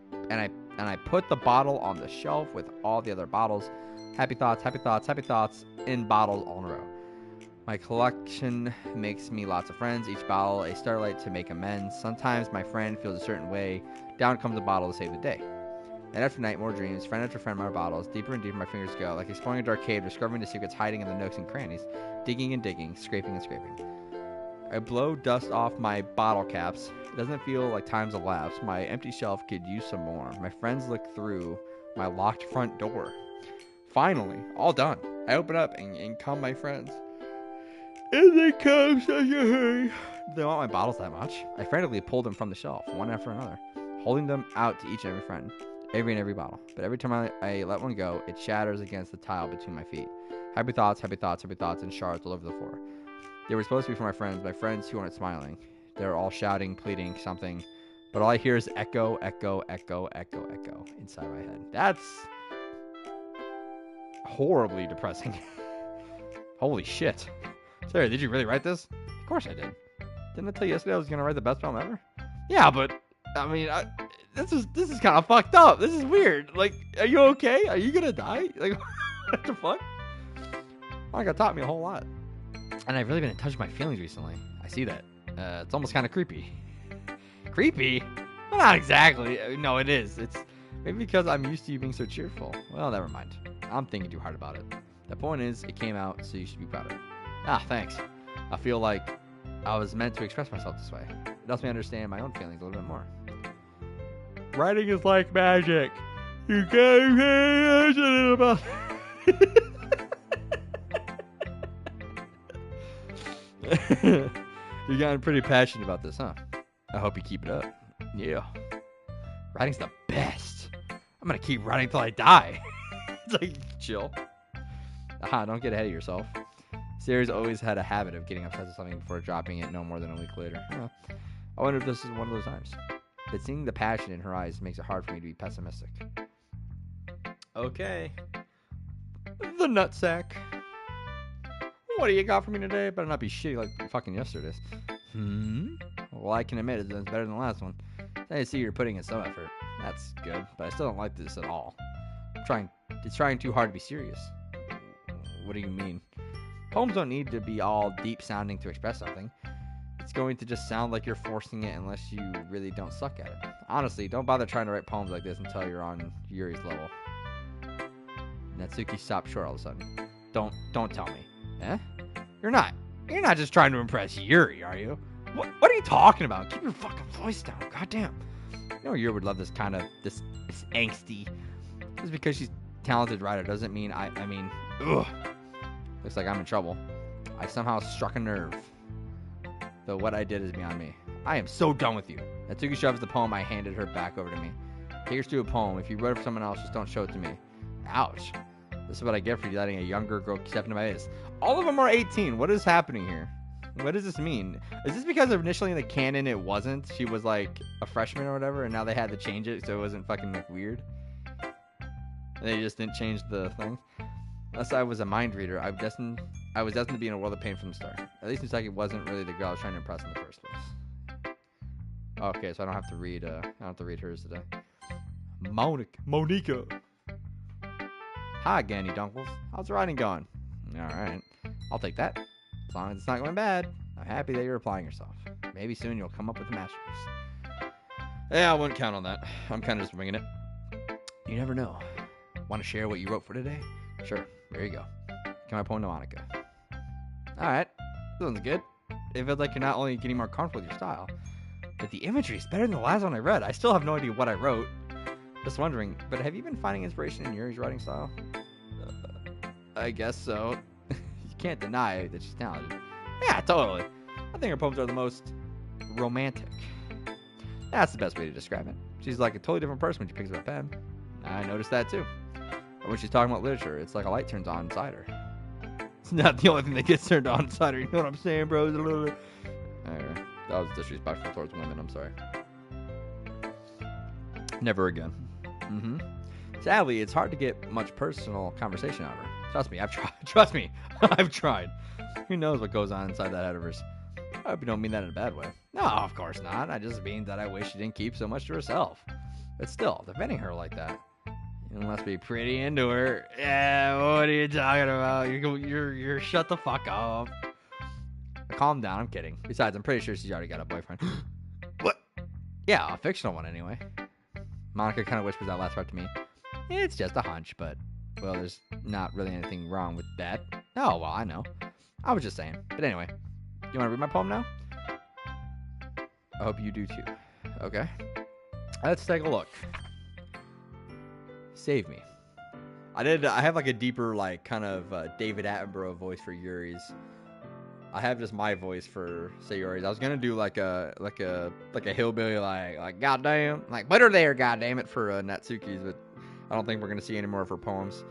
put the bottle on the shelf with all the other bottles. Happy thoughts, happy thoughts, happy thoughts in bottles all in a row. My collection makes me lots of friends. Each bottle a starlight to make amends. Sometimes my friend feels a certain way. Down comes a bottle to save the day. Night after night, more dreams. Friend after friend, more bottles. Deeper and deeper my fingers go. Like exploring a dark cave, discovering the secrets hiding in the nooks and crannies. Digging and digging, scraping and scraping. I blow dust off my bottle caps. It doesn't feel like time's elapsed. My empty shelf could use some more. My friends look through my locked front door. Finally, all done. I open up and come my friends. And they come such a hurry. They want my bottles that much? I frantically pull them from the shelf, one after another, holding them out to each and every friend, every bottle. But every time I let one go, it shatters against the tile between my feet. Happy thoughts, happy thoughts, happy thoughts, and shards all over the floor. They were supposed to be for my friends who aren't smiling. They're all shouting, pleading, something. But all I hear is echo, echo, echo, echo, echo inside my head. That's horribly depressing. Holy shit. Sarah, did you really write this? Of course I did. Didn't I tell you yesterday I was going to write the best poem ever? Yeah, but, I mean, this is kind of fucked up. This is weird. Like, are you okay? Are you going to die? Like, what the fuck? Monica taught me a whole lot. And I've really been in touch with my feelings recently. I see that. It's almost kind of creepy. Creepy? Well, not exactly. No, it is. It's maybe because I'm used to you being so cheerful. Well, never mind. I'm thinking too hard about it. The point is, it came out, so you should be proud of it. Ah, thanks. I feel like I was meant to express myself this way. It helps me understand my own feelings a little bit more. Writing is like magic. You can't imagine about You're getting pretty passionate about this, huh? I hope you keep it up. Yeah. Writing's the best. I'm gonna keep writing till I die. It's like, chill. Don't get ahead of yourself. Sarah's always had a habit of getting obsessed with something before dropping it no more than a week later. I wonder if this is one of those times. But seeing the passion in her eyes makes it hard for me to be pessimistic. Okay. The nutsack. What do you got for me today? Better not be shitty like fucking yesterday's. Well, I can admit it's better than the last one. I see you're putting in some effort. That's good, but I still don't like this at all. It's trying too hard to be serious. What do you mean? Poems don't need to be all deep sounding to express something. It's going to just sound like you're forcing it unless you really don't suck at it. Honestly, don't bother trying to write poems like this until you're on Yuri's level. Natsuki stopped short all of a sudden. Don't tell me. Eh? You're not just trying to impress Yuri, are you? What are you talking about? Keep your fucking voice down. Goddamn. You know Yuri would love this kind of this angsty. Just because she's a talented writer doesn't mean I mean, ugh. Looks like I'm in trouble. I somehow struck a nerve. Though what I did is beyond me. I am so done with you. Natsuki shoves the poem I handed her back over to me. Here's to a poem. If you wrote it for someone else, just don't show it to me. Ouch. This is what I get for letting a younger girl step into my face. All of them are 18. What is happening here? What does this mean? Is this because initially in the canon it wasn't? She was like a freshman or whatever, and now they had to change it so it wasn't fucking like weird? They just didn't change the thing? Unless I was a mind reader, I was destined to be in a world of pain from the start. At least Misaki wasn't really the girl I was trying to impress in the first place. Okay, so I don't have to read hers today. Monica. Hi again, you dunkles. How's the writing going? Alright. I'll take that. As long as it's not going bad. I'm happy that you're applying yourself. Maybe soon you'll come up with a masterpiece. Yeah, I wouldn't count on that. I'm kind of just winging it. You never know. Want to share what you wrote for today? Sure. There you go. Come my poem to Monica. Alright. Sounds good. It feels like you're not only getting more comfortable with your style, but the imagery is better than the last one I read. I still have no idea what I wrote. Just wondering, but have you been finding inspiration in Yuri's writing style? I guess so. You can't deny that she's talented. Yeah, totally. I think her poems are the most romantic. That's the best way to describe it. She's like a totally different person when she picks up a pen. I noticed that too. Or when she's talking about literature, it's like a light turns on inside her. It's not the only thing that gets turned on inside her. You know what I'm saying, bro? Anyway, that was disrespectful towards women. I'm sorry. Never again. Sadly, it's hard to get much personal conversation out of her. Trust me, I've tried. Trust me, I've tried. Who knows what goes on inside that head of hers? I hope you don't mean that in a bad way. No, of course not. I just mean that I wish she didn't keep so much to herself. But still, defending her like that, you must be pretty into her. Yeah, what are you talking about? You're shut the fuck up. Calm down. I'm kidding. Besides, I'm pretty sure she's already got a boyfriend. What? Yeah, a fictional one anyway. Monica kind of whispers that last part to me. It's just a hunch, but, well, there's not really anything wrong with that. Oh, well, I know. I was just saying. But anyway, you want to read my poem now? I hope you do too. Okay. Let's take a look. Save me. I have like a deeper, like, kind of David Attenborough voice for Yuri's. I have just my voice for Sayori's. I was gonna do like a hillbilly, like goddamn, like put her there, goddamn it, for Natsuki's, but I don't think we're gonna see any more of her poems.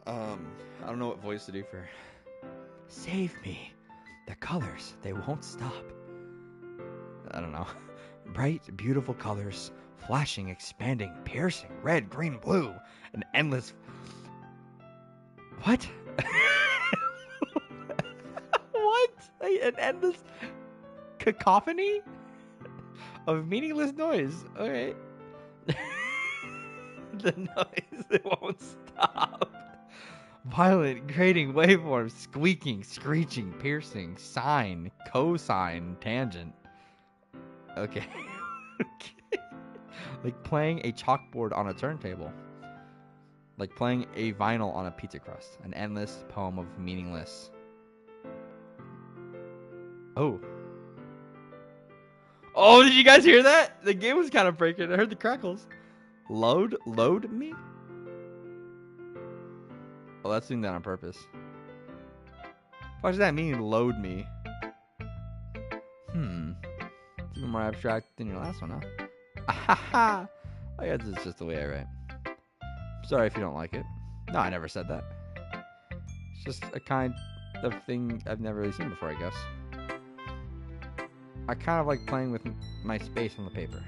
I don't know what voice to do for her. Save me. The colors, they won't stop. don't know. Bright, beautiful colors, flashing, expanding, piercing, red, green, blue, an endless... What? What? An endless cacophony of meaningless noise. Okay. The noise, it won't stop. Violent, grating waveforms, squeaking, screeching, piercing, sine, cosine, tangent. Okay. Okay. Like playing a chalkboard on a turntable. Like playing a vinyl on a pizza crust. An endless poem of meaningless. Oh. Oh, did you guys hear that? The game was kind of breaking. I heard the crackles. Load me? Oh, that's doing that on purpose. What does that mean, load me? It's even more abstract than your last one, huh? Ahaha! I guess it's just the way I write. Sorry if you don't like it. No, I never said that. It's just a kind of thing I've never really seen before, I guess. I kind of like playing with my space on the paper.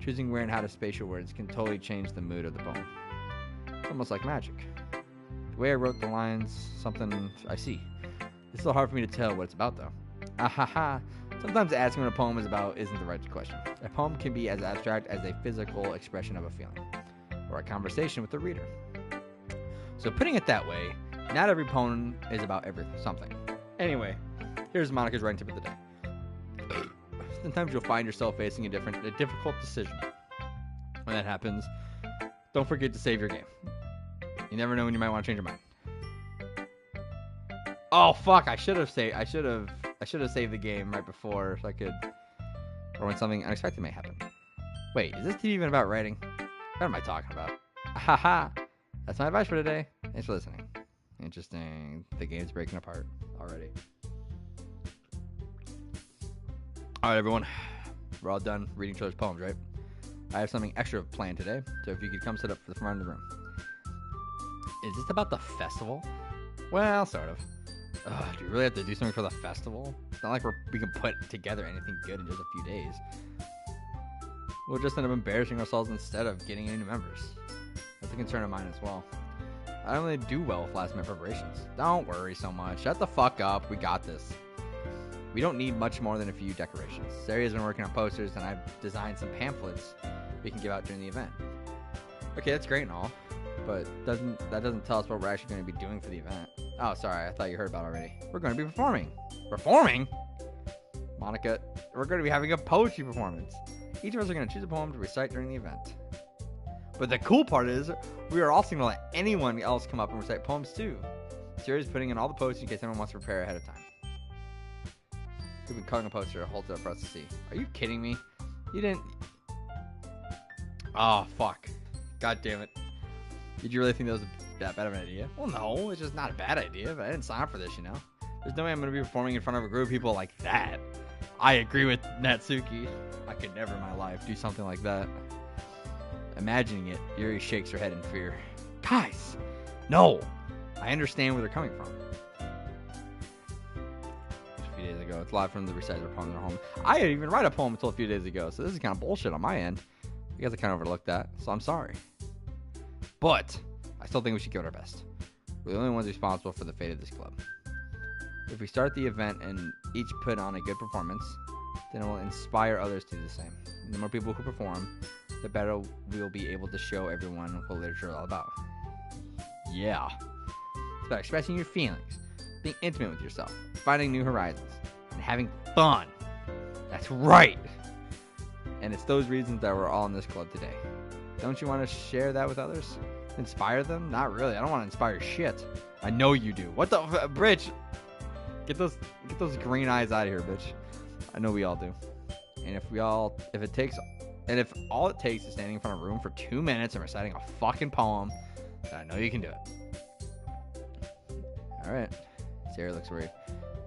Choosing where and how to space your words can totally change the mood of the poem. It's almost like magic. The way I wrote the lines, something I see. It's still hard for me to tell what it's about, though. Ahaha. Sometimes asking what a poem is about isn't the right question. A poem can be as abstract as a physical expression of a feeling, or a conversation with the reader. So putting it that way, not every poem is about something. Anyway, here's Monica's writing tip of the day. Sometimes you'll find yourself facing a difficult decision. When that happens, don't forget to save your game. You never know when you might want to change your mind. Oh fuck! I should have saved the game right before so I could, or when something unexpected may happen. Wait, is this TV even about writing? What am I talking about? Haha! That's my advice for today. Thanks for listening. Interesting. The game's breaking apart already. Alright, everyone. We're all done reading each other's poems, right? I have something extra planned today, so if you could come sit up for the front of the room. Is this about the festival? Well, sort of. Ugh, do you really have to do something for the festival? It's not like we can put together anything good in just a few days. We'll just end up embarrassing ourselves instead of getting any new members. That's a concern of mine as well. I don't really do well with last minute preparations. Don't worry so much. Shut the fuck up. We got this. We don't need much more than a few decorations. Saria's been working on posters, and I've designed some pamphlets we can give out during the event. Okay, that's great and all, but that doesn't tell us what we're actually going to be doing for the event. Oh, sorry, I thought you heard about it already. We're going to be performing. Performing? Monica, we're going to be having a poetry performance. Each of us are going to choose a poem to recite during the event. But the cool part is, we are also going to let anyone else come up and recite poems too. Saria's putting in all the posters in case anyone wants to prepare ahead of time. We've been cutting a poster, holds it up for us to see. Are you kidding me? You didn't... Oh, fuck. God damn it. Did you really think that was that bad of an idea? Well, no, it's just not a bad idea, but I didn't sign up for this, you know? There's no way I'm going to be performing in front of a group of people like that. I agree with Natsuki. I could never in my life do something like that. Imagining it, Yuri shakes her head in fear. Guys, no! I understand where they're coming from. A few days ago, it's live from the reciter poem in their home. I didn't even write a poem until a few days ago, so this is kind of bullshit on my end. You guys kind of overlooked that, so I'm sorry. But I still think we should give it our best. We're the only ones responsible for the fate of this club. If we start the event and each put on a good performance, then it will inspire others to do the same. The more people who perform, the better we'll be able to show everyone what literature is all about. Yeah. It's about expressing your feelings, being intimate with yourself, finding new horizons, and having fun. That's right. And it's those reasons that we're all in this club today. Don't you want to share that with others? Inspire them? Not really. I don't want to inspire shit. I know you do. What the... Bitch! Get those green eyes out of here, bitch. I know we all do. And if all it takes is standing in front of a room for 2 minutes and reciting a fucking poem, then I know you can do it. Alright. Sarah looks worried.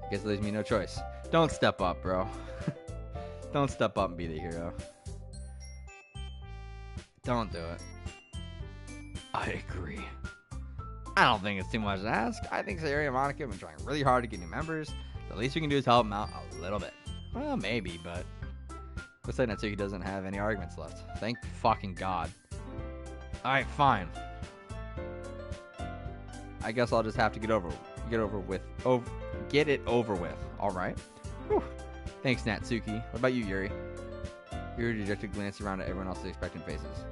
I guess it leaves me no choice. Don't step up, bro. Don't step up and be the hero. Don't do it. I agree. I don't think it's too much to ask. I think Sarah and Monica have been trying really hard to get new members. The least we can do is help them out a little bit. Well, maybe, but Looks like Natsuki doesn't have any arguments left. Thank fucking God. Alright, fine. I guess I'll just have to get it over with. Alright. Thanks, Natsuki. What about you, Yuri? Yuri dejected glance around at everyone else's expectant faces.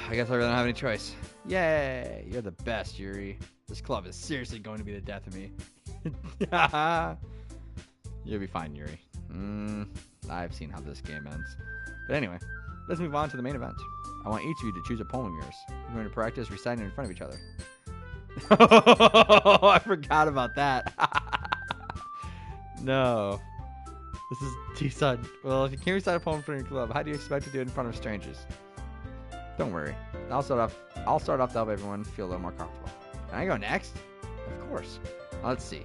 I guess I really don't have any choice. Yay! You're the best, Yuri. This club is seriously going to be the death of me. You'll be fine, Yuri. I've seen how this game ends. But anyway, let's move on to the main event. I want each of you to choose a poem of yours. We're going to practice reciting in front of each other. Oh, I forgot about that. No. This is T-Sun. Well, if you can't recite a poem for your club, how do you expect to do it in front of strangers? Don't worry. I'll start off to help everyone feel a little more comfortable. Can I go next? Of course. Let's see.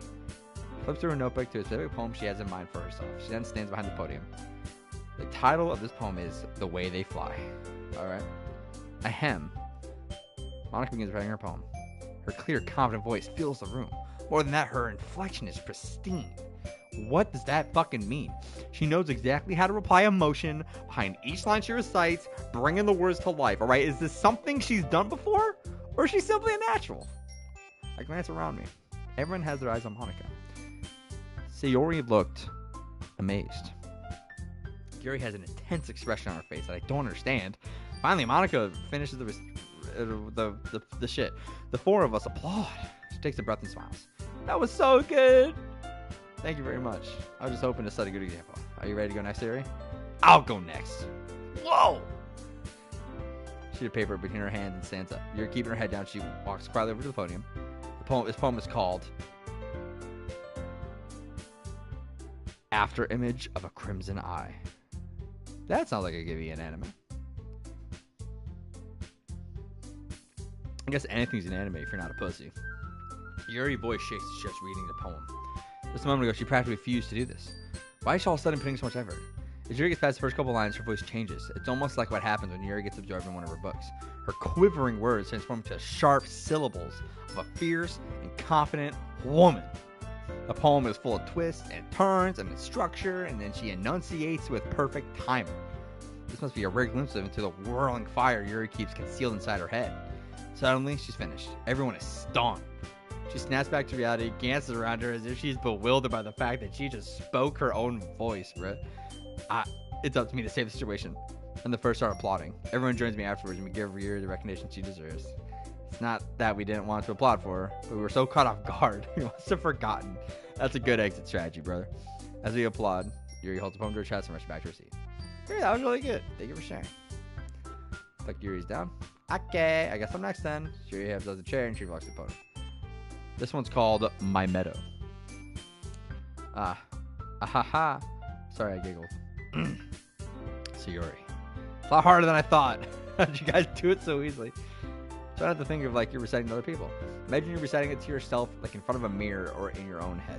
Flips through her notebook to a specific poem she has in mind for herself. She then stands behind the podium. The title of this poem is The Way They Fly. Alright. Ahem. Monica begins writing her poem. Her clear, confident voice fills the room. More than that, her inflection is pristine. What does that fucking mean? She knows exactly how to apply emotion behind each line she recites, bringing the words to life. Alright, is this something she's done before? Or is she simply a natural? I glance around me. Everyone has their eyes on Monica. Sayori looked amazed. Yuri has an intense expression on her face that I don't understand. Finally, Monica finishes the shit. The four of us applaud. She takes a breath and smiles. That was so good. Thank you very much. I was just hoping to set a good example. Are you ready to go next, Sayori? I'll go next. Whoa! Sheet of paper between her hands and stands up. You're keeping her head down. She walks quietly over to the podium. This poem is called After Image of a Crimson Eye. That sounds like it could be an anime. I guess anything's an anime if you're not a pussy. Yuri's voice shakes as she starts reading the poem. Just a moment ago, she practically refused to do this. Why is she all of a sudden putting so much effort? As Yuri gets past the first couple lines, her voice changes. It's almost like what happens when Yuri gets absorbed in one of her books. Her quivering words transform into sharp syllables of a fierce and confident woman. The poem is full of twists and turns and structure, and then she enunciates with perfect timing. This must be a rare glimpse into the whirling fire Yuri keeps concealed inside her head. Suddenly, she's finished. Everyone is stunned. She snaps back to reality, glances around her as if she's bewildered by the fact that she just spoke her own voice, bruh. It's up to me to save the situation. And the first start applauding. Everyone joins me afterwards and we give Yuri the recognition she deserves. It's not that we didn't want to applaud for her, but we were so caught off guard, we must have forgotten. That's a good exit strategy, brother. As we applaud, Yuri holds the poem to her chest and rushes back to her seat. Yuri, that was really good. Thank you for sharing. Like Yuri's down. Okay, I guess I'm next then. Yuri has the chair and she walks to the podium. This one's called My Meadow. Ahaha. Sorry, I giggled. Sayori. It's a lot harder than I thought. How did you guys do it so easily? Try not to think of like you're reciting to other people. Imagine you're reciting it to yourself, like in front of a mirror or in your own head.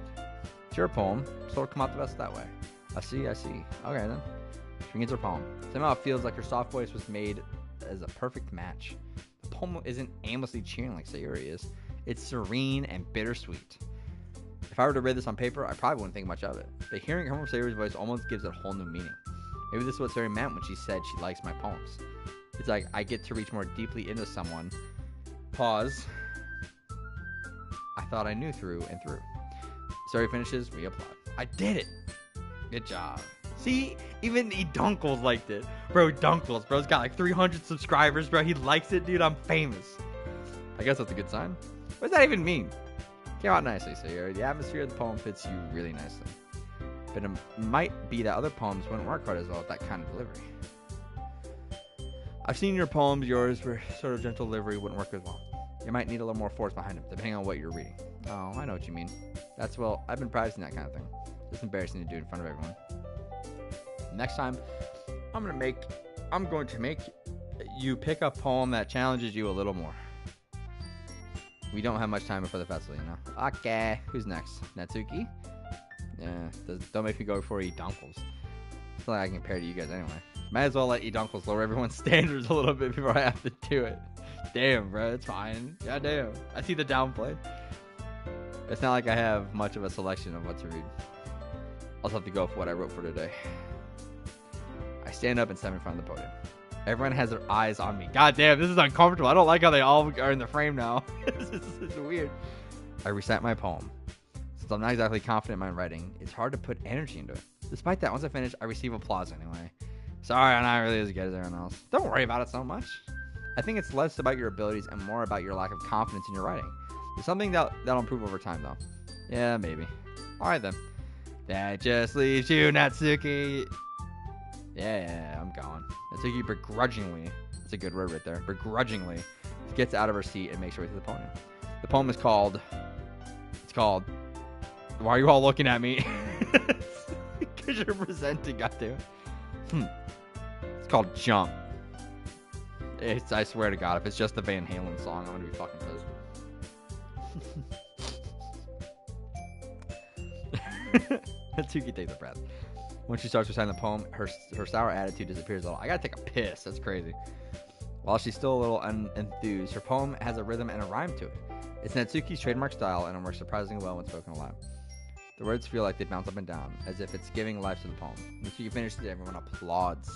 It's your poem, so it'll come out the best that way. I see. Okay then. She begins her poem. Somehow it feels like her soft voice was made as a perfect match. The poem isn't aimlessly cheering like Sayori is. It's serene and bittersweet. If I were to read this on paper, I probably wouldn't think much of it. But hearing it come from Sayori's voice almost gives it a whole new meaning. Maybe this is what Sayori meant when she said she likes my poems. It's like I get to reach more deeply into someone. Pause. I thought I knew through and through. Sayori finishes, we applaud. I did it! Good job. See? Even Dunkles liked it. Bro, Dunkles, bro's got like 300 subscribers, bro. He likes it, dude. I'm famous. I guess that's a good sign. What does that even mean? Came out nicely, Sayori. The atmosphere of the poem fits you really nicely. But it might be that other poems wouldn't work quite as well with that kind of delivery. I've seen your poems, yours were sort of gentle delivery wouldn't work as well. You might need a little more force behind them, depending on what you're reading. Oh, I know what you mean. I've been practicing that kind of thing. It's embarrassing to do in front of everyone. Next time, I'm going to make you pick a poem that challenges you a little more. We don't have much time before the festival, you know. Okay, who's next? Natsuki? Yeah, don't make me go before Dunkles. I feel like I can compare to you guys anyway. Might as well let Dunkles lower everyone's standards a little bit before I have to do it. Damn, bro, it's fine. God damn. I see the downplay. It's not like I have much of a selection of what to read. I'll just have to go for what I wrote for today. I stand up and step in front of the podium. Everyone has their eyes on me. God damn, this is uncomfortable. I don't like how they all are in the frame now. This is weird. I recite my poem. Since I'm not exactly confident in my writing, it's hard to put energy into it. Despite that, once I finish, I receive applause anyway. Sorry, I'm not really as good as everyone else. Don't worry about it so much. I think it's less about your abilities and more about your lack of confidence in your writing. There's something that'll improve over time, though. Yeah, maybe. Alright then. That just leaves you, Natsuki. Yeah, I'm going. Natsuki begrudgingly, that's a good word right there, begrudgingly gets out of her seat and makes her way to the podium. The poem is called, why are you all looking at me? Because you're presenting, goddammit. It's called Jump. I swear to God, if it's just the Van Halen song, I'm going to be fucking pissed. Natsuki takes a breath. When she starts reciting the poem, her sour attitude disappears a little. I gotta take a piss. That's crazy. While she's still a little unenthused, her poem has a rhythm and a rhyme to it. It's Natsuki's trademark style, and it works surprisingly well when spoken aloud. The words feel like they bounce up and down, as if it's giving life to the poem. Natsuki finishes it, everyone applauds.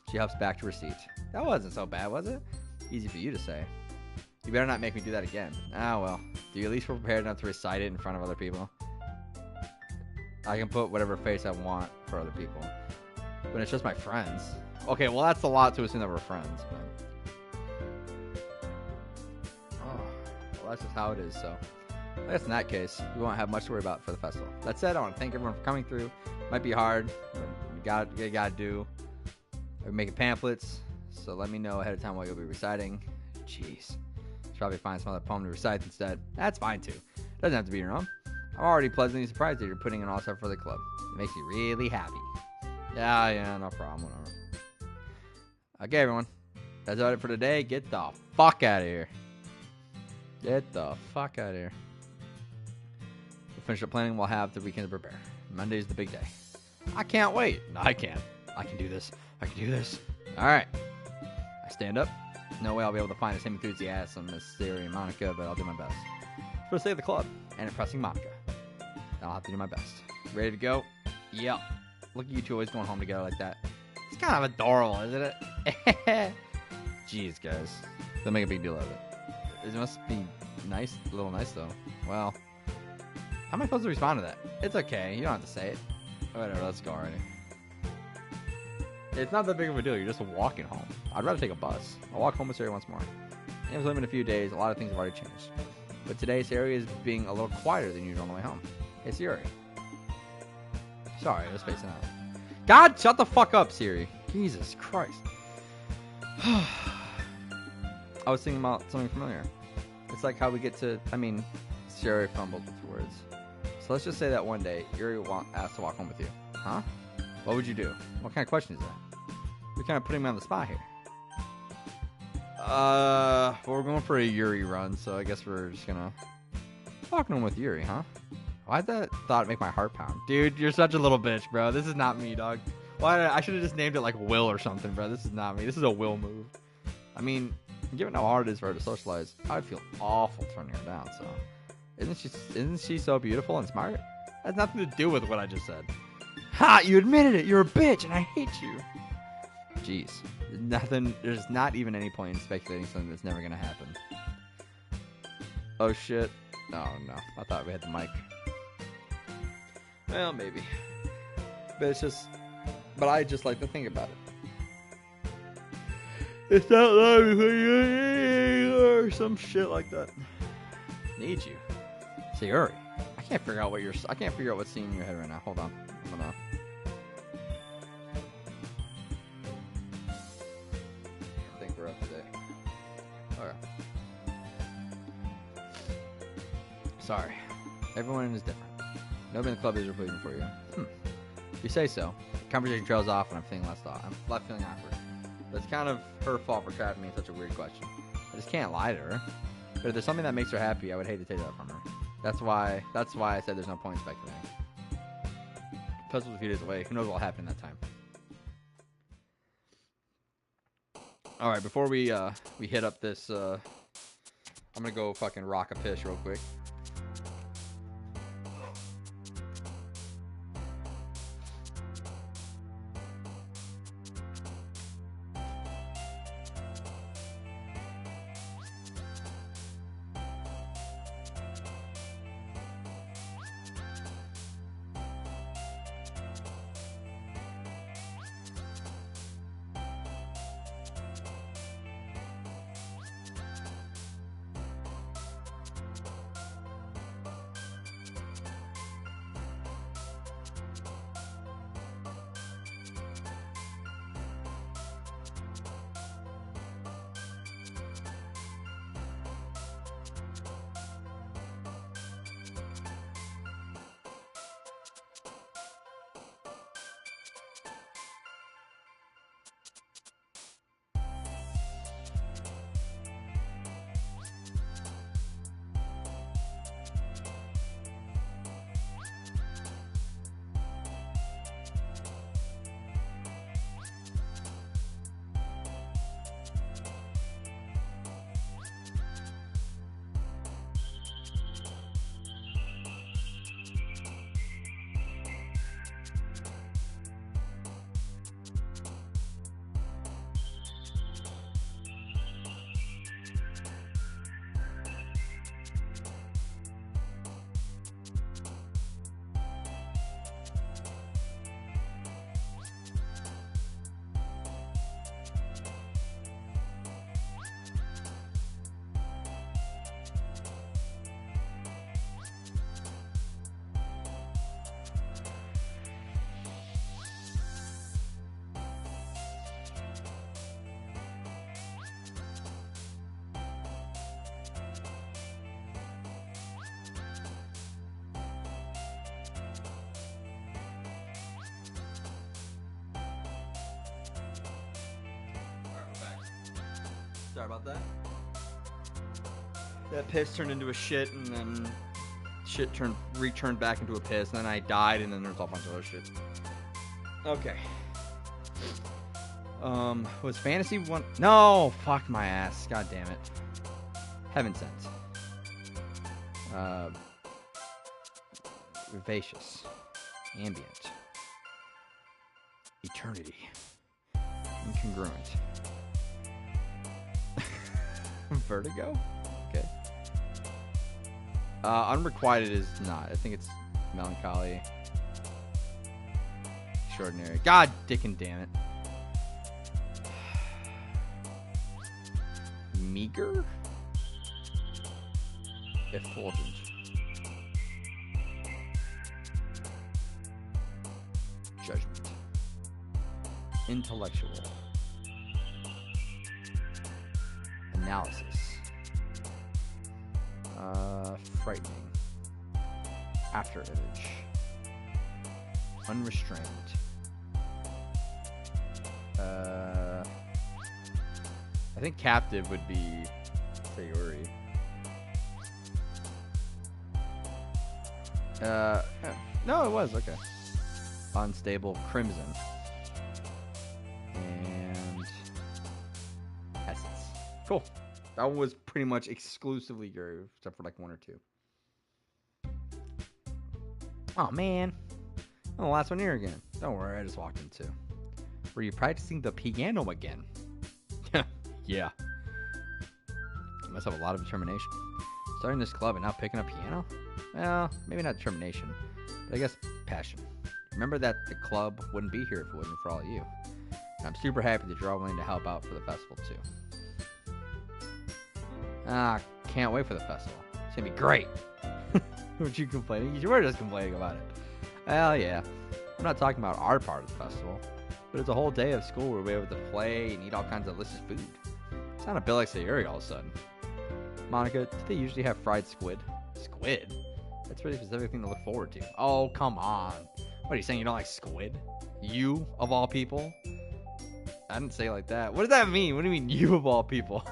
She hops back to her seat. That wasn't so bad, was it? Easy for you to say. You better not make me do that again. Ah, well. Do you at least feel prepared enough to recite it in front of other people? I can put whatever face I want for other people. When it's just my friends. Okay, well, that's a lot to assume that we're friends, but... Oh, well, that's just how it is, so... I guess in that case, we won't have much to worry about for the festival. That said, I want to thank everyone for coming through. Might be hard, but you gotta do. We're making pamphlets, so let me know ahead of time what you'll be reciting. Jeez. Should probably find some other poem to recite instead. That's fine, too. Doesn't have to be your own. I'm already pleasantly surprised that you're putting in all this effort for the club. It makes me really happy. Yeah, no problem, whatever. Okay, everyone. That's about it for today. Get the fuck out of here. Get the fuck out of here. We'll finish up planning. We'll have the weekend to prepare. Monday's the big day. I can't wait. No, I can't. I can do this. I can do this. Alright. I stand up. No way I'll be able to find the same enthusiasm as Siri and Monica, but I'll do my best. For the sake of the club and impressing Monica. I'll have to do my best. Ready to go? Yep. Look at you two always going home together like that. It's kind of adorable, isn't it? Jeez, guys. Don't make a big deal of it. It must be nice, a little nice, though. Well, how am I supposed to respond to that? It's okay. You don't have to say it. Whatever, let's go already. It's not that big of a deal. You're just walking home. I'd rather take a bus. I'll walk home with Sari once more. It was living in a few days. A lot of things have already changed. But today, Sari is being a little quieter than usual on the way home. Hey, Siri. Sorry, I was spacing out. God, shut the fuck up, Siri. Jesus Christ. I was thinking about something familiar. It's like how we get to... Siri fumbled with words. So let's just say that one day, Yuri asked to walk home with you. Huh? What would you do? What kind of question is that? You're kind of putting me on the spot here. Well, we're going for a Yuri run, so I guess we're just gonna... Walking home with Yuri, huh? Why'd that thought make my heart pound? Dude, you're such a little bitch, bro. This is not me, dog. I should have just named it like Will or something, bro. This is not me. This is a Will move. Given how hard it is for her to socialize, I'd feel awful turning her down, so... Isn't she so beautiful and smart? That has nothing to do with what I just said. Ha! You admitted it! You're a bitch, and I hate you! Jeez. There's not even any point in speculating something that's never gonna happen. Oh, shit. Oh, no. I thought we had the mic. Well, maybe. But I just like to think about it. It's not love or some shit like that. Need you. Sayuri. I can't figure out what's scene in your head right now. Hold on. I'm gonna... I think we're up to date. Okay. Sorry. Everyone is different. Nobody in the club is replacing for you. If you say so. The conversation trails off and I'm feeling left feeling awkward. But it's kind of her fault for trapping me in such a weird question. I just can't lie to her. But if there's something that makes her happy, I would hate to take that from her. That's why I said there's no point in speculating. Festival's a few days away. Who knows what will happen in that time? Alright, before we hit up this, I'm gonna go fucking rock a piss real quick. Sorry about that. That piss turned into a shit, and then shit returned back into a piss, and then I died, and then there's a bunch of other shit. Okay. Was fantasy one? No, fuck my ass. God damn it. Heaven Sent. Vivacious. Ambient. Eternity. Incongruent. Vertigo? Okay. Unrequited is not. I think it's melancholy. Extraordinary. God dick and damn it. Meager? Effulgent. Judgment. Intellectual. Analysis. Frightening. After image. Unrestrained. I think captive would be Sayuri. No, it was okay. Unstable Crimson. And Essence. Cool. That one was pretty much exclusively Yuri, except for like one or two. Oh man. Oh, the last one here again. Don't worry, I just walked in too. Were you practicing the piano again? Yeah. You must have a lot of determination. Starting this club and now picking up piano? Well, maybe not determination, but I guess passion. Remember that the club wouldn't be here if it wasn't for all of you. And I'm super happy that you're all willing to help out for the festival too. Can't wait for the festival. It's gonna be great. Weren't you complaining? You were just complaining about it. Well, yeah. I'm not talking about our part of the festival, but it's a whole day of school where we're able to play and eat all kinds of delicious food. It's not a bill like Sayuri all of a sudden. Monica, do they usually have fried squid? Squid? That's a really specific thing to look forward to. Oh, come on. What are you saying? You don't like squid? You, of all people? I didn't say it like that. What does that mean? What do you mean, you of all people?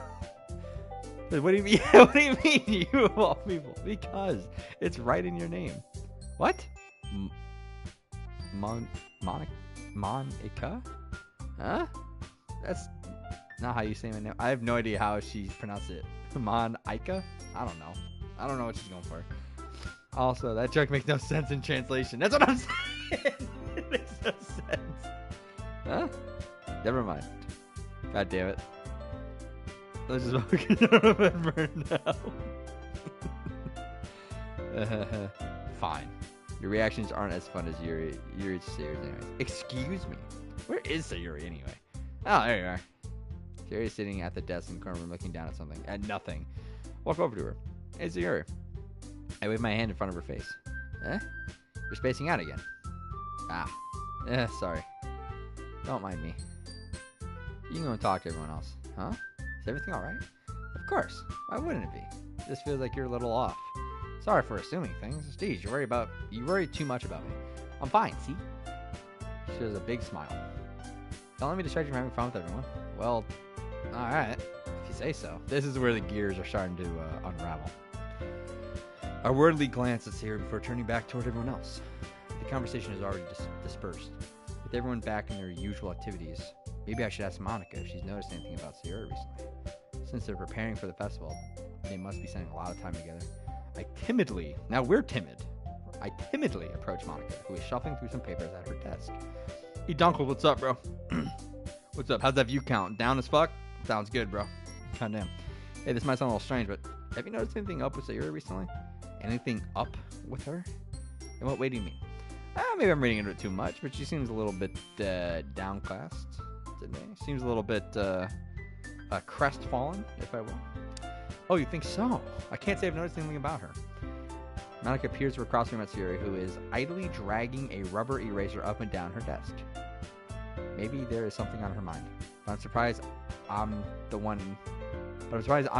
What do you mean? What do you mean, you of all people? Because it's right in your name. What? Monica? Huh? That's not how you say my name. I have no idea how she pronounced it. Monica? I don't know. I don't know what she's going for. Also, that joke makes no sense in translation. That's what I'm saying. It makes no sense. Huh? Never mind. God damn it. Let's just fucking remember now. Fine. Your reactions aren't as fun as Yuri's Sayuri's anyways. Excuse me. Where is Sayuri anyway? Oh, there you are. Sayuri's sitting at the desk in the corner room looking down at something. At nothing. Walk over to her. Hey, Sayuri. I wave my hand in front of her face. Eh? You're spacing out again. Sorry. Don't mind me. You can go and talk to everyone else. Huh? Is everything alright? Of course. Why wouldn't it be? This feels like you're a little off. Sorry for assuming things. Jeez, you worry too much about me. I'm fine, see? She does a big smile. Don't let me distract you from having fun with everyone. Well, alright. If you say so. This is where the gears are starting to unravel. I worldly glance at Sayuri before turning back toward everyone else. The conversation is already dispersed. With everyone back in their usual activities, maybe I should ask Monica if she's noticed anything about Sayuri recently. Since they're preparing for the festival, they must be spending a lot of time together. I timidly approach Monica, who is shuffling through some papers at her desk. Hey, Dunkle, what's up, bro? What's up? How's that view count? Down as fuck? Sounds good, bro. Goddamn. Hey, this might sound a little strange, but have you noticed anything up with Sayuri recently? Anything up with her? In what way do you mean? Maybe I'm reading into it too much, but she seems a little bit downcast today. Seems a little bit crestfallen, if I will. Oh, you think so? I can't say I've noticed anything about her. Monica peers across from Sayuri, who is idly dragging a rubber eraser up and down her desk. Maybe there is something on her mind. But I'm surprised I'm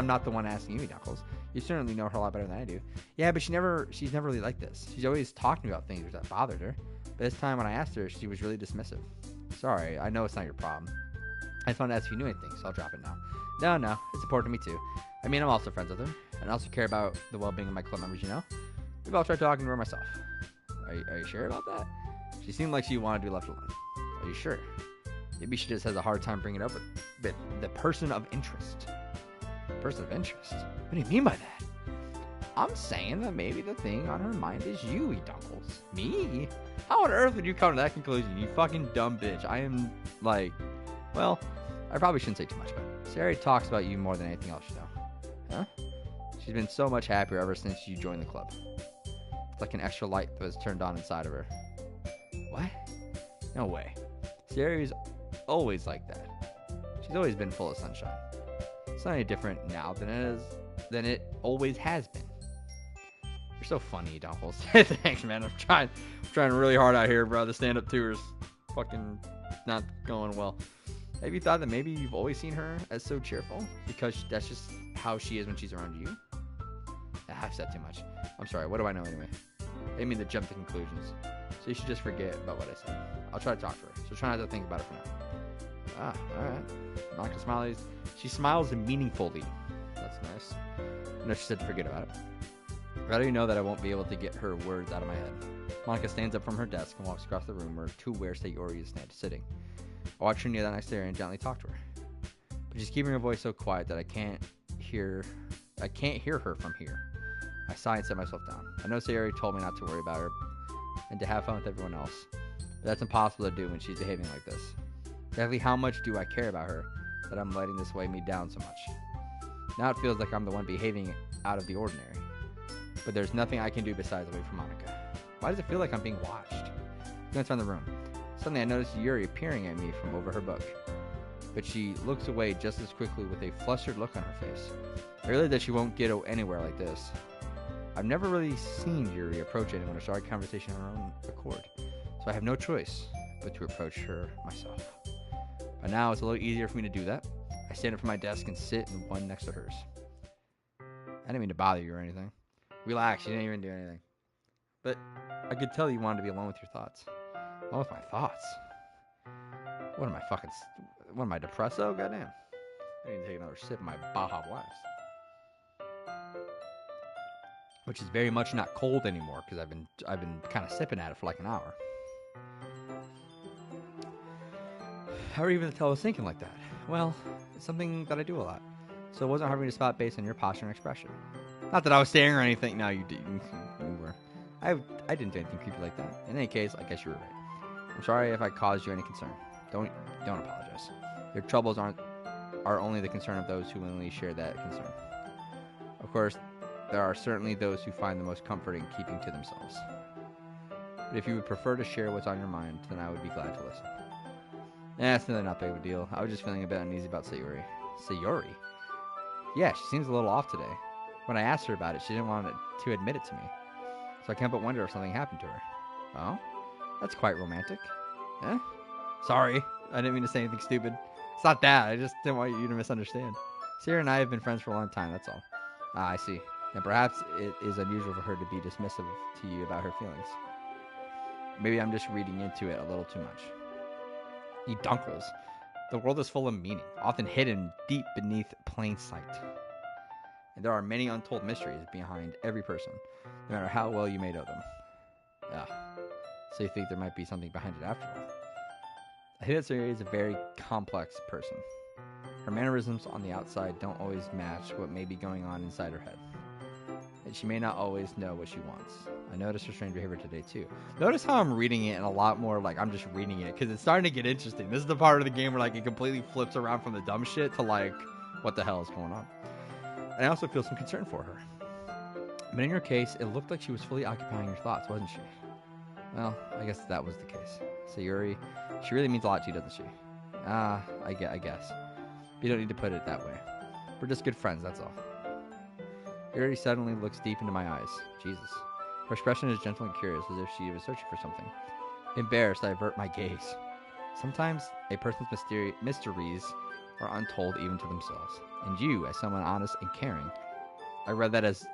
not the one asking you, Knuckles. You certainly know her a lot better than I do. Yeah, but she's never really like this. She's always talking about things that bothered her. But this time when I asked her, she was really dismissive. Sorry, I know it's not your problem. I just wanted to ask if you knew anything, so I'll drop it now. No, it's important to me too. I mean, I'm also friends with her, and I also care about the well-being of my club members. Maybe I'll try talking to her myself. Are you sure about that? She seemed like she wanted to be left alone. Are you sure? Maybe she just has a hard time bringing it up with the person of interest. Person of interest? What do you mean by that? I'm saying that maybe the thing on her mind is you, Dunkles. Me? How on earth would you come to that conclusion, you fucking dumb bitch? I am, well, I probably shouldn't say too much, but Sari talks about you more than anything else, Huh? She's been so much happier ever since you joined the club. It's like an extra light that was turned on inside of her. What? No way. Sari's always like that. She's always been full of sunshine. It's not any different now than it always has been. You're so funny, Dunkles. Thanks, man. I'm trying really hard out here, bro. The stand-up tour is fucking not going well. Have you thought that maybe you've always seen her as so cheerful? Because that's just how she is when she's around you? I've said too much. I'm sorry. What do I know anyway? I didn't mean to jump to conclusions. So you should just forget about what I said. I'll try to talk to her. So try not to think about it for now. Alright. Monica smiles. She smiles meaningfully. That's nice. I know she said to forget about it. But I already know that I won't be able to get her words out of my head. Monica stands up from her desk and walks across the room where two where Sayori is sitting. I watch her kneel down next to her and gently talk to her. But she's keeping her voice so quiet that I can't hear her from here. I sigh and set myself down. I know Sayori told me not to worry about her and to have fun with everyone else. But that's impossible to do when she's behaving like this. Exactly how much do I care about her that I'm letting this weigh me down so much? Now it feels like I'm the one behaving out of the ordinary. But there's nothing I can do besides wait for Monica. Why does it feel like I'm being watched? I glance around the room. Suddenly I notice Yuri peering at me from over her book. But she looks away just as quickly with a flustered look on her face. I realize that she won't get anywhere like this. I've never really seen Yuri approach anyone or start a conversation on her own accord. So I have no choice but to approach her myself. By now it's a little easier for me to do that. I stand up from my desk and sit in one next to hers. I didn't mean to bother you or anything. Relax, you didn't even do anything. But I could tell you wanted to be alone with your thoughts. Alone with my thoughts? What am I, depresso? Goddamn. I need to take another sip of my Baja Blast. Which is very much not cold anymore because I've been kind of sipping at it for like an hour. How are you even tell I was thinking like that? Well, it's something that I do a lot. So it wasn't hard for me to spot based on your posture and expression. Not that I was staring or anything. No, you were. I didn't do anything creepy like that. In any case, I guess you were right. I'm sorry if I caused you any concern. Don't apologize. Your troubles are only the concern of those who willingly share that concern. Of course, there are certainly those who find the most comfort in keeping to themselves. But if you would prefer to share what's on your mind, then I would be glad to listen. It's really not big of a deal. I was just feeling a bit uneasy about Sayori. Sayori? Yeah, she seems a little off today. When I asked her about it, she didn't want to admit it to me. So I can't but wonder if something happened to her. Oh? That's quite romantic. Eh? Sorry. I didn't mean to say anything stupid. It's not that. I just didn't want you to misunderstand. Sarah and I have been friends for a long time, that's all. Ah, I see. And perhaps it is unusual for her to be dismissive to you about her feelings. Maybe I'm just reading into it a little too much. You dunkles. The world is full of meaning, often hidden deep beneath plain sight. And there are many untold mysteries behind every person, no matter how well you may know them. So you think there might be something behind it after all? I think that Sarah is a very complex person. Her mannerisms on the outside don't always match what may be going on inside her head. And she may not always know what she wants. I noticed her strange behavior today too. Notice how I'm reading it and a lot more like I'm just reading it because it's starting to get interesting. This is the part of the game where like it completely flips around from the dumb shit to like what the hell is going on. And I also feel some concern for her. But in your case, it looked like she was fully occupying your thoughts, wasn't she? Well, I guess that was the case. Sayuri, she really means a lot to you, doesn't she? I guess. You don't need to put it that way. We're just good friends, that's all. Yuri suddenly looks deep into my eyes. Jesus. Her expression is gentle and curious, as if she was searching for something. Embarrassed, I avert my gaze. Sometimes a person's mysteries are untold even to themselves. And you, as someone honest and caring, I read that as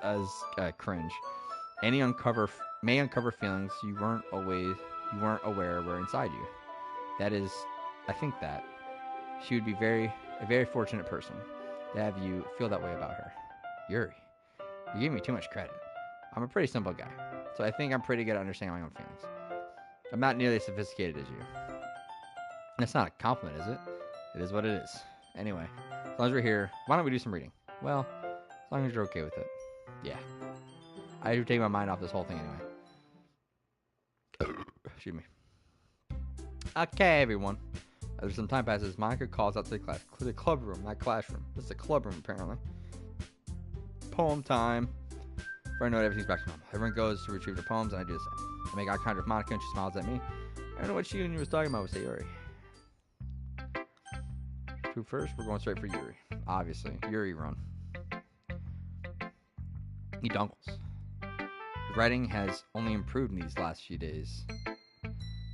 cringe. May uncover feelings you weren't aware were inside you. That is, I think that she would be a very fortunate person. to have you feel that way about her. Yuri, you give me too much credit. I'm a pretty simple guy, so I think I'm pretty good at understanding my own feelings. I'm not nearly as sophisticated as you. That's not a compliment, is it? It is what it is. Anyway, as long as we're here, why don't we do some reading? Well, as long as you're okay with it. Yeah. I should take my mind off this whole thing anyway. Excuse me. Okay, everyone. As some time passes, Monica calls out to the class. The club room, not classroom. This is a club room, apparently. Poem time. For I know everything's back to normal. Everyone goes to retrieve their poems, and I do the same. I make eye contact with Monica, and she smiles at me. I don't know what she and you was talking about with Sayori. Who first? We're going straight for Yuri. Obviously. Yuri run. He dunkles. His writing has only improved in these last few days.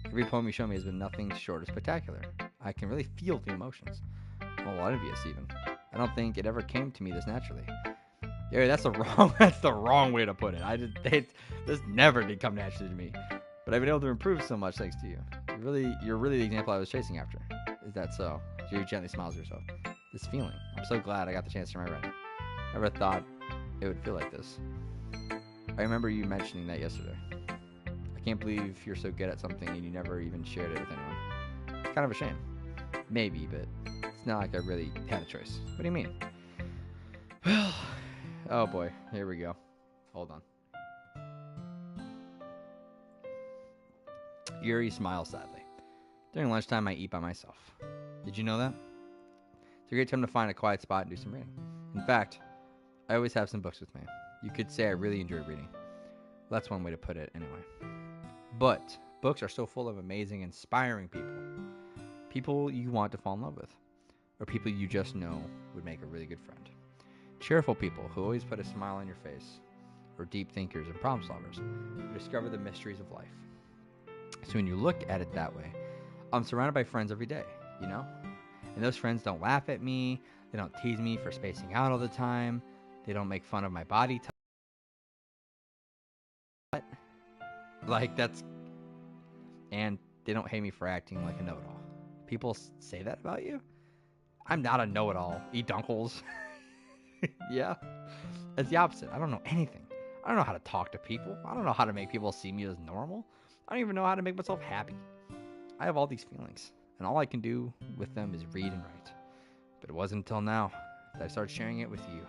Every poem you show me has been nothing short of spectacular. I can really feel the emotions. I'm a little envious, even. I don't think it ever came to me this naturally. Yuri, that's the wrong way to put it. This never did come naturally to me. But I've been able to improve so much thanks to you. You're really the example I was chasing after. Is that so? Yuri gently smiles to herself. This feeling. I'm so glad I got the chance to write writing. I never thought it would feel like this. I remember you mentioning that yesterday. I can't believe you're so good at something and you never even shared it with anyone. It's kind of a shame. Maybe, but it's not like I really had a choice. What do you mean? Well, oh boy, here we go. Hold on. Yuri smiles sadly. During lunchtime, I eat by myself. Did you know that? It's a great time to find a quiet spot and do some reading. In fact, I always have some books with me. You could say I really enjoy reading. Well, that's one way to put it, anyway. But books are so full of amazing, inspiring people. People you want to fall in love with. Or people you just know would make a really good friend. Cheerful people who always put a smile on your face. Or deep thinkers and problem solvers who discover the mysteries of life. So when you look at it that way, I'm surrounded by friends every day, you know? And those friends don't laugh at me. They don't tease me for spacing out all the time. They don't make fun of my body type. Like, that's... And they don't hate me for acting like a know-it-all. People say that about you? I'm not a know-it-all. Eat dunkles. Yeah. It's the opposite. I don't know anything. I don't know how to talk to people. I don't know how to make people see me as normal. I don't even know how to make myself happy. I have all these feelings, and all I can do with them is read and write. But it wasn't until now that I started sharing it with you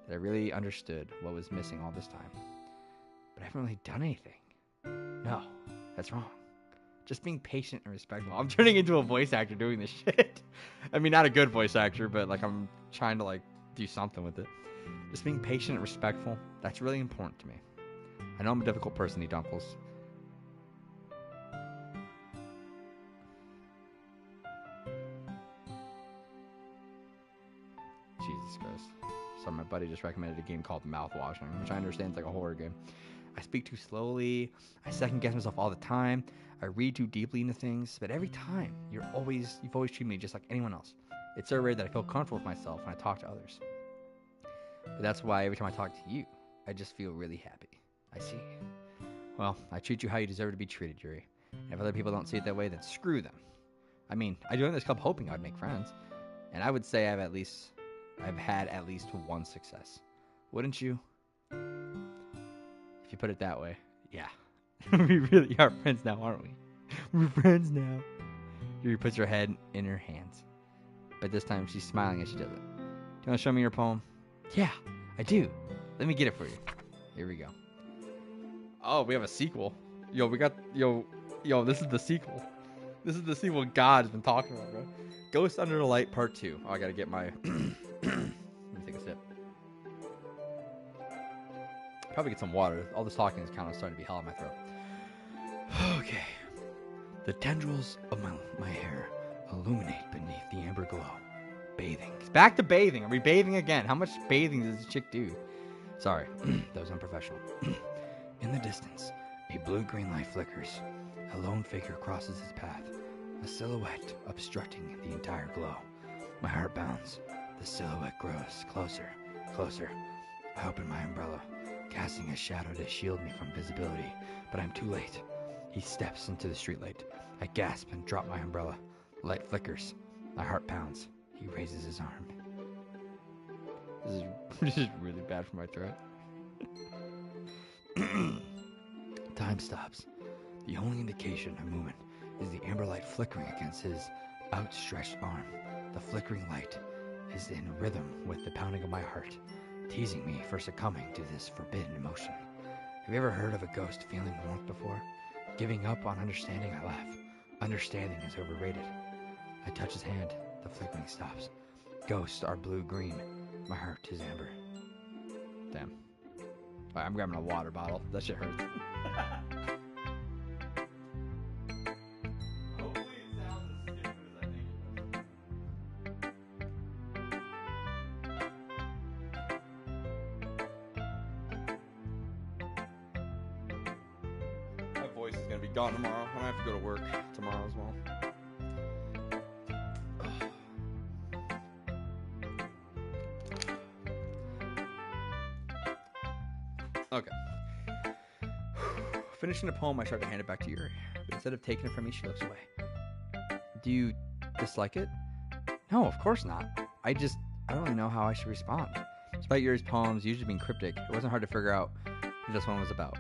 that I really understood what was missing all this time. But I haven't really done anything. No, that's wrong. Just being patient and respectful. I'm turning into a voice actor doing this shit. I mean, not a good voice actor, but like I'm trying to like do something with it. Just being patient and respectful, that's really important to me. I know I'm a difficult person, eat dunkles. Jesus Christ. So my buddy just recommended a game called Mouthwashing, which I understand is like a horror game. I speak too slowly. I second guess myself all the time. I read too deeply into things. But every time, you've always treated me just like anyone else. It's so rare that I feel comfortable with myself when I talk to others. But that's why every time I talk to you, I just feel really happy. I see. Well, I treat you how you deserve to be treated, Yuri. And if other people don't see it that way, then screw them. I mean, I joined this club hoping I'd make friends. And I would say I've had at least one success. Wouldn't you? If you put it that way, yeah. We really are friends now, aren't we? We're friends now. Yuri puts her head in her hands. But this time she's smiling as she does it. Do you want to show me your poem? Yeah, I do. Let me get it for you. Here we go. Oh, we have a sequel. Yo, this is the sequel. This is the sequel God's been talking about, bro. Ghost Under the Light Part 2. Oh, I gotta get my... Let me take a sip. Probably get some water. All this talking is kind of starting to be hell in my throat. Okay. The tendrils of my hair illuminate beneath the amber glow. Bathing. Back to bathing. Are we bathing again? How much bathing does this chick do? Sorry. That was unprofessional. In the distance, a blue-green light flickers. A lone figure crosses his path. A silhouette obstructing the entire glow. My heart bounds. The silhouette grows closer, closer. I open my umbrella, casting a shadow to shield me from visibility, but I'm too late. He steps into the streetlight. I gasp and drop my umbrella. Light flickers. My heart pounds. He raises his arm. This is really bad for my throat. Time stops. The only indication of movement is the amber light flickering against his outstretched arm. The flickering light is in rhythm with the pounding of my heart, teasing me for succumbing to this forbidden emotion. Have you ever heard of a ghost feeling warmth before? Giving up on understanding, I laugh. Understanding is overrated. I touch his hand. The flickering stops. Ghosts are blue-green. My heart is amber. Damn. Alright, I'm grabbing a water bottle. That shit hurts. Hopefully it sounds as stupid as I think it does. My voice is gonna be gone tomorrow. I'm gonna have to go to work tomorrow as well. Okay. Finishing the poem, I start to hand it back to Yuri. But instead of taking it from me, she looks away. Do you dislike it? No, of course not. I don't really know how I should respond. Despite Yuri's poems usually being cryptic, it wasn't hard to figure out what this one was about.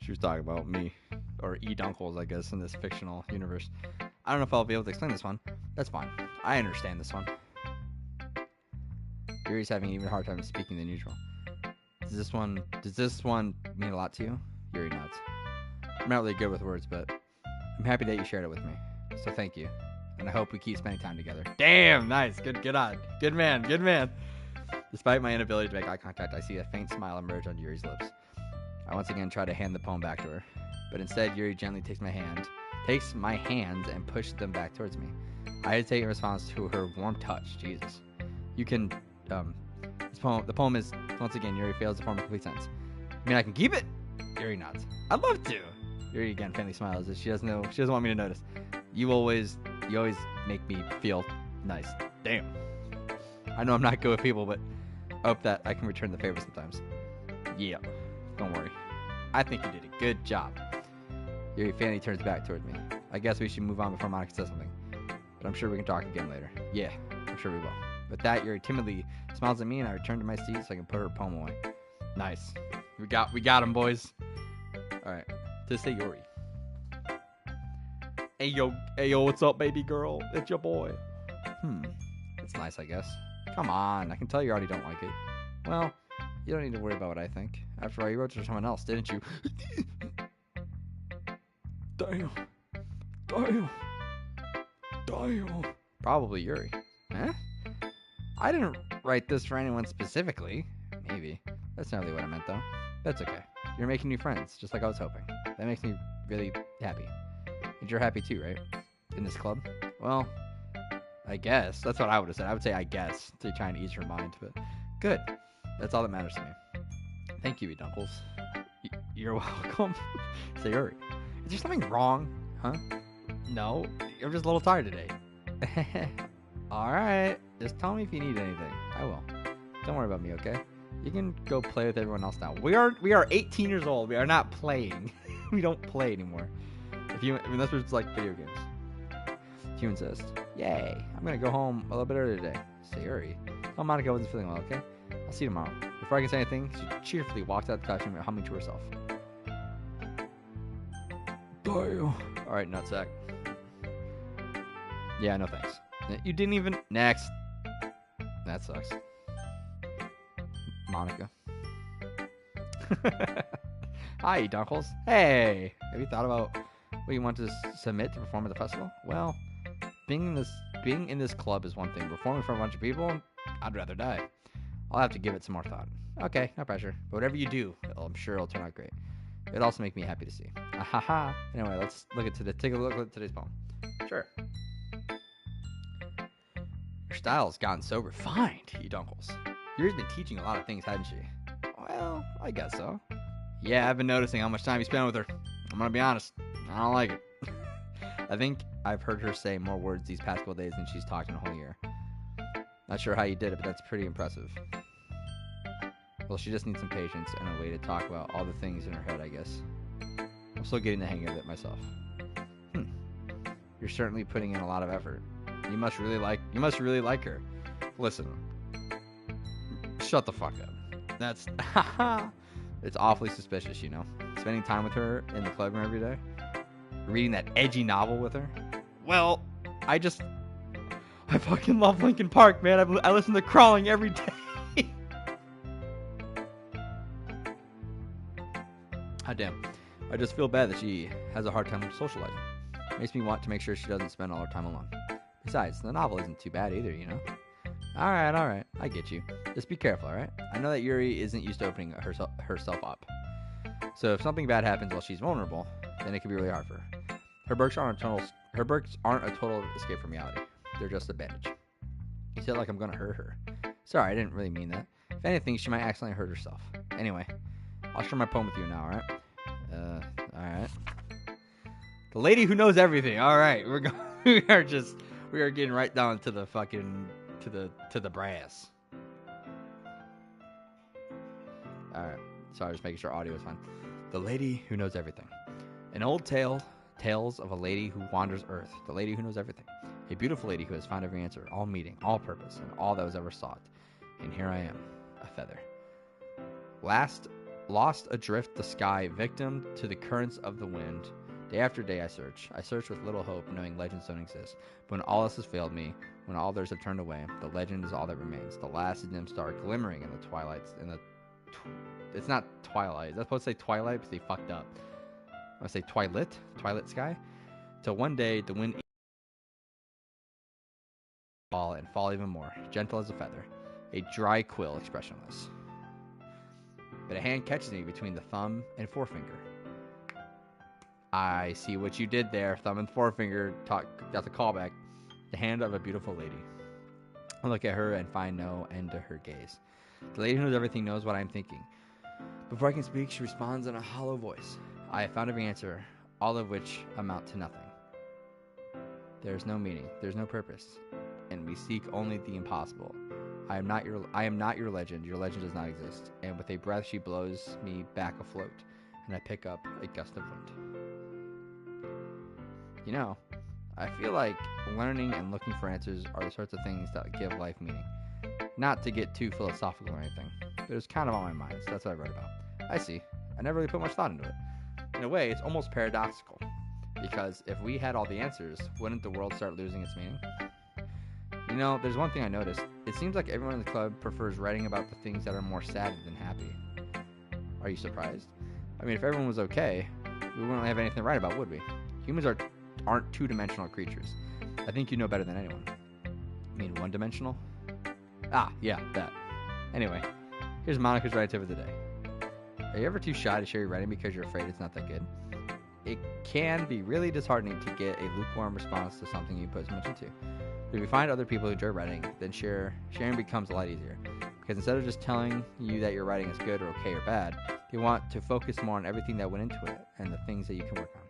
She was talking about me, or E-Dunkles, I guess, in this fictional universe. I don't know if I'll be able to explain this one. That's fine. I understand this one. Yuri's having an even harder time speaking than usual. Does this one mean a lot to you? Yuri nods. I'm not really good with words, but I'm happy that you shared it with me. So thank you. And I hope we keep spending time together. Damn, nice. Good on. Good man. Despite my inability to make eye contact, I see a faint smile emerge on Yuri's lips. I once again try to hand the poem back to her. But instead, Yuri gently takes my hands and pushes them back towards me. I hesitate in response to her warm touch. Jesus. You can, the poem is, once again, Yuri fails to form a complete sentence. I mean, I can keep it? Yuri nods. I'd love to. Yuri again faintly smiles as she doesn't want me to notice. You always make me feel nice. Damn. I know I'm not good with people, but I hope that I can return the favor sometimes. Yeah. Don't worry. I think you did a good job. Yuri faintly turns back toward me. I guess we should move on before Monica says something. But I'm sure we can talk again later. Yeah, I'm sure we will. With that, Yuri timidly smiles at me, and I return to my seat so I can put her poem away. Nice. We got him, boys. All right. To say Yuri. Hey yo, what's up, baby girl? It's your boy. It's nice, I guess. Come on, I can tell you already don't like it. Well, you don't need to worry about what I think. After all, you wrote to someone else, didn't you? Damn. Probably Yuri. Huh? I didn't write this for anyone specifically. Maybe. That's not really what I meant, though. That's okay. You're making new friends, just like I was hoping. That makes me really happy. And you're happy too, right? In this club? Well, I guess. That's what I would have said. I would say I guess to try and ease your mind, but good. That's all that matters to me. Thank you, Dunkles. You're welcome. Say, Yuri. Is there something wrong? Huh? No, I'm just a little tired today. Alright. Just tell me if you need anything. I will. Don't worry about me, okay? You can go play with everyone else now. We are 18 years old. We are not playing. We don't play anymore. That's what it's like video games. If you insist. Yay. I'm gonna go home a little bit earlier today. Say, Yuri. Tell Monica wasn't feeling well, okay? I'll see you tomorrow. Before I can say anything, she cheerfully walks out the costume, humming to herself. Alright, nutsack. Yeah, no thanks. You didn't even... Next. That sucks. Monica. Hi, Dunkles. Hey! Have you thought about what you want to submit to perform at the festival? Well, being in this club is one thing. Performing in front of a bunch of people, I'd rather die. I'll have to give it some more thought. Okay, no pressure. But whatever you do, I'm sure it'll turn out great. It'll also make me happy to see. Ahaha. Anyway, let's take a look at today's poem. Sure. Your style's gotten so refined, you Dunkles. Yuri's been teaching a lot of things, hasn't she? Well, I guess so. Yeah, I've been noticing how much time you spend with her. I'm gonna be honest, I don't like it. I think I've heard her say more words these past couple days than she's talked in a whole year. Not sure how you did it, but that's pretty impressive. Well, she just needs some patience and a way to talk about all the things in her head, I guess. I'm still getting the hang of it myself. You're certainly putting in a lot of effort. You must really like her. Listen, shut the fuck up. That's it's awfully suspicious, you know. Spending time with her in the club room every day, reading that edgy novel with her. Well, I fucking love Linkin Park, man. I listen to Crawling every day. Ah, damn. I just feel bad that she has a hard time socializing. Makes me want to make sure she doesn't spend all her time alone. Besides, the novel isn't too bad either, you know? Alright. I get you. Just be careful, alright? I know that Yuri isn't used to opening herself up. So if something bad happens while she's vulnerable, then it can be really hard for her. Her perks aren't a total escape from reality. They're just a bandage. You said like I'm gonna hurt her. Sorry, I didn't really mean that. If anything, she might accidentally hurt herself. Anyway, I'll share my poem with you now, alright? Alright. The lady who knows everything. Alright, we are getting right down to the fucking to the brass. Alright. Sorry, just making sure audio is fine. The lady who knows everything. An old tales of a lady who wanders earth. The lady who knows everything. A beautiful lady who has found every answer, all meaning, all purpose, and all that was ever sought. And here I am, a feather. Lost adrift the sky, victim to the currents of the wind. Day after day I search. I search with little hope, knowing legends don't exist. But when all else has failed me, when all others have turned away, the legend is all that remains. The last dim star glimmering in the twilights. It's not twilight. Is that supposed to say twilight? Because they fucked up. I want to say twilight sky. Till one day the wind fall and fall even more, gentle as a feather, a dry quill, expressionless. But a hand catches me between the thumb and forefinger. I see what you did there. Thumb and forefinger got the callback. The hand of a beautiful lady. I look at her and find no end to her gaze. The lady who knows everything knows what I'm thinking. Before I can speak, she responds in a hollow voice. I have found every answer, all of which amount to nothing. There is no meaning, there is no purpose, and we seek only the impossible. I am not your legend. Your legend does not exist. And with a breath, she blows me back afloat, and I pick up a gust of wind. You know, I feel like learning and looking for answers are the sorts of things that give life meaning. Not to get too philosophical or anything, but it was kind of on my mind, so that's what I wrote about. I see. I never really put much thought into it. In a way, it's almost paradoxical, because if we had all the answers, wouldn't the world start losing its meaning? You know, there's one thing I noticed. It seems like everyone in the club prefers writing about the things that are more sad than happy. Are you surprised? I mean, if everyone was okay, we wouldn't have anything to write about, would we? Humans aren't two-dimensional creatures. I think you know better than anyone. You mean one-dimensional? Ah, yeah, that. Anyway, here's Monica's writing tip of the day. Are you ever too shy to share your writing because you're afraid it's not that good? It can be really disheartening to get a lukewarm response to something you put so much into. But if you find other people who enjoy writing, then sharing becomes a lot easier. Because instead of just telling you that your writing is good or okay or bad, they want to focus more on everything that went into it and the things that you can work on.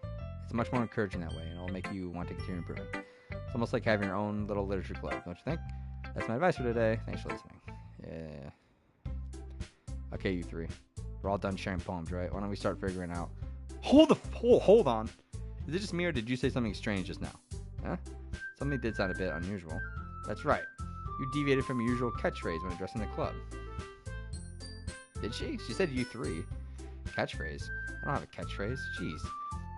It's much more encouraging that way, and it'll make you want to continue improving. It's almost like having your own little literature club, don't you think? That's my advice for today. Thanks for listening. Yeah. Okay, you three. We're all done sharing poems, right? Why don't we start figuring out... Hold on. Is it just me, or did you say something strange just now? Huh? Something did sound a bit unusual. That's right. You deviated from your usual catchphrase when addressing the club. Did she? She said you three. Catchphrase? I don't have a catchphrase. Jeez.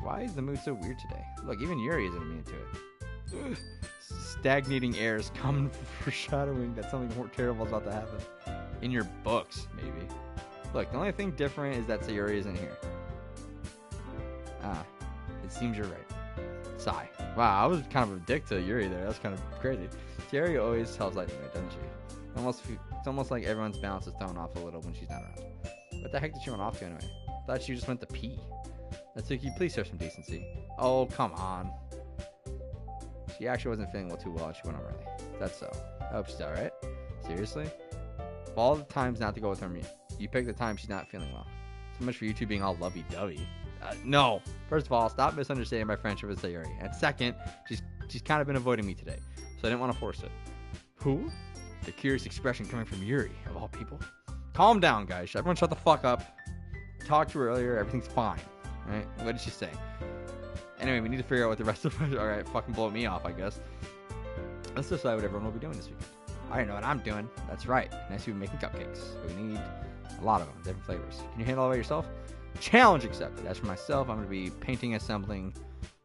Why is the mood so weird today? Look, even Yuri isn't immune to it. Ugh. Stagnating airs common foreshadowing that something more terrible is about to happen. In your books, maybe. Look, the only thing different is that Sayuri isn't here. Ah, it seems you're right. Sigh. Wow, I was kind of a dick to Yuri there. That's kind of crazy. Sayuri always tells light to me, doesn't she? It's almost like everyone's balance is thrown off a little when she's not around. What the heck did she run off to anyway? I thought she just went to pee. Natsuki, please show some decency. Oh, come on. She actually wasn't feeling well too well and she went on early. That's so. I hope she's alright. Seriously? Of all the times not to go with her, you pick the time she's not feeling well. So much for you two being all lovey-dovey. No. First of all, stop misunderstanding my friendship with Sayuri. And second, she's kind of been avoiding me today, so I didn't want to force it. Who? The curious expression coming from Yuri, of all people. Calm down, guys. Everyone shut the fuck up. Talked to her earlier. Everything's fine. Right? What did she say? Anyway, we need to figure out what the rest of it... Alright, fucking blow me off, I guess. Let's decide what everyone will be doing this weekend. I already know what I'm doing. That's right. Next, we're making cupcakes. We need a lot of them, different flavors. Can you handle all by yourself? Challenge accepted. As for myself, I'm going to be painting, assembling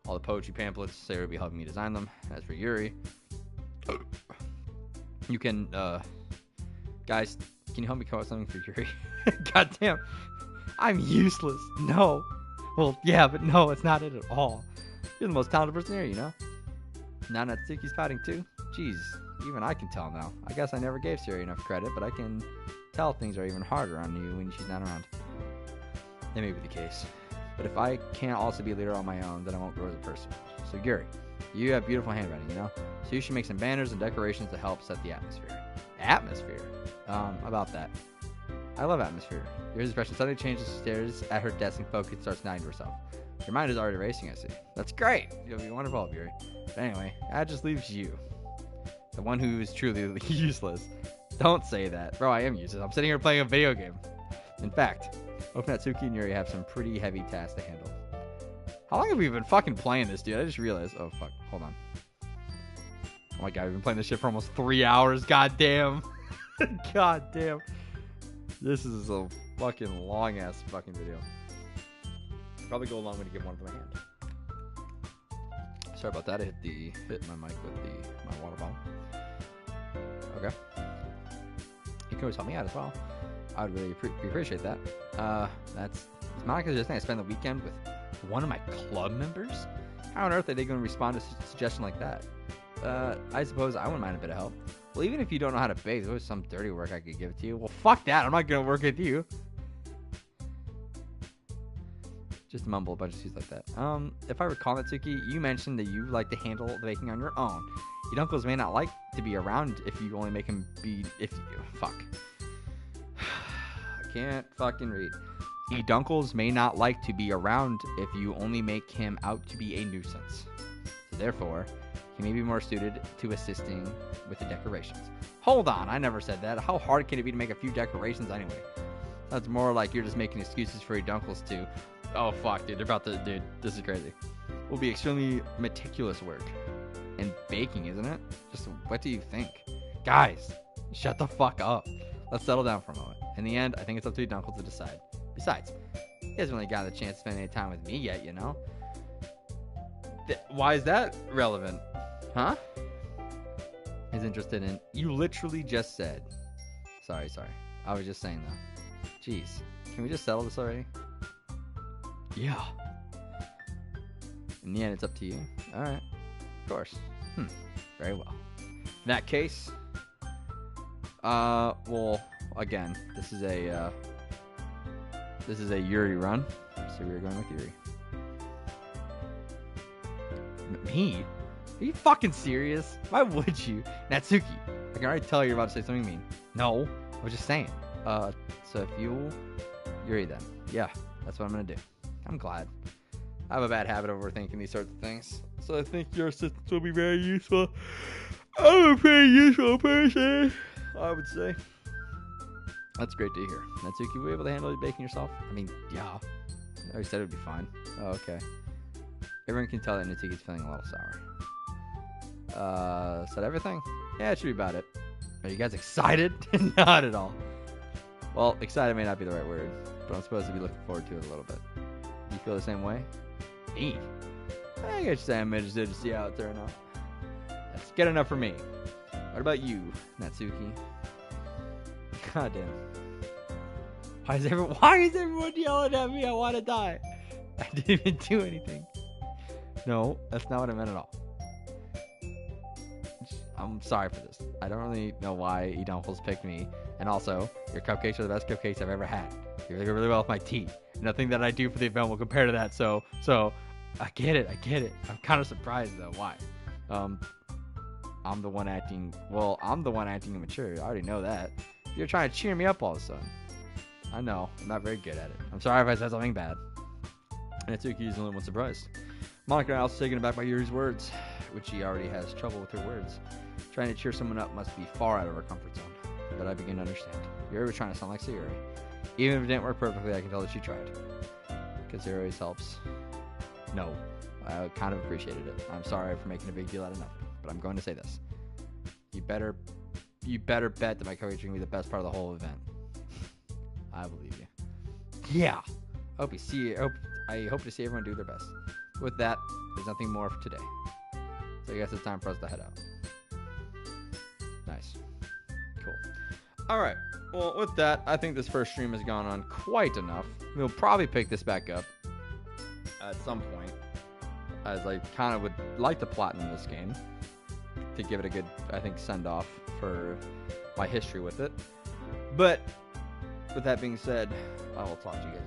all the poetry pamphlets. Sarah will be helping me design them. As for Yuri, you can, guys, can you help me come up with something for Yuri? God damn. I'm useless. No. Well, yeah, but no, it's not it at all. You're the most talented person here, you know? Now Natsuki's pouting too? Jeez, even I can tell now. I guess I never gave Siri enough credit, but I can tell things are even harder on you when she's not around. That may be the case. But if I can't also be a leader on my own, then I won't grow as a person. So Yuri, you have beautiful handwriting, you know? So you should make some banners and decorations to help set the atmosphere. Atmosphere? About that. I love atmosphere. Yuri's expression suddenly changes, stares at her desk and focus starts nodding to herself. Your mind is already racing, I see. That's great. You'll be wonderful, Yuri. But anyway, that just leaves you. The one who is truly useless. Don't say that. Bro, I am useless. I'm sitting here playing a video game. In fact, both Natsuki and Yuri have some pretty heavy tasks to handle. How long have we been fucking playing this, dude? I just realized. Oh, fuck. Hold on. Oh my god, we've been playing this shit for almost 3 hours. God damn. God damn. This is a fucking long-ass fucking video. Probably go a long way to get one for my hand. Sorry about that. I hit my mic with my water bottle. Okay. You can always help me out as well. I would really appreciate that. That's Monica just saying I spent the weekend with one of my club members. How on earth are they going to respond to a suggestion like that? I suppose I wouldn't mind a bit of help. Well, even if you don't know how to bake, there was some dirty work I could give to you. Well, fuck that. I'm not going to work with you. Just mumble a bunch of things like that. If I recall, Natsuki, you mentioned that you like to handle the baking on your own. Your uncles may not like to be around if you only make him be... Fuck. I can't fucking read. Eduncles may not like to be around if you only make him out to be a nuisance. So therefore, he may be more suited to assisting with the decorations. Hold on, I never said that. How hard can it be to make a few decorations anyway? That's more like you're just making excuses for Eduncles to... Oh, fuck, dude. They're about to... Dude, this is crazy. Will be extremely meticulous work. And baking, isn't it? Just what do you think? Guys, shut the fuck up. Let's settle down for a moment. In the end, I think it's up to Eduncles to decide. Besides, he hasn't really gotten the chance to spend any time with me yet, you know? Why is that relevant? Huh? He's interested in... You literally just said... Sorry. I was just saying, though. Jeez. Can we just settle this already? Yeah. In the end, it's up to you. Alright. Of course. Very well. In that case... well, again, this is a Yuri run. So we're going with Yuri. Me? Are you fucking serious? Why would you? Natsuki, I can already tell you're about to say something mean. No, I was just saying. So if you... Yuri then. Yeah, that's what I'm gonna do. I'm glad. I have a bad habit of overthinking these sorts of things. So I think your assistance will be very useful. I'm a pretty useful person, I would say. That's great to hear. Natsuki, were you able to handle baking yourself? I mean, yeah. I already said it would be fine. Oh, okay. Everyone can tell that Natsuki's feeling a little sour. Said everything? Yeah, it should be about it. Are you guys excited? Not at all. Well, excited may not be the right word, but I'm supposed to be looking forward to it a little bit. You feel the same way? Me? I guess I'm interested to see how it turns out. That's good enough for me. What about you, Natsuki? God damn. Why is everyone yelling at me? I want to die. I didn't even do anything. No, that's not what I meant at all. I'm sorry for this. I don't really know why Eduncles picked me. And also, your cupcakes are the best cupcakes I've ever had. They go really well with my tea. Nothing that I do for the event will compare to that. So I get it. I'm kind of surprised though. Why? I'm the one acting immature. I already know that. You're trying to cheer me up all of a sudden. I know. I'm not very good at it. I'm sorry if I said something bad. And Natsuki is the only one surprised. Monica are also taken aback by Yuri's words, which she already has trouble with her words. Trying to cheer someone up must be far out of her comfort zone. But I begin to understand. Yuri was trying to sound like Sayuri. Even if it didn't work perfectly, I can tell that she tried. Because it always helps. No. I kind of appreciated it. I'm sorry for making a big deal out of nothing. But I'm going to say this. You better you better bet that my coaching is going to be the best part of the whole event. I believe you. Yeah. I hope to see everyone do their best. With that, there's nothing more for today. So I guess it's time for us to head out. Nice. Cool. All right. Well, with that, I think this first stream has gone on quite enough. We'll probably pick this back up at some point, as I kind of would like to platinum this game to give it a good, I think, send-off for my history with it. But with that being said, I will talk to you guys.